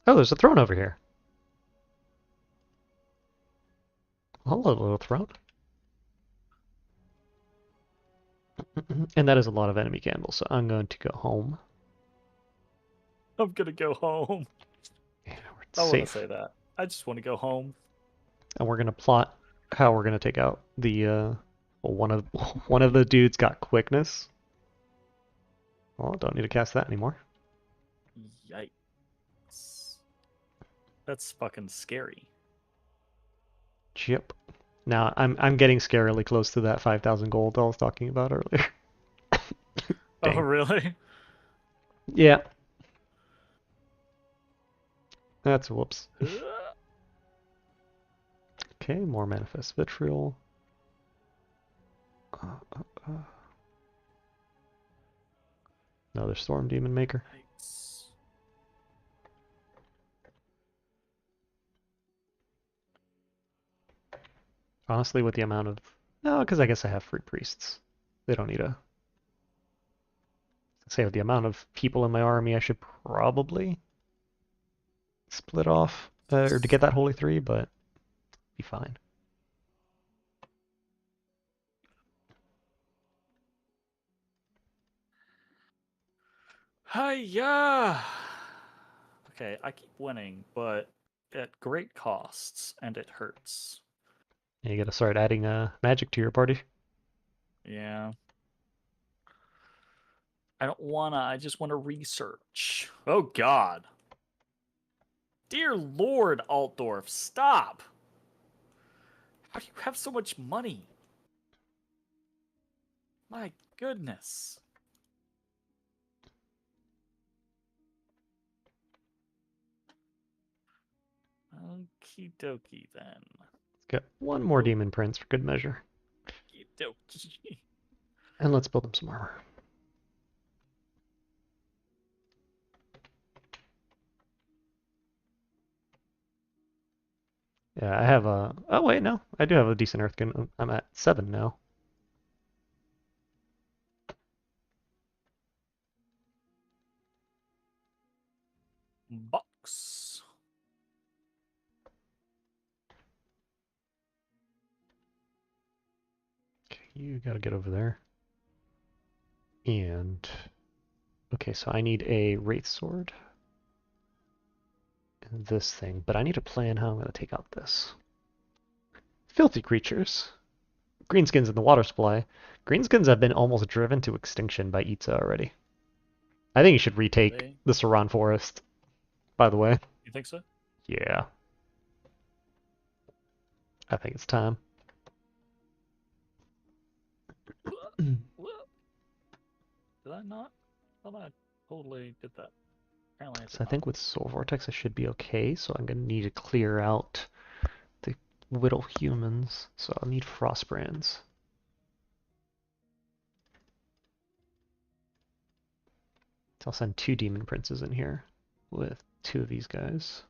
Oh, there's a throne over here. Hello, little throne. And that is a lot of enemy candles, so I'm going to go home. I'm gonna go home. Yeah, we're I want to safe. say that. I just want to go home. And we're gonna plot how we're gonna take out the well, one of the dudes got quickness. Well, don't need to cast that anymore. Yikes. That's fucking scary. Chip. Now I'm getting scarily close to that 5,000 gold I was talking about earlier. Oh, Dang. really? Yeah, that's whoops. Okay, more manifest vitriol. Uh, uh, uh. Another storm demon maker. Yikes. Honestly, with the amount of no, because I guess I have free priests. They don't need a say with the amount of people in my army. I should probably split off or to get that holy three, but be fine. Hiya! Okay, I keep winning, but at great costs, and it hurts. You gotta start adding magic to your party. Yeah. I don't wanna, I just wanna research. Oh god. Dear Lord, Altdorf, stop! How do you have so much money? My goodness. Okie dokie then. Let's get one more Oh, demon prince for good measure, okie dokie. and let's build him some armor. Yeah, I have a. Oh wait, no, I do have a decent Earthkin. I'm at 7 now. Box. Okay, you gotta get over there. And okay, so I need a wraith sword and this thing, but I need a plan how I'm gonna take out this. Filthy creatures. Greenskins in the water supply. Greenskins have been almost driven to extinction by Itza already. I think you should retake They, the Saran Forest, by the way. you think so? Yeah, I think it's time. Did I not? I thought I totally did that. Apparently I So did I not. think with Soul Vortex I should be okay, so I'm gonna need to clear out the Whittle humans, so I'll need Frostbrands. So I'll send 2 Demon Princes in here with 2 of these guys.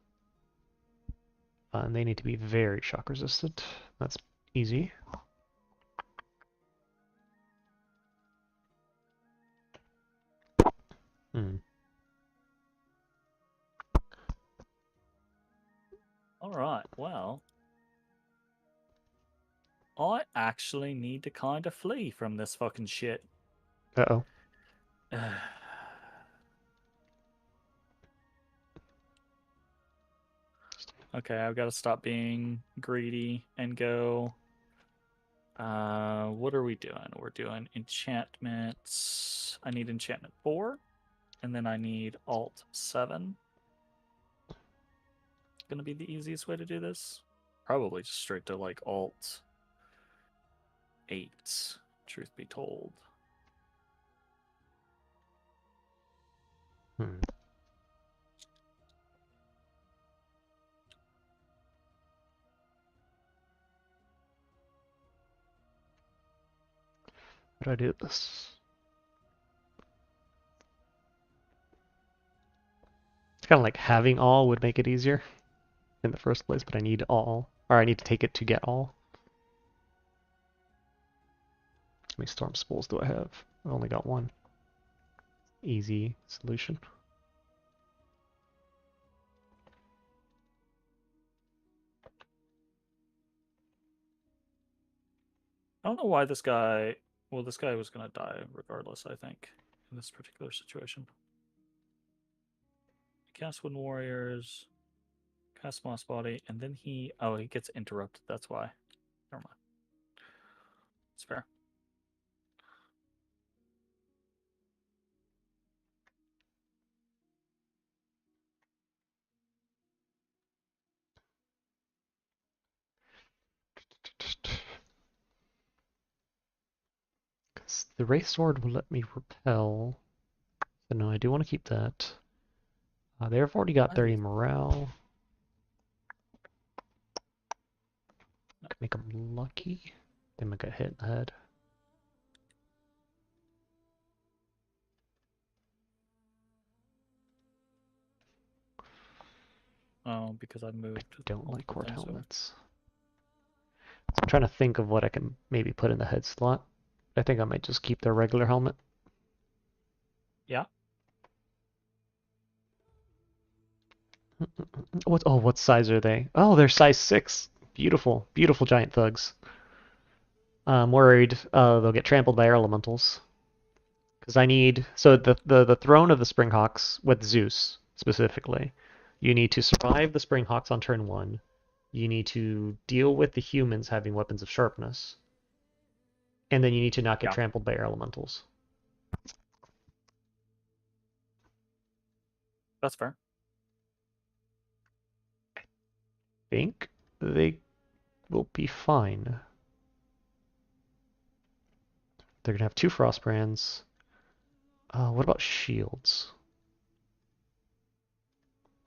And they need to be very shock resistant. That's easy. Hmm. Alright, well. I actually need to kind of flee from this fucking shit. Uh-oh. Okay, I've got to stop being greedy and go. What are we doing? We're doing enchantments. I need enchantment 4, and then I need alt 7. Gonna be the easiest way to do this. Probably just straight to like alt 8, truth be told. Hmm. How do I do this? It's kind of like having all would make it easier in the first place, but I need all. Or I need to take it to get all. How many Storm Spools do I have? I only got one. Easy solution. I don't know why this guy Well, this guy was gonna die regardless, I think, in this particular situation. Cast Wind Warriors, cast Moss Body, and then he gets interrupted. That's why. Never mind. It's fair. The Wraith Sword will let me repel. So no, I do want to keep that. They've already got 30 morale. Can make them lucky. They might get hit in the head. Oh, because I moved. I don't like multiple cord things over. helmets. So I'm trying to think of what I can maybe put in the head slot. I think I might just keep their regular helmet. Yeah. What size are they? Oh, they're size 6. Beautiful, beautiful giant thugs. I'm worried they'll get trampled by air elementals. Because I need so the throne of the Springhawks with Zeus specifically. You need to survive the Springhawks on turn 1. You need to deal with the humans having weapons of sharpness. And then you need to not get Yeah. trampled by air elementals. That's fair. I think they will be fine. They're gonna have 2 Frostbrands. What about shields?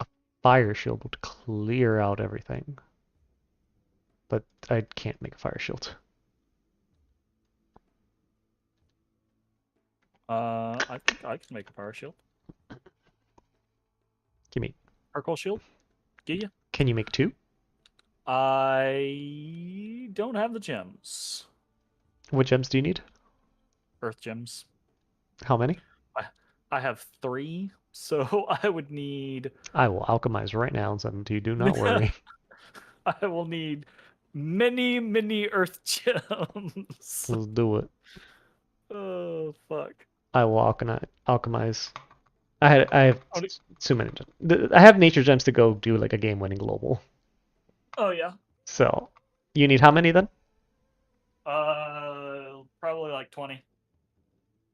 A fire shield would clear out everything. But I can't make a fire shield. I think I can make a power shield. Give me. Charcoal shield. Do you? Can you make 2? I don't have the gems. What gems do you need? Earth gems. How many? I have 3, so I would need. I will alchemize right now, and you do not worry. I will need many, many earth gems. Let's do it. Oh fuck! I will alchemize. I have Oh, too many gems. I have nature gems to go do like a game-winning global. oh yeah. So, you need how many then? Probably like 20,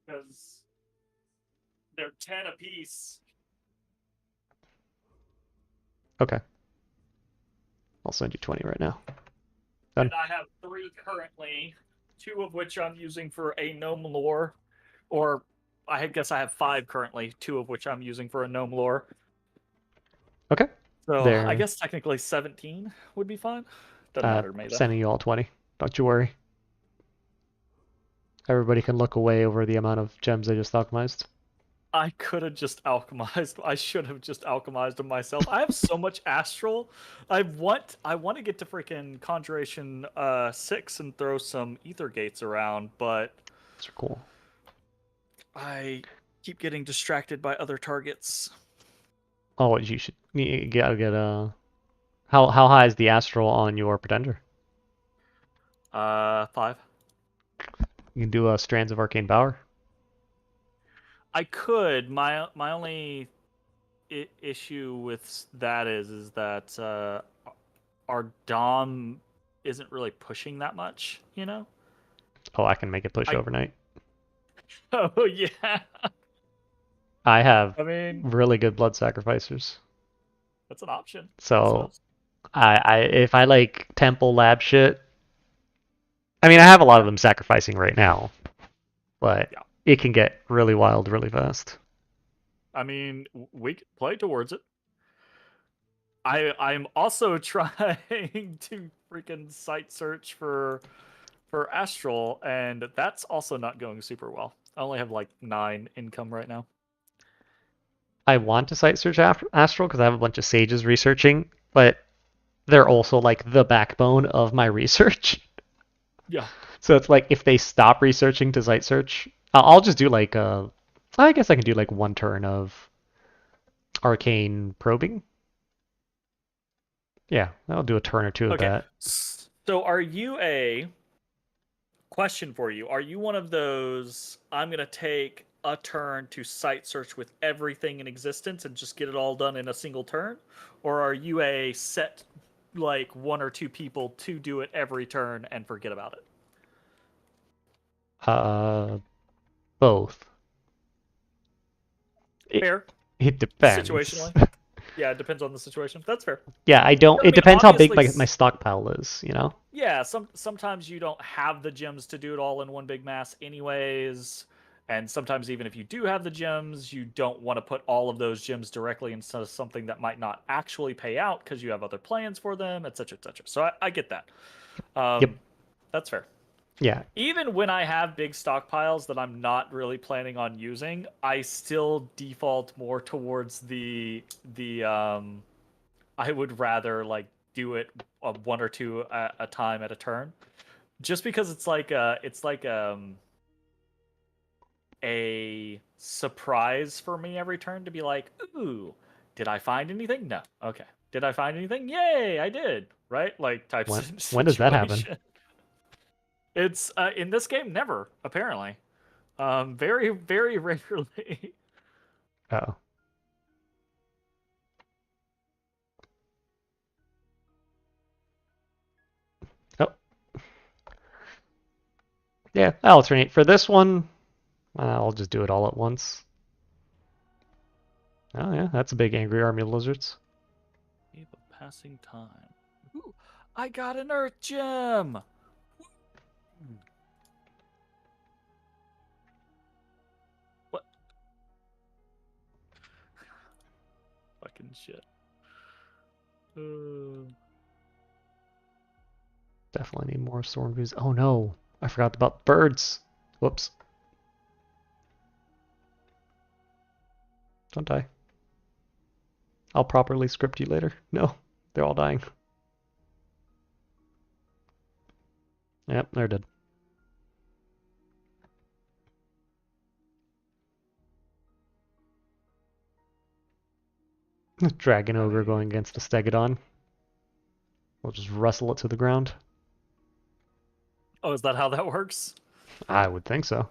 because they're 10 apiece. Okay. I'll send you 20 right now. Done. And I have 3 currently, 2 of which I'm using for a gnome lore, or I guess I have 5 currently, 2 of which I'm using for a gnome lore. Okay. So I There. guess technically 17 would be fine. Doesn't matter to me though. Sending you all 20. Don't you worry. Everybody can look away over the amount of gems I just alchemized. I could have just alchemized. I should have just alchemized them myself. I have so much astral. I want to get to freaking Conjuration 6 and throw some ether gates around, but These are cool. I keep getting distracted by other targets. Oh, you gotta get how high is the astral on your pretender? 5. You can do strands of arcane power. I could. My only issue with that is that our Dom isn't really pushing that much, you know? Oh, I can make it push I overnight. Oh yeah. I have I mean, really good blood sacrificers. that's an option, I So suppose. if I like temple lab shit, I mean I have a lot of Yeah. them sacrificing right now, but Yeah. it can get really wild really fast. I mean, we can play towards it. I'm also trying to freaking site search for Astral, and that's also not going super well. I only have like 9 income right now. I want to site search Astral because I have a bunch of sages researching, but they're also like the backbone of my research. Yeah. So it's like if they stop researching to site search, I'll just do like I guess I can do like 1 turn of arcane probing. Yeah, I'll do a turn or 2 of Okay. that. So are you a question for you. Are you one of those, I'm going to take a turn to site search with everything in existence and just get it all done in a single turn? Or are you a set, like, one or two people to do it every turn and forget about it? Both. It, Fair. it depends. Situationally. Yeah, it depends on the situation. That's fair. Yeah, I don't. I It mean, depends how big obviously, my stockpile is, you know? yeah, sometimes you don't have the gems to do it all in one big mass anyways. And sometimes even if you do have the gems, you don't want to put all of those gems directly into something that might not actually pay out because you have other plans for them, etc., etc. So I get that. Yep. That's fair. Yeah. Even when I have big stockpiles that I'm not really planning on using, I still default more towards the I would rather like do it one or two at a time at a turn, just because it's like a surprise for me every turn to be like, ooh, did I find anything? No. Okay. Did I find anything? Yay, I did. Right? Like type When does that happen? situation. It's in this game never apparently. Very very rarely. Oh. Oh. Yeah, I'll alternate. For this one, I'll just do it all at once. Oh yeah, that's a big angry army of lizards. Keep a passing time. Ooh, I got an earth gem. What? Fucking shit. Definitely need more storm views. Oh no, I forgot about birds. Whoops. Don't die. I'll properly script you later. No, they're all dying. Yep, they're dead. Dragon Ogre going against the Stegodon. We'll just wrestle it to the ground. Oh, is that how that works? I would think so.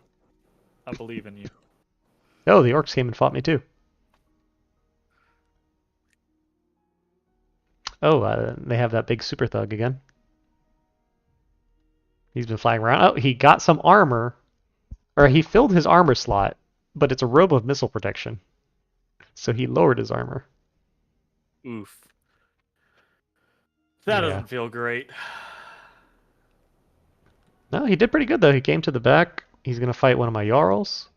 I believe in you. Oh, the orcs came and fought me too. Oh, they have that big super thug again. He's been flying around. Oh, he got some armor. Or he filled his armor slot, but it's a robe of missile protection. So he lowered his armor. Oof. That Yeah. doesn't feel great. No, he did pretty good though. He came to the back. He's gonna fight one of my Jarls.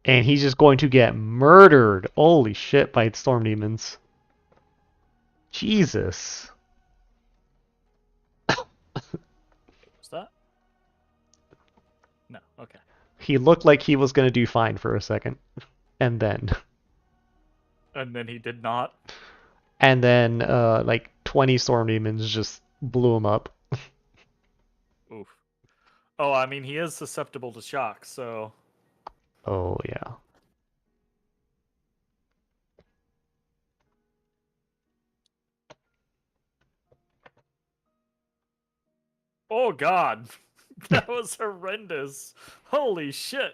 And he's just going to get murdered. Holy shit by storm demons. Jesus. Was that? No. Okay. He looked like he was gonna do fine for a second. And then. And then he did not. And then like 20 storm demons just blew him up. Oof. Oh, I mean, he is susceptible to shock, so. Oh yeah. Oh God, that was horrendous. Holy shit.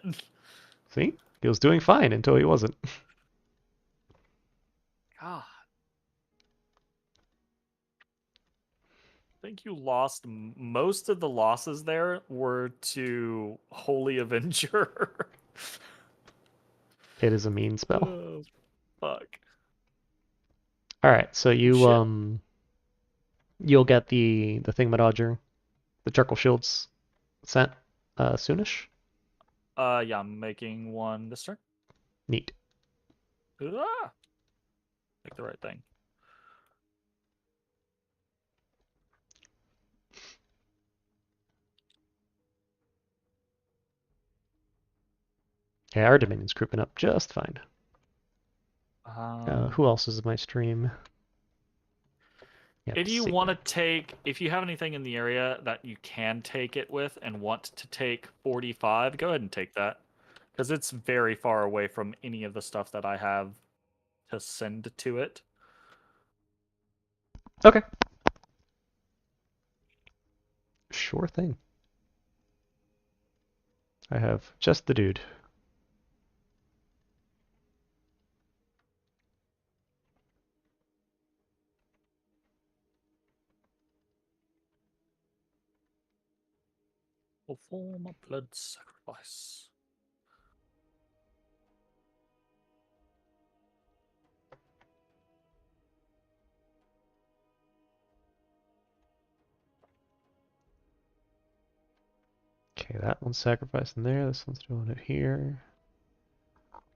See? He was doing fine until he wasn't. God. I think you lost most of the losses there were to Holy Avenger. It is a mean spell. Oh, fuck. Alright, so Oh, shit. you'll get the Thingamadodger, the charcoal shields sent soonish. Yeah, I'm making one this turn. Neat. Ah! Make the right thing. Yeah, our Dominion's creeping up just fine. Um, Who else is in my stream? Yep, if you see. want to take, if you have anything in the area that you can take it with and want to take 45, go ahead and take that. Because it's very far away from any of the stuff that I have to send to it. Okay. Sure thing. I have just the dude. Perform a blood sacrifice. Okay, that one's sacrificed in there. This one's doing it here.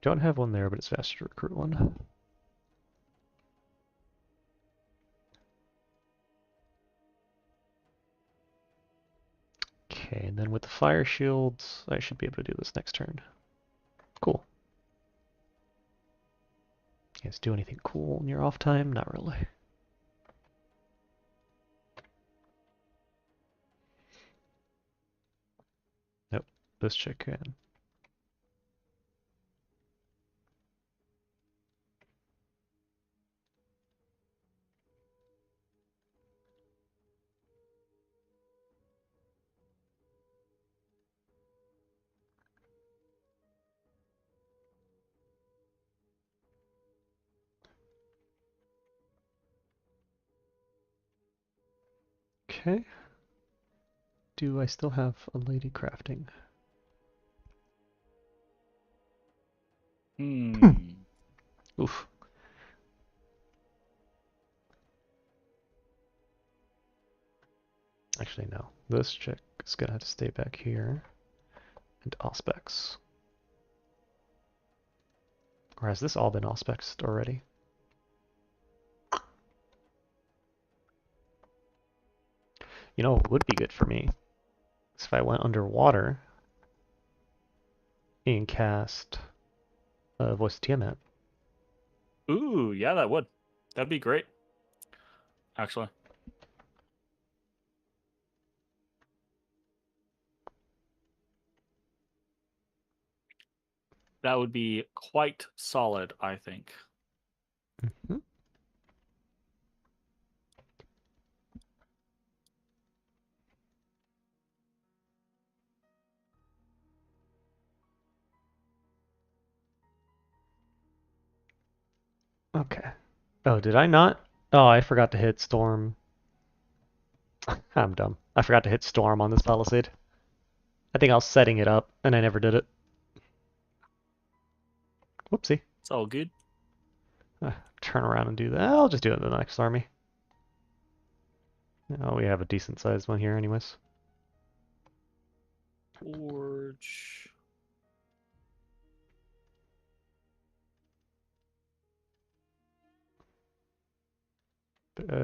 Don't have one there, but it's faster to recruit one. Okay, and then with the fire shields, I should be able to do this next turn. Cool. You guys do anything cool in your off time? Not really. Nope, this chick can. Okay. Do I still have a lady crafting? Oof. Actually, no. This chick is gonna have to stay back here. And Auspex. Or has this all been Auspexed already? You know what would be good for me is if I went underwater and cast Voice of Tiamat. Ooh, yeah, that would. That'd be great. Actually. That would be quite solid, I think. Mm-hmm. Okay. Oh, did I not? Oh, I forgot to hit Storm. I'm dumb. I forgot to hit Storm on this Palisade. I think I was setting it up, and I never did it. Whoopsie. It's all good. Turn around and do that. I'll just do it in the next army. Oh, we have a decent sized one here anyways. Forge.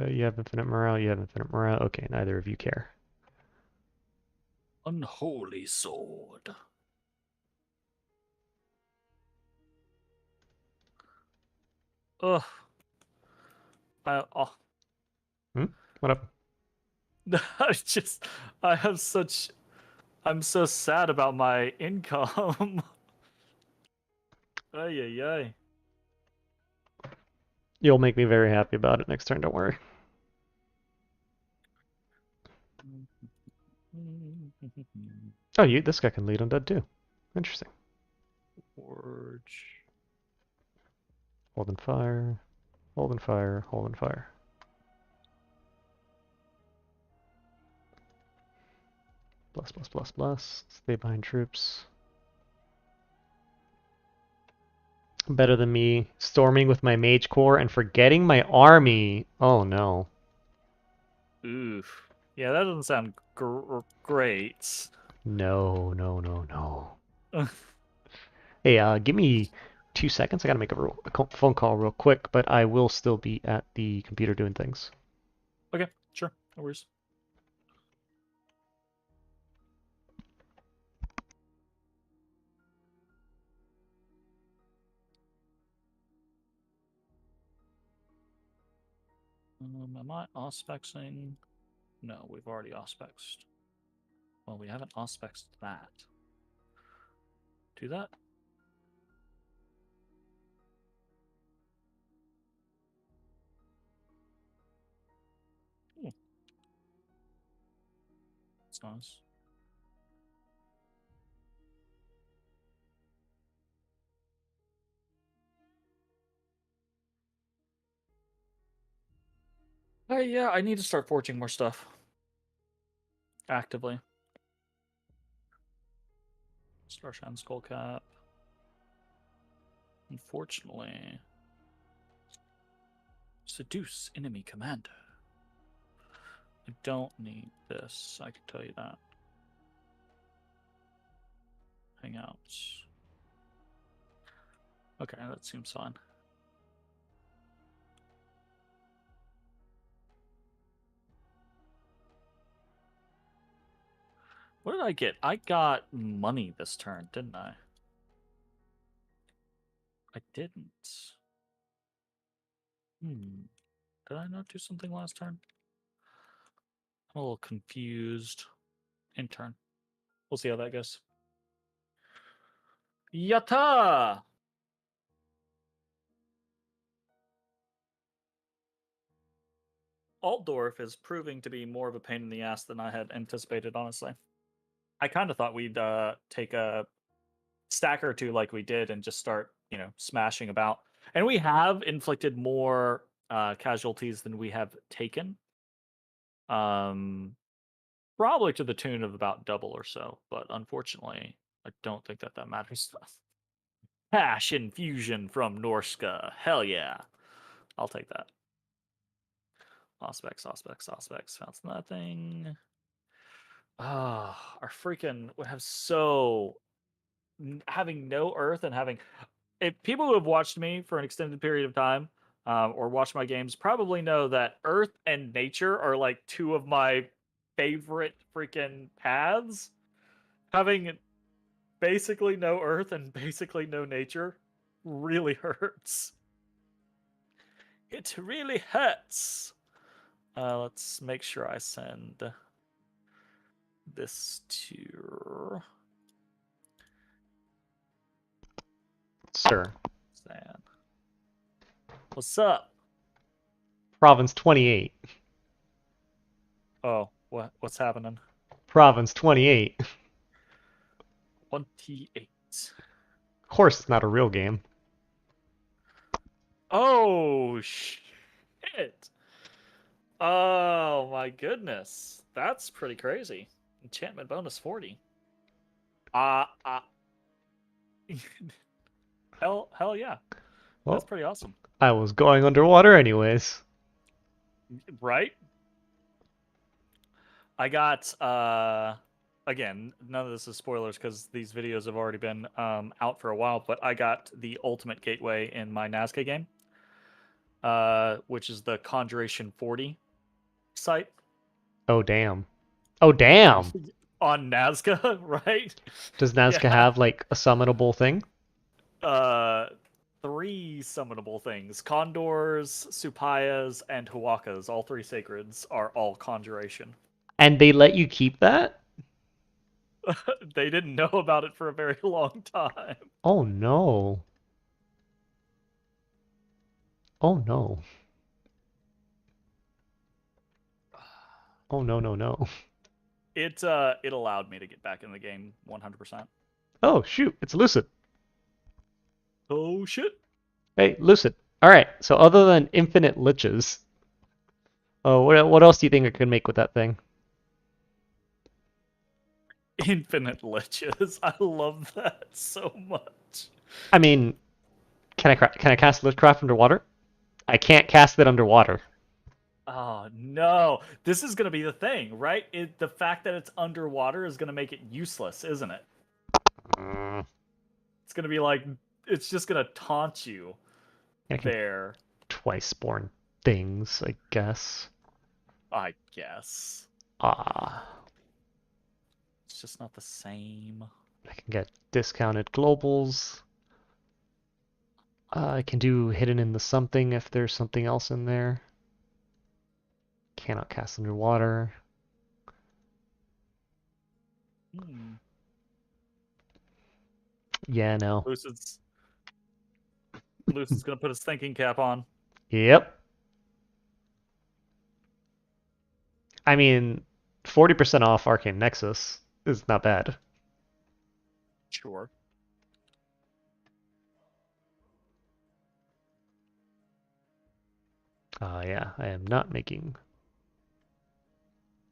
You have infinite morale, you have infinite morale. Okay, neither of you care. Unholy sword. Ugh. Oh. Hmm? What up? I have such. I'm so sad about my income. Ay, ay, ay. You'll make me very happy about it next turn, don't worry. Oh, this guy can lead undead too. Interesting. Forge. Holding fire, holding fire, holding fire. Bless, bless, bless, bless. Stay behind troops. Better than me storming with my mage core and forgetting my army. Oh no. Oof. Yeah, that doesn't sound great. No, no, no, no. Hey, give me 2 seconds. I gotta make a phone call real quick, but I will still be at the computer doing things. Okay, sure. No worries. Am I auspexing? No, we've already auspexed. Well, we haven't auspexed that. Do that? It's nice. Yeah, I need to start forging more stuff actively. Starshine Skullcap. Unfortunately, seduce enemy commander. I don't need this. I can tell you that. Hangouts. Okay, that seems fine. What did I get? I got money this turn, didn't I? I didn't. Did I not do something last turn? I'm a little confused. In turn. We'll see how that goes. Yatta! Altdorf is proving to be more of a pain in the ass than I had anticipated, honestly. I kind of thought we'd take a stacker or two like we did and just start, smashing about. And we have inflicted more casualties than we have taken. Probably to the tune of about double or so, but unfortunately, I don't think that matters. Cash infusion from Norsca. Hell yeah. I'll take that. Auspex. Found nothing. Ah, our freaking we have so having no earth and having if people who have watched me for an extended period of time or watched my games probably know that earth and nature are like two of my favorite freaking paths. Having basically no earth and basically no nature really hurts. It really hurts. Let's make sure I send this to Sir. Stan. What's up? Province 28. Oh, what's happening? Province 28. 28. Of course, it's not a real game. Oh shit. Oh my goodness. That's pretty crazy. Enchantment bonus 40. Uh, uh hell yeah. That's Well, pretty awesome. I was going underwater anyways. Right? I got again, none of this is spoilers because these videos have already been out for a while, but I got the ultimate gateway in my Nazca game. Which is the Conjuration 40 site. Oh, damn. Oh, damn! On Nazca, right? Does Nazca Yeah. have, like, a summonable thing? Uh, 3 summonable things. Condors, Supayas, and Huakas, all 3 sacreds, are all conjuration. And they let you keep that? They didn't know about it for a very long time. Oh, no. Oh, no. Oh, no, no, no. It allowed me to get back in the game 100%. Oh, shoot, it's Lucid. Oh shit. Hey, Lucid. Alright, so other than infinite liches, oh, what else do you think I could make with that thing? Infinite liches. I love that so much. I mean, can I cast Lichcraft underwater? I can't cast it underwater. Oh no. This is going to be the thing, right? The fact that it's underwater is going to make it useless, isn't it? Mm, It's going to be like it's just going to taunt you I can there, twice spawn things, I guess. I guess. Ah, It's just not the same. I can get discounted globals. I can do hidden in the something if there's something else in there. Cannot cast underwater. Hmm. Yeah, no. Lucid's Lucid's going to put his thinking cap on. Yep. I mean, 40% off Arcane Nexus is not bad. Sure. Yeah, I am not making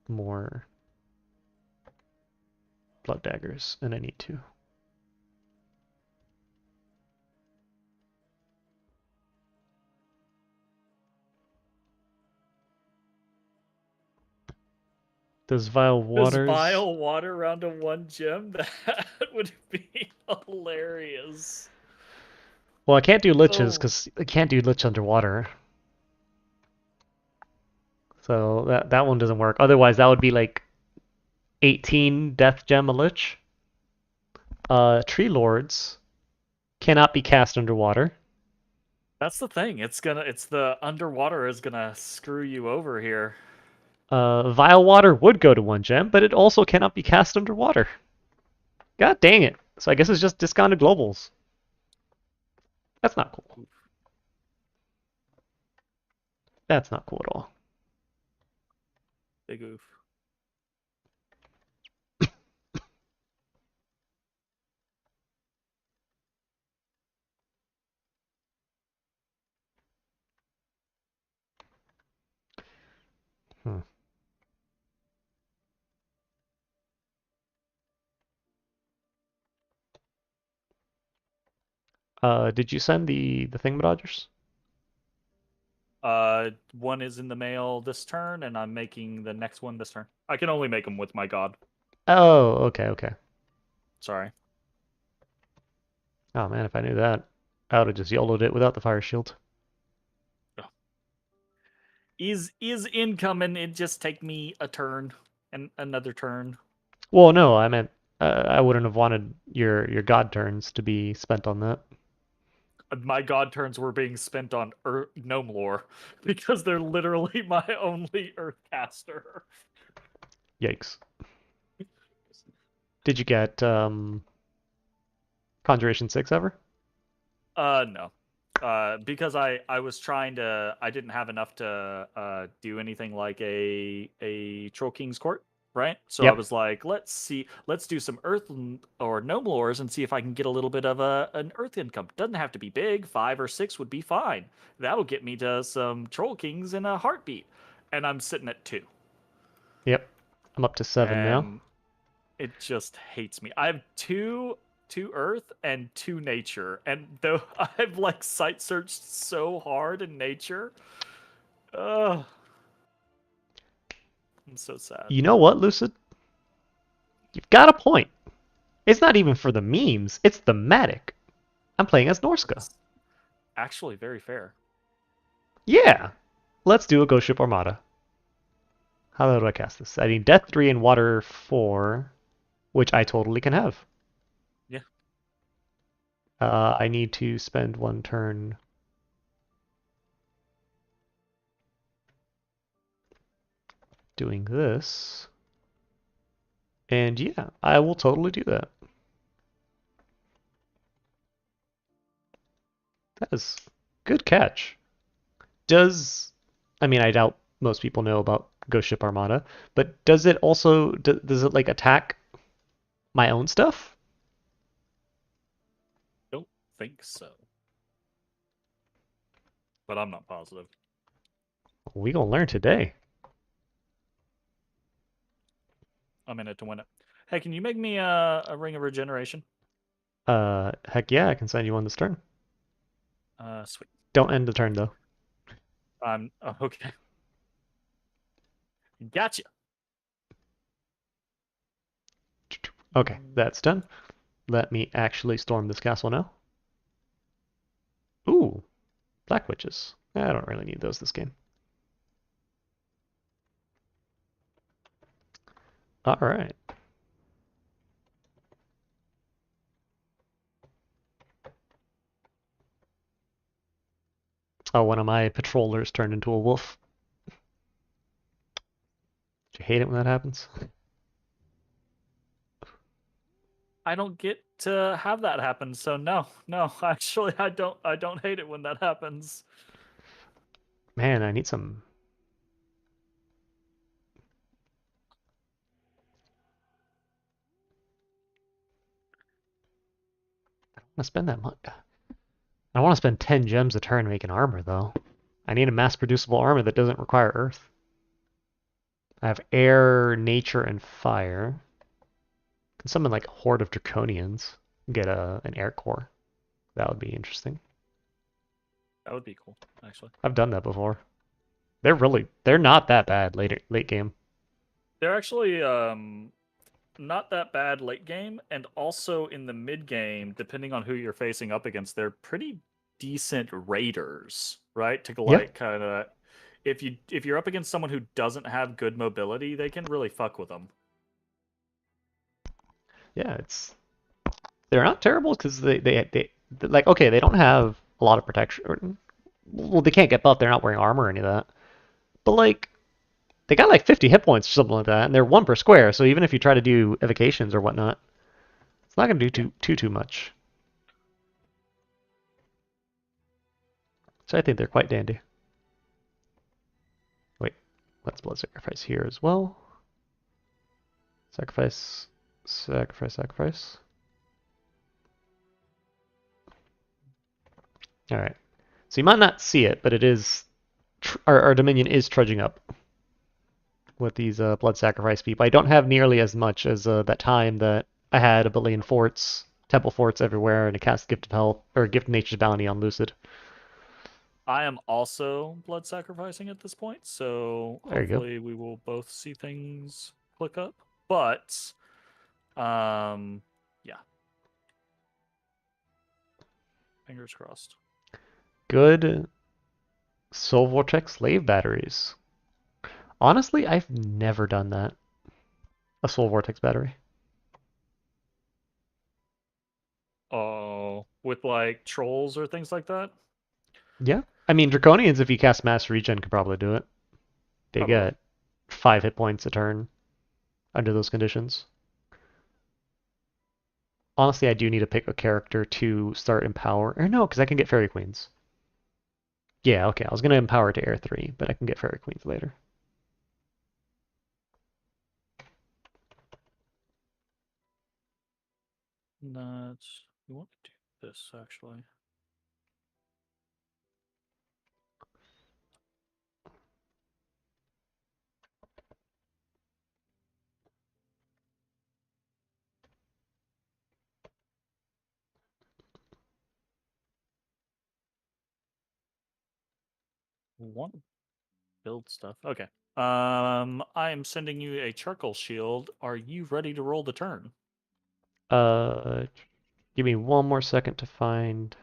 more blood daggers, and I need to. Those vile Does waters. vile water round to 1 gem? That would be hilarious. Well, I can't do liches Oh, because I can't do lich underwater. So that one doesn't work. Otherwise, that would be like 18 death gem a lich. Tree lords cannot be cast underwater. that's the thing. It's the underwater is gonna screw you over here. Vile water would go to 1 gem, but it also cannot be cast underwater. God dang it. So I guess it's just discounted globals. That's not cool. That's not cool at all. Big oof. Hmm. Did you send the thingamajigers? One is in the mail this turn, and I'm making the next one this turn. I can only make them with my god. Oh, okay, okay. Sorry. Oh man, if I knew that, I would have just YOLO'd it without the fire shield. Is incoming. It just take me a turn and another turn. Well, no, I meant I wouldn't have wanted your god turns to be spent on that. My god turns were being spent on gnome lore because they're literally my only earth caster. Yikes. Did you get Conjuration 6 ever? No. Because I was trying to I didn't have enough to do anything like a Troll King's Court, right? So I Yep. was like, let's do some Earth or Gnome lores and see if I can get a little bit of an Earth income. Doesn't have to be big, 5 or 6 would be fine. That'll get me to some Troll Kings in a heartbeat, and I'm sitting at 2, Yep. I'm up to 7 now. and it just hates me. I have two earth and 2 nature, and though I've like site searched so hard in nature, ugh, I'm so sad. You know what, Lucid? You've got a point. It's not even for the memes, it's thematic. I'm playing as Norsca. That's actually very fair. Yeah. Let's do a Ghost Ship Armada. How do I cast this? I need Death 3 and Water 4, which I totally can have. Yeah. I need to spend 1 turn doing this. And yeah, I will totally do that. That is good catch. Does I mean I doubt most people know about Ghost Ship Armada, but does it also does it like attack my own stuff? Don't think so, but I'm not positive. We gonna learn today. I'm in it to win it. Hey, can you make me a ring of regeneration? Heck yeah, I can send you one this turn. Sweet. Don't end the turn though. Okay. Gotcha. Okay, that's done. Let me actually storm this castle now. Ooh, Black Witches. I don't really need those this game. All right. Oh, one of my patrollers turned into a wolf. Do you hate it when that happens? I don't get to have that happen, so no, no. Actually, I don't. I don't hate it when that happens. Man, I need some. to spend that much. I want to spend 10 gems a turn making armor, though. I need a mass-producible armor that doesn't require earth. I have air, nature, and fire. Can summon like a horde of draconians. Get an air core. That would be interesting. That would be cool, actually. I've done that before. They're not that bad late game. They're actually not that bad late game, and also in the mid game, depending on who you're facing up against, they're pretty decent raiders, right? To Yeah, like kind of, if you're up against someone who doesn't have good mobility, they can really fuck with them. yeah, they're not terrible because like okay, they don't have a lot of protection. Well, they can't get buffed. They're not wearing armor or any of that. But like they got like 50 hit points or something like that, and they're one per square. So even if you try to do evocations or whatnot, it's not going to do Yeah. too much. So I think they're quite dandy. Wait, let's blood sacrifice here as well. Sacrifice, sacrifice. All right. So you might not see it, but it is our Dominion is trudging up with these blood sacrifice people. I don't have nearly as much as that time that I had a billion forts, temple forts everywhere, and a cast gift of health or gift of nature's bounty on Lucid. I am also blood sacrificing at this point, so There you go. hopefully we will both see things click up. But, yeah, fingers crossed. Good Soul Vortex slave batteries. Honestly, I've never done that. A Soul Vortex battery. Oh, with like trolls or things like that? Yeah. I mean, Draconians, if you cast Mass Regen, could probably do it. They Probably. get 5 hit points a turn under those conditions. Honestly, I do need to pick a character to start Empower. Or no, because I can get Fairy Queens. Yeah, okay. I was going to Empower to Air 3, but I can get Fairy Queens later. Not. We want to do this actually. We want to build stuff. Okay. I am sending you a charcoal shield. Are you ready to roll the turn? Uh, Give me one more second to find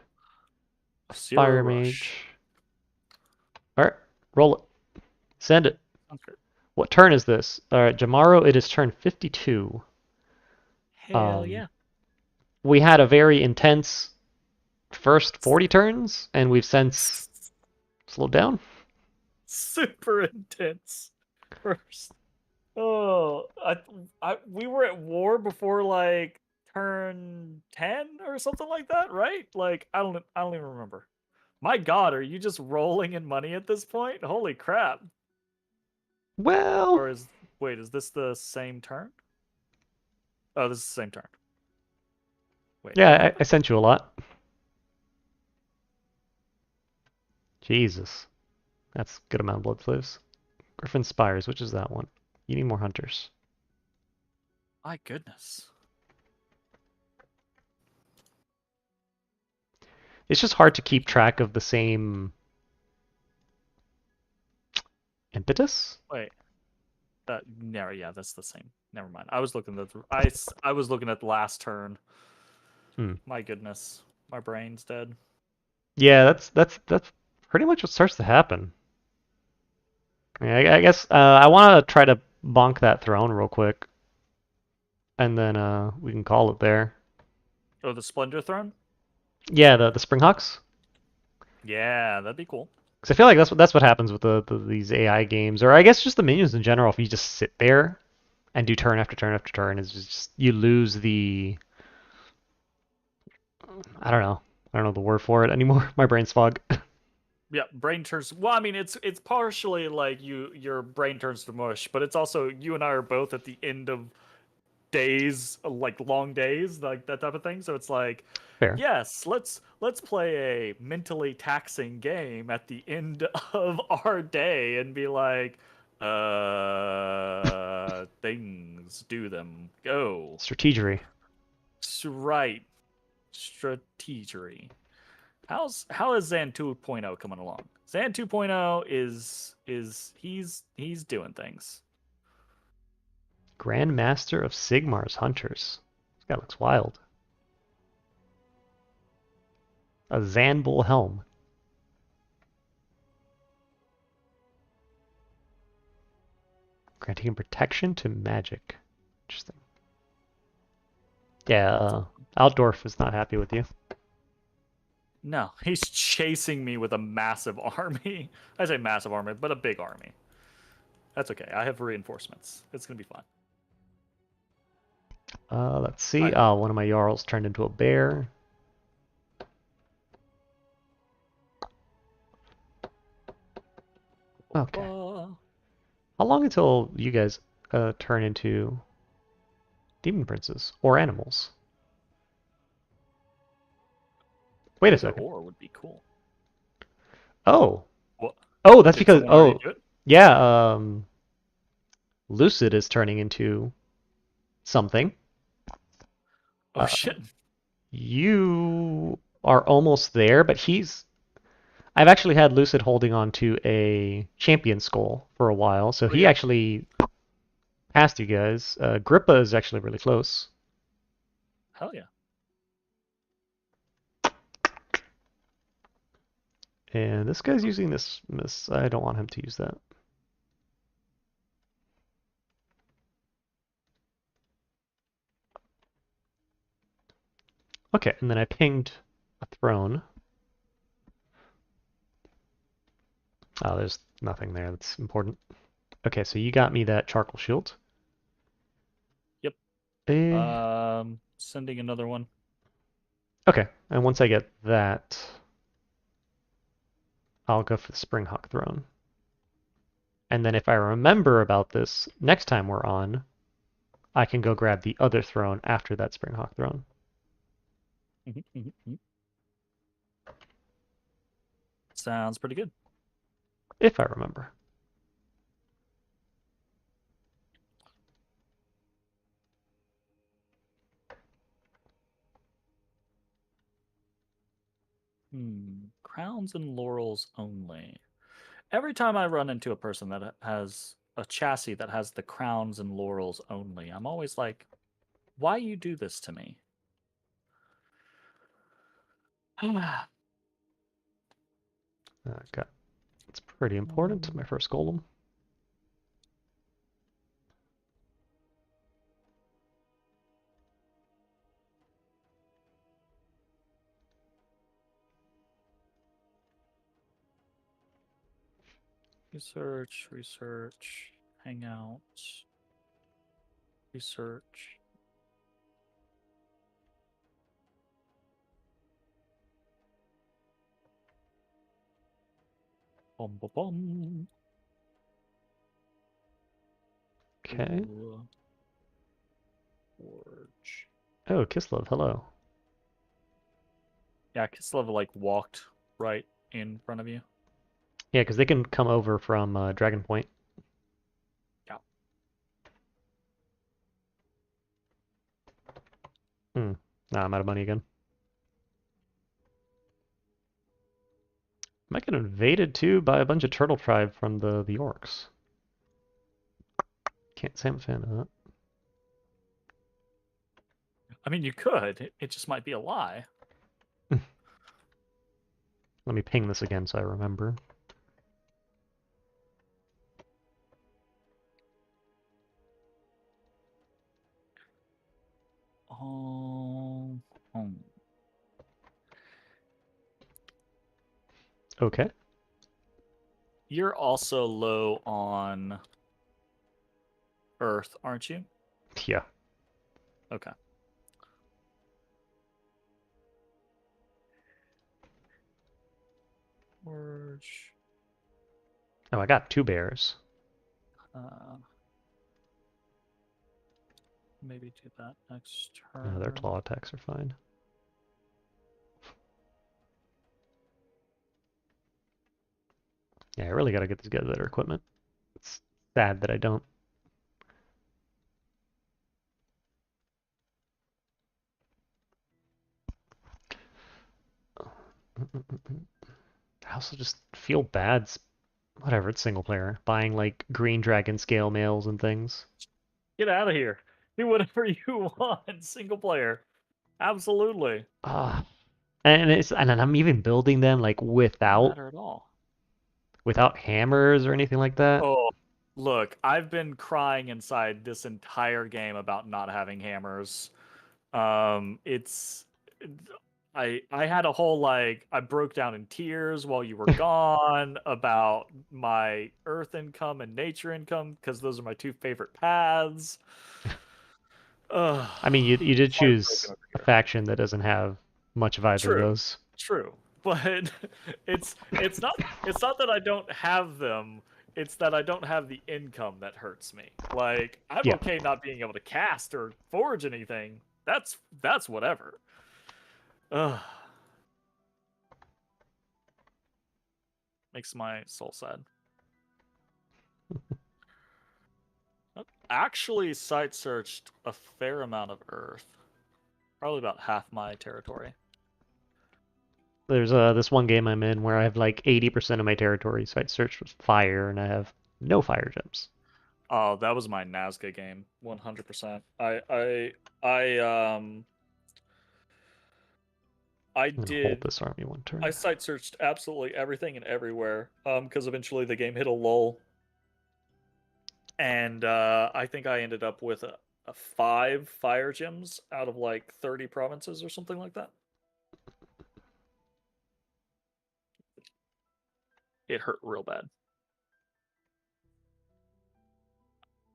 Zero Fire rush. Mage. Alright, roll it. Send it. Sounds good. What turn is this? Alright, Jamaro, it is turn 52. Hell Um, yeah. we had a very intense first 40 turns, and we've since slowed down. Super intense. First. Oh, we were at war before like turn 10 or something like that, right? Like I don't even remember. My God, are you just rolling in money at this point? Holy crap! Well, Or is wait, is this the same turn? Oh, this is the same turn. Wait, what yeah, I happened? sent you a lot. Jesus, that's a good amount of blood slaves. Griffin Spires, which is that one? You need more hunters. My goodness. It's just hard to keep track of the same impetus. Wait, that no, yeah, that's the same. Never mind. I was looking at I was looking at the last turn. Hmm. My goodness, my brain's dead. Yeah, that's pretty much what starts to happen. I guess I want to try to bonk that throne real quick, and then we can call it there. Oh, the Splendor Throne? Yeah, the Springhawks. Yeah, that'd be cool. Because I feel like that's what happens with these AI games, or I guess just the minions in general. If you just sit there and do turn after turn after turn, is just you lose the I don't know the word for it anymore. My brain's fog. Yeah, brain turns. Well, I mean, it's partially like your brain turns to mush, but it's also you and I are both at the end of days, like long days, like that type of thing. So it's like, Fair. yes, let's play a mentally taxing game at the end of our day and be like, things, do them, go. Strategery. Right, strategery. How is Zan 2.0 coming along? Zan 2.0 is he's doing things. Grand Master of Sigmar's Hunters. This guy looks wild. A Zanbull helm. Granting him protection to magic. Interesting. Yeah, Altdorf is not happy with you. No, he's chasing me with a massive army. I say massive army, but a big army. That's okay. I have reinforcements. It's gonna be fun. Let's see. I, Oh, one of my Jarls turned into a bear. Okay. How long until you guys turn into demon princes or animals? Wait a either second. or would be cool. Oh. What? Oh, that's Did because someone already oh, do it? yeah, Lucid is turning into something. Oh Uh, shit! you are almost there, but I've actually had Lucid holding on to a champion skull for a while, so Oh he yeah. actually passed you guys. Grippa is actually really close. Hell yeah. And this guy's using this. I don't want him to use that. Okay, and then I pinged a throne. Oh, there's nothing there that's important. Okay, so you got me that charcoal shield. Yep. Eh, Sending another one. okay, and once I get that, I'll go for the Springhawk throne. And then if I remember about this next time we're on, I can go grab the other throne after that Springhawk throne. Sounds pretty good. If I remember. Crowns and laurels only. Every time I run into a person that has a chassis that has the crowns and laurels only, I'm always like, why you do this to me? Okay, it's pretty important. My first golem. Research, hangout, research. Bum, bum, bum. Okay. Ooh. Forge. Oh, Kislev, hello. Yeah, Kislev like walked right in front of you. Yeah, because they can come over from Dragon Point. Yeah. Hmm. Nah, I'm out of money again. Might get invaded too by a bunch of turtle tribe from the orcs. Can't say I'm a fan of that. I mean, you could. It just might be a lie. Let me ping this again so I remember. Um, hmm. Okay. You're also low on Earth, aren't you? Yeah. Okay. Forge. Oh, I got two bears. Uh, maybe do that next No, their turn. claw attacks are fine. Yeah, I really gotta get these guys better equipment. It's sad that I don't. I also just feel bad. Whatever, it's single player. Buying like green dragon scale mails and things. Get out of here. Do whatever you want. Single player. Absolutely. Ah, and I'm even building them like Doesn't without matter at all. hammers or anything like that. Oh, look, I've been crying inside this entire game about not having hammers. It's I had a whole like I broke down in tears while you were gone about my earth income and nature income because those are my two favorite paths. Ugh, I mean, you did heartbroken choose over a here. faction that doesn't have much of either of True, those. true, but it's not that I don't have them. It's that I don't have the income that hurts me. Like I'm Yeah. okay not being able to cast or forge anything. That's whatever. Ugh, makes my soul sad. I've actually site searched a fair amount of Earth, probably about half my territory. There's this one game I'm in where I have like 80% of my territory site searched with fire, and I have no fire gems. Oh, that was my Nazca game, 100%. I I'm gonna hold did this army one I turn. site searched absolutely everything and everywhere. Because eventually the game hit a lull, and I think I ended up with a 5 fire gems out of like 30 provinces or something like that. It hurt real bad,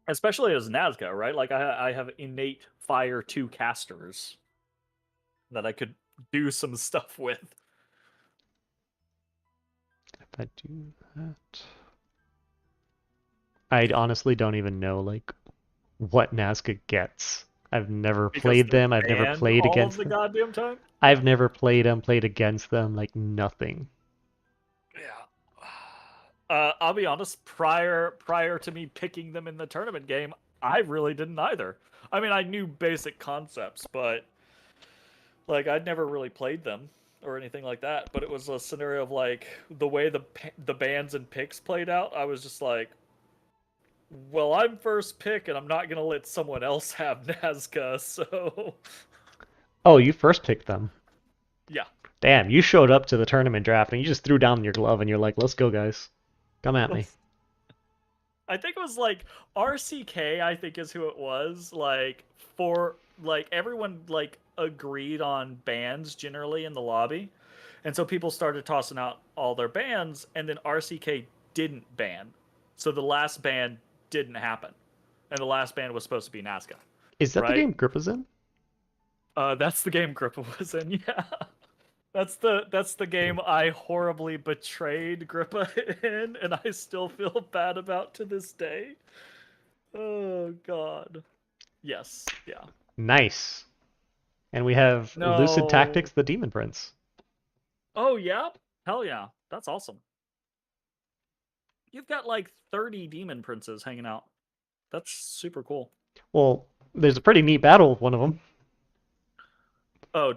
especially as Nazca, right? Like I have innate fire 2 casters that I could do some stuff with. If I do that, I honestly don't even know like what Nazca gets. I've never Because played they're them. I've never banned played all of against the them. goddamn time. I've never played them, played against them, like nothing. Yeah. I'll be honest. Prior to me picking them in the tournament game, I really didn't either. I mean, I knew basic concepts, but like I'd never really played them or anything like that. But it was a scenario of like the way the bans and picks played out. I was just like, well, I'm first pick, and I'm not gonna let someone else have Nazca. So Oh, you first picked them. yeah. Damn, you showed up to the tournament draft and you just threw down your glove and you're like, let's go, guys. Come at me. I think it was like RCK, I think is who it was. Like for like everyone like agreed on bans generally in the lobby. And so people started tossing out all their bans and then RCK didn't ban. So the last ban didn't happen. And the last ban was supposed to be Nazca, Is that the right? game Grippa's in? That's the game Grippa was in, yeah. That's the game I horribly betrayed Grippa in, and I still feel bad about to this day. Oh God. Yes. Yeah. Nice. And we have Lucid No. Tactics, the Demon Prince. Oh yeah. Hell yeah. That's awesome. You've got like 30 demon princes hanging out. That's super cool. Well, there's a pretty neat battle with one of them. Oh,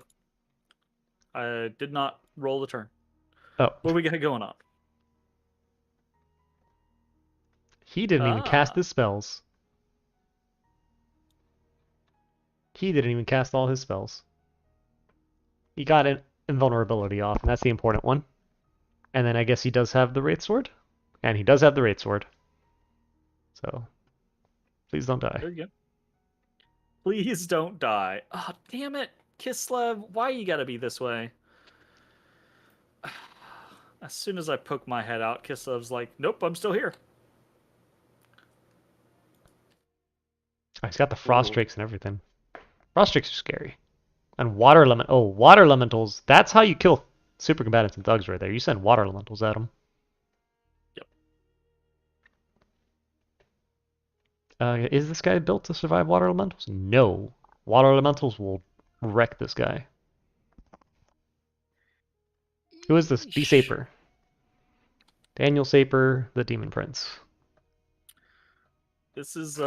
I did not roll the turn. Oh, What we got going on? he didn't even cast Ah, his spells. He didn't even cast all his spells. He got an invulnerability off, and that's the important one. And then I guess he does have the Wraith Sword. And he does have the Wraith Sword. So, please don't die. there you go. Please don't die. Oh, damn it. Kislev, why you gotta be this way? As soon as I poke my head out, Kislev's like, nope, I'm still here. Oh, he's got the Frost Ooh. Drakes and everything. Frost Drakes are scary. And Water Element. Oh, Water Elementals. That's how you kill super combatants and thugs right there. You send Water Elementals at them. Yep. Is this guy built to survive water elementals? No. Water elementals will wreck this guy. Who is this? B. Eesh. Saper. Daniel Saper, the Demon Prince. This is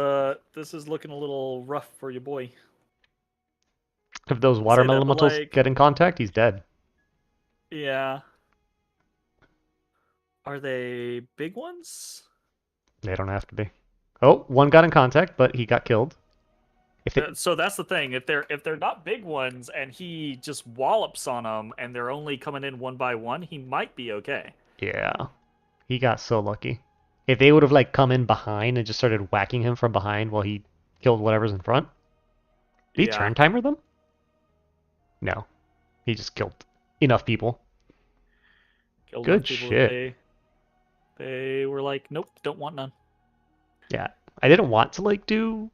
looking a little rough for you, boy. If those I water say that, but elementals like, get in contact, he's dead. yeah. Are they big ones? They don't have to be. Oh, one got in contact, but he got killed. If it, So that's the thing. If they're not big ones and he just wallops on them and they're only coming in one by one, he might be okay. yeah, he got so lucky. If they would have like come in behind and just started whacking him from behind while he killed whatever's in front, did he Yeah, turn timer them? No, he just killed enough people. killed enough Good people that shit. they were like, nope, don't want none. Yeah, I didn't want to like do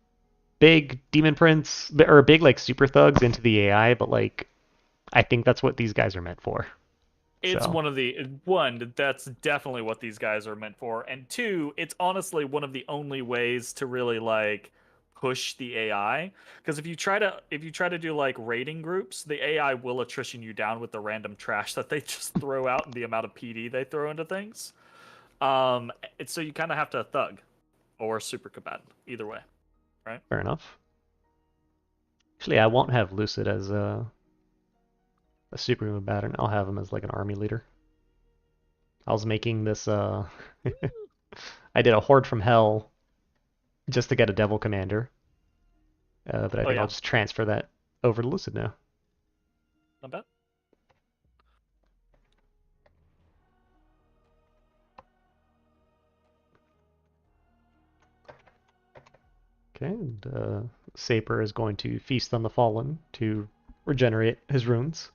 big demon prince or big like super thugs into the AI, but like I think that's what these guys are meant for. It's So one of the one that's definitely what these guys are meant for, and two, it's honestly one of the only ways to really like push the AI. Because if you try to do like rating groups, the AI will attrition you down with the random trash that they just throw out and the amount of PD they throw into things. So you kind of have to thug or super combatant, either way, right? fair enough. Actually, I won't have Lucid as a super combatant. I'll have him as like an army leader. I was making this. I did a horde from hell just to get a devil commander, but I Oh think I'll yeah, just transfer that over to Lucid now. not bad. Okay, and Saper is going to feast on the fallen to regenerate his runes.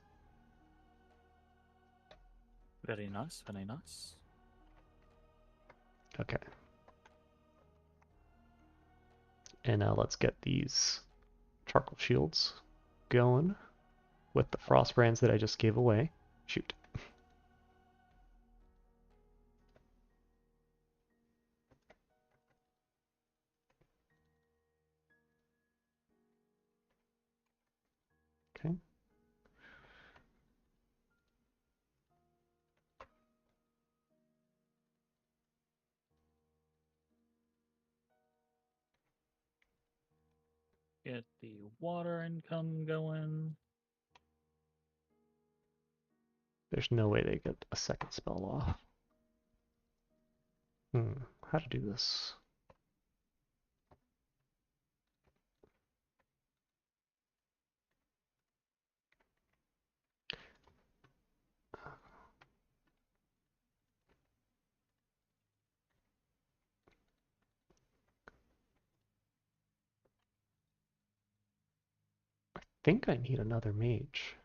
Very nice, very nice. Okay, and now let's get these charcoal shields going with the frost brands that I just gave away. Shoot. Okay. Get the water income going. There's no way they get a second spell off. How to do this? I think I need another mage.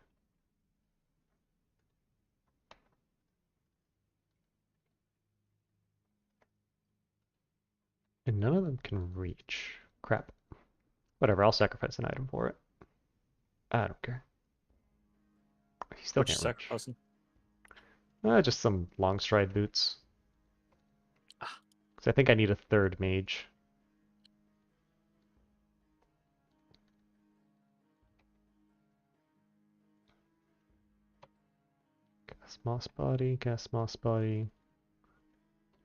And none of them can reach. Crap. Whatever, I'll sacrifice an item for it. I don't care. He still Which can't reach. sacrificing? Just some long stride boots. Ah, Because I think I need a third mage. Cast Moss Body, cast Moss Body.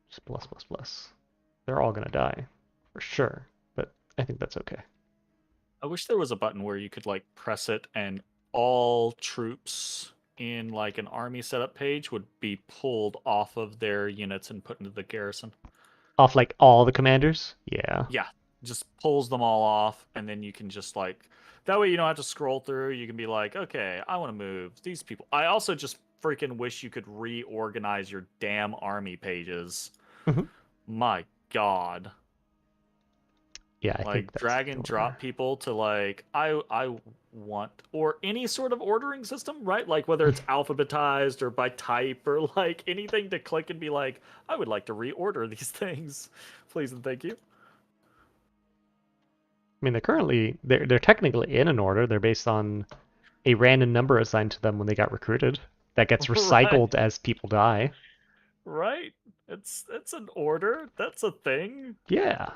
Just bless, bless, bless. They're all gonna die. For sure. But I think that's okay. I wish there was a button where you could like press it and all troops in like an army setup page would be pulled off of their units and put into the garrison. Off like all the commanders? Yeah. Yeah, just pulls them all off, and then you can just like that way you don't have to scroll through. You can be like, okay, I want to move these people. I also just freaking wish you could reorganize your damn army pages. Mhm. My God. Yeah, I think Like that's drag and over. drop people to like I want or any sort of ordering system, right? Like whether it's alphabetized or by type or like anything to click and be like, I would like to reorder these things. Please and thank you. I mean, they're technically in an order. They're based on a random number assigned to them when they got recruited. That gets Right. recycled as people die. Right. It's an order. That's a thing. Yeah.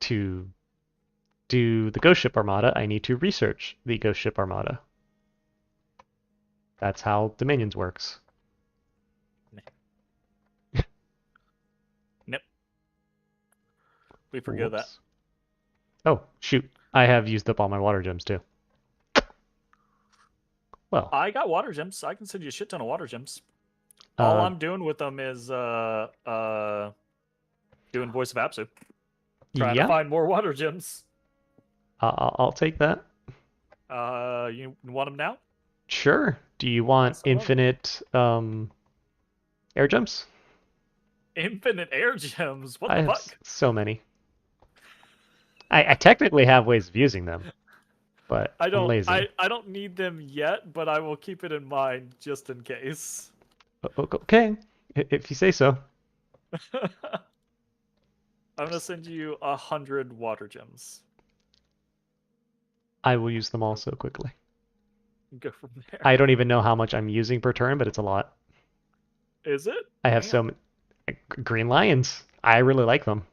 to do the Ghost Ship Armada, I need to research the Ghost Ship Armada. That's how Dominions works. Nope. We forget that. Whoops. Oh, shoot. I have used up all my water gems too. Well, I got water gems. I can send you a shit ton of water gems. All uh, I'm doing with them is doing Voice of Apsu. Trying to yeah, find more water gems. I'll take that. You want them now? Sure. Do you want Yes, I love them. infinite air gems? Infinite air gems. What I the have fuck? so many. I technically have ways of using them, but I I'm don't lazy. I don't need them yet, but I will keep it in mind just in case. Okay, if you say so. I'm gonna send you 100 water gems. I will use them all so quickly. Go from there. I don't even know how much I'm using per turn, but it's a lot. Is it? I have Damn. so many green lions. I really like them.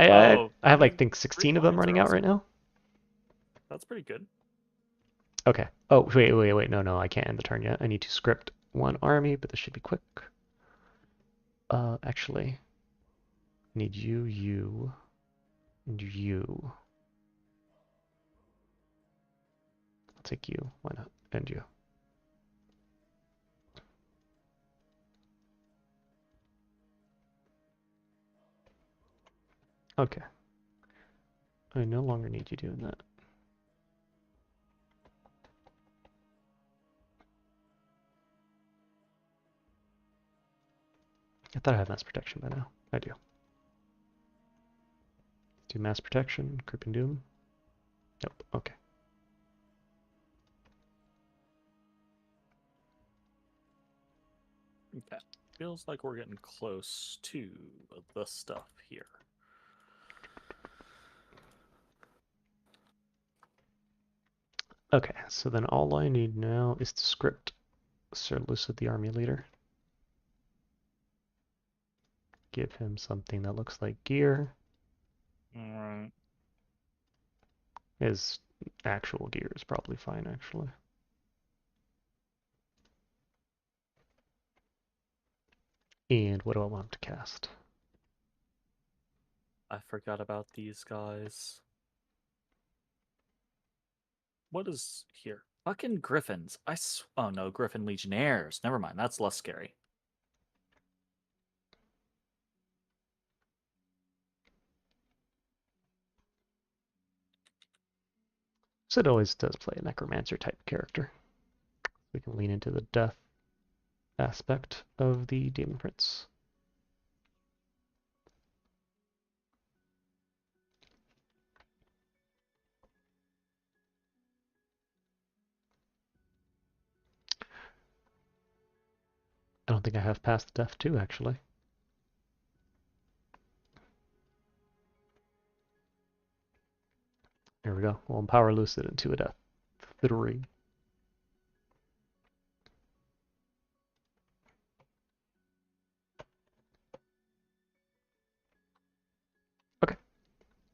Oh, I I have like mean, think green 16 of them lions running are out right awesome. now. That's pretty good. Okay. Oh, wait. No, I can't end the turn yet. I need to script one army, but this should be quick. Actually, need you, and you. I'll take you. Why not? And you. Okay. I no longer need you doing that. I thought I had mass protection by now. I do. Do mass protection, Creeping Doom. Nope. Okay. Okay. Feels like we're getting close to the stuff here. Okay, so then all I need now is to script Sir Lucid, the army leader. Give him something that looks like gear. Alright. His actual gear is probably fine, actually. And what do I want him to cast? I forgot about these guys. What is here? Fucking griffins. Oh no, griffin legionnaires. Never mind. That's less scary. Sid always does play a necromancer type character. We can lean into the death aspect of the Demon Prince. I don't think I have passed death too, actually. There we go. We'll empower Lucid into a death. 3. Okay.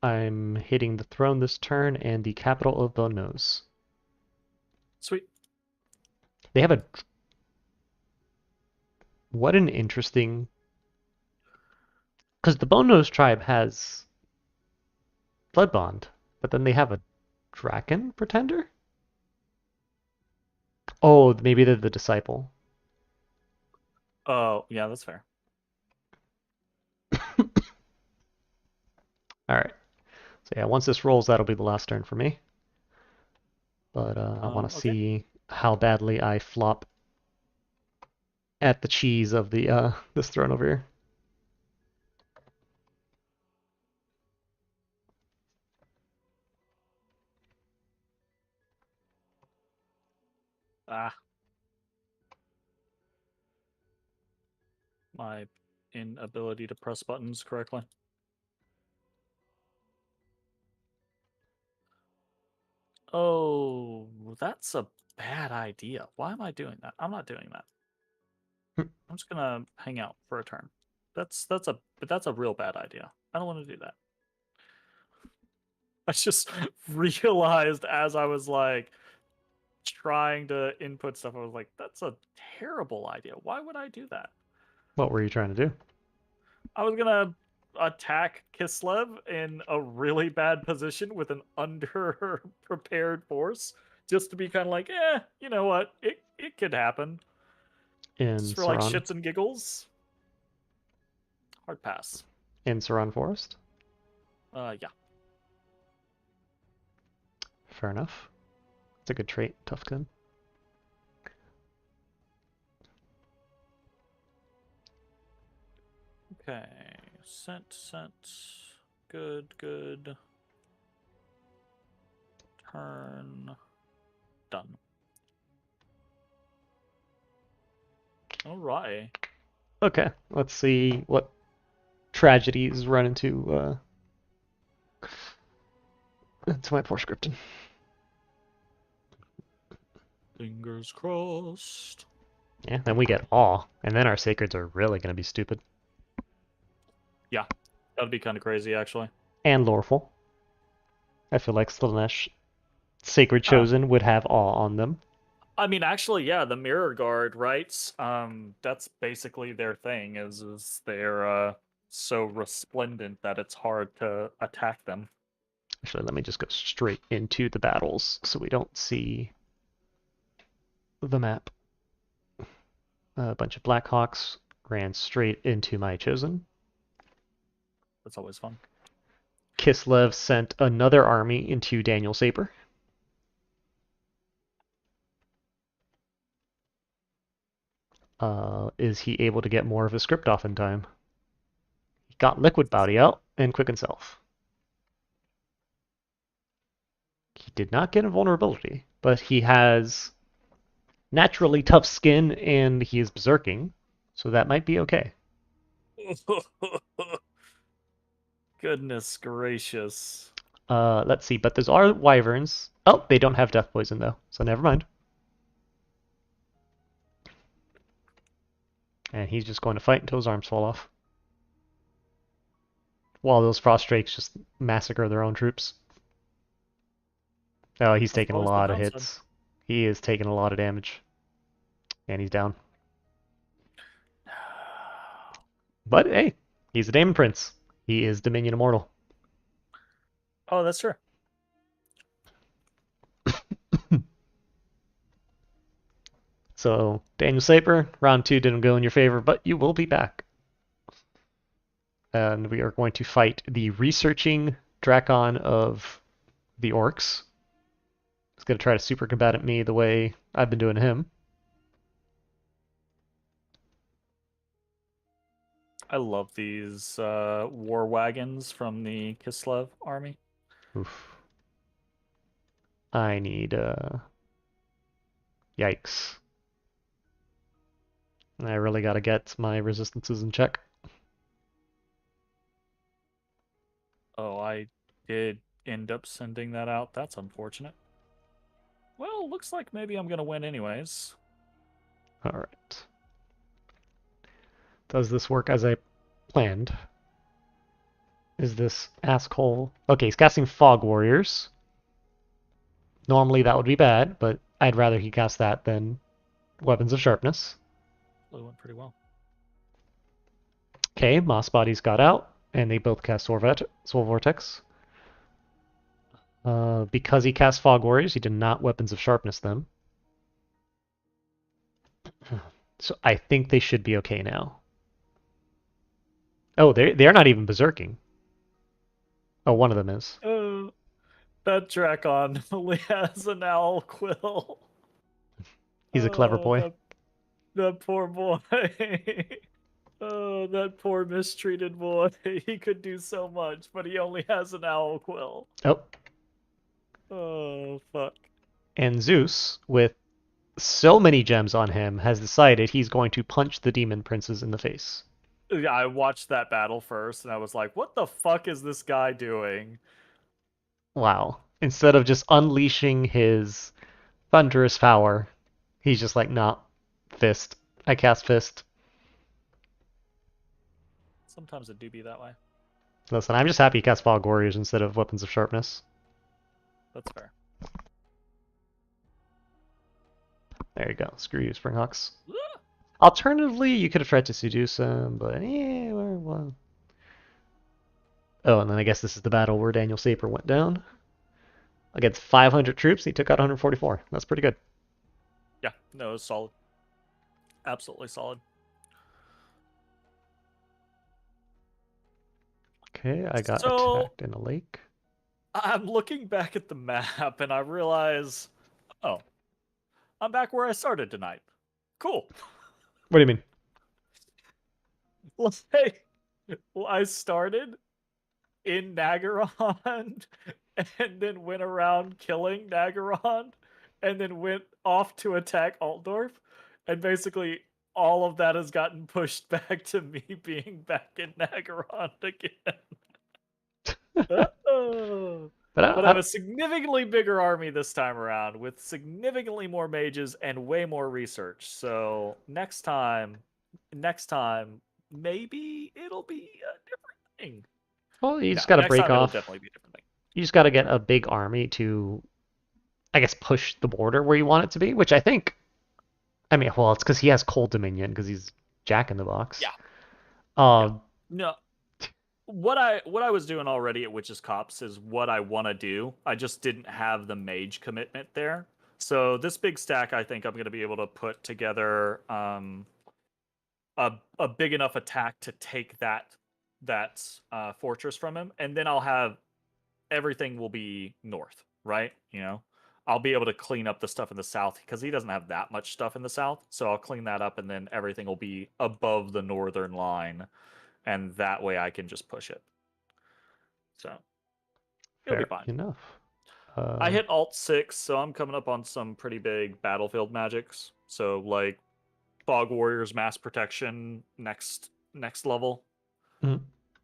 I'm hitting the throne this turn and the capital of Bone Nose. Sweet. They have a... What an interesting... Because the Bone Nose tribe has Blood Bond, but then they have a Draken Pretender? Oh, maybe they're the Disciple. Oh, yeah, that's fair. Alright. So yeah, once this rolls, that'll be the last turn for me. But I want to Okay. see how badly I flop at the cheese of the this throne over here. Ah, my inability to press buttons correctly. Oh, that's a bad idea. Why am I doing that? I'm not doing that. I'm just gonna hang out for a turn. That's a real bad idea. I don't want to do that. I just realized as I was like trying to input stuff, I was like, that's a terrible idea. Why would I do that? What were you trying to do? I was gonna attack Kislev in a really bad position with an under prepared force, just to be kind of like, you know what? It could happen. In Just for like Saran? shits and giggles. Hard pass. In Saran Forest? Yeah. Fair enough. It's a good trait, tough gun. Okay. Sent. Good, good. Turn. Done. All right. Okay, let's see what tragedies run into my poor scripting. Fingers crossed. Yeah, then we get awe, and then our sacreds are really gonna be stupid. Yeah. That'd be kind of crazy, actually. And loreful. I feel like Slaanesh Sacred Uh, Chosen would have awe on them. I mean, actually, yeah, the mirror guard, right? That's basically their thing. Is they're so resplendent that it's hard to attack them. Actually, let me just go straight into the battles so we don't see the map. A bunch of Blackhawks ran straight into my Chosen. That's always fun. Kislev sent another army into Daniel Saber. Is he able to get more of his script off in time? He got Liquid Body out and Quicken Self. He did not get invulnerability, but he has naturally tough skin and he is berserking, so that might be okay. Goodness gracious. Let's see, but those are wyverns. Oh, they don't have death poison though, so never mind. And he's just going to fight until his arms fall off. While those frost drakes just massacre their own troops. Oh, he's That's taking a always the lot of downside. hits. He is taking a lot of damage. And he's down. But hey, he's a Daemon Prince. He is Dominion Immortal. Oh, that's true. So, Daniel Saber, round 2 didn't go in your favor, but you will be back. And we are going to fight the researching Drakon of the Orcs. He's going to try to super combat me the way I've been doing to him. I love these war wagons from the Kislev army. Oof. I need, yikes. I really got to get my resistances in check. Oh, I did end up sending that out. That's unfortunate. Well, looks like maybe I'm gonna win anyways. Alright. Does this work as I planned? Is this asshole... Okay, he's casting Fog Warriors. Normally that would be bad, but I'd rather he cast that than Weapons of Sharpness. Really went pretty well. Okay, Moss Bodies got out, and they both cast Soul Vortex. Because he cast Fog Warriors, he did not Weapons of Sharpness them. So I think they should be okay now. Oh, they're not even berserking. Oh, one of them is. Oh, that Drakon only has an owl quill. He's a clever Oh, boy. that poor boy. Oh, that poor mistreated boy. He could do so much, but he only has an owl quill. Oh, Oh, fuck. and Zeus, with so many gems on him, has decided he's going to punch the demon princes in the face. Yeah, I watched that battle first, and I was like, what the fuck is this guy doing? Wow. Instead of just unleashing his thunderous power, he's just like, nah, fist. I cast fist. Sometimes it do be that way. Listen, I'm just happy he cast Fog Warriors instead of Weapons of Sharpness. That's fair. There you go. Screw you, Springhawks. Alternatively, you could have tried to seduce him, but yeah, well. Oh, and then I guess this is the battle where Daniel Saper went down. Against 500 troops, he took out 144. That's pretty good. Yeah, no, it was solid. Absolutely solid. Okay, I got So attacked in a lake. I'm looking back at the map and I realize, oh, I'm back where I started tonight. Cool. What do you mean? Like, well, I started in Nagaron and then went around killing Nagaron and then went off to attack Altdorf. And basically, all of that has gotten pushed back to me being back in Nagaron again. Oh. But But I have a significantly bigger army this time around with significantly more mages and way more research. So next time, maybe it'll be a different thing. well, you No, just got to next break time it'll off. definitely be a different thing. You just got to get a big army to, I guess, push the border where you want it to be. Which I think, I mean, well, it's because he has Cold Dominion because he's Jack in the Box. Yeah, yeah. Um, No, what I was doing already at Witches Cops is what I want to do. I just didn't have the mage commitment there. So this big stack, I think I'm going to be able to put together a big enough attack to take that fortress from him, and then I'll have everything will be north, right? You know, I'll be able to clean up the stuff in the south because he doesn't have that much stuff in the south. So I'll clean that up, and then everything will be above the northern line, and that way I can just push it. So it'll be fair fine. enough. I hit Alt 6, so I'm coming up on some pretty big battlefield magics. So like Fog Warriors Mass Protection next level mhm.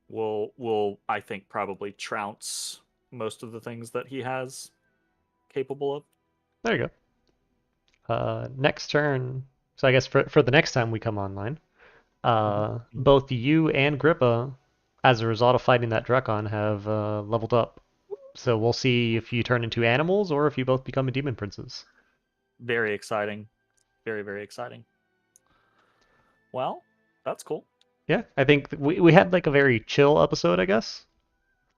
will I think probably trounce most of the things that he has capable of. There you go. Next turn. So I guess for the next time we come online, Mm-hmm. both you and Grippa, as a result of fighting that Drakon, have leveled up. So we'll see if you turn into animals or if you both become a demon princes. Very exciting. Very, very exciting. Well, that's cool. Yeah, I think we had like a very chill episode, I guess.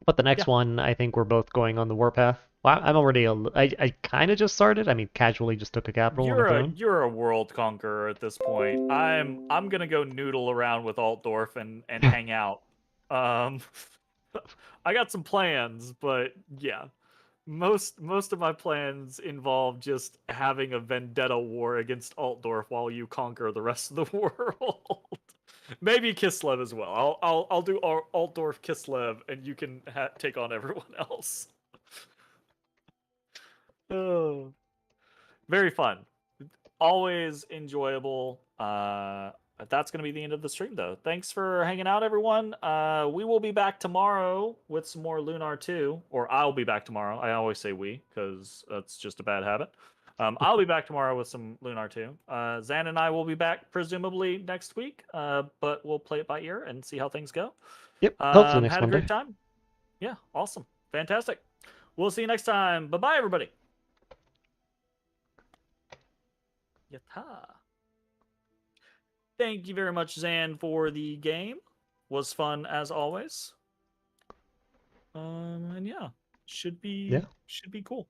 But the next Yeah. one, I think we're both going on the warpath. Well, I'm already I kind of just started. I mean, casually just took a capital on a throne. You're a world conqueror at this point. I'm gonna go noodle around with Altdorf and hang out. Um I got some plans, but yeah. Most of my plans involve just having a vendetta war against Altdorf while you conquer the rest of the world. Maybe Kislev as well. I'll do Altdorf Kislev, and you can take on everyone else. Oh, very fun. Always enjoyable. That's going to be the end of the stream, though. Thanks for hanging out, everyone. We will be back tomorrow with some more Lunar 2, or I'll be back tomorrow. I always say we because that's just a bad habit. I'll be back tomorrow with some Lunar 2. Zan and I will be back presumably next week, but we'll play it by ear and see how things go. Yep, hopefully next Had a Monday. great time. Yeah, awesome. Fantastic. We'll see you next time. Bye bye, everybody. Yatta. Thank you very much, Zan, for the game. Was fun as always. And yeah, should Yeah. be cool.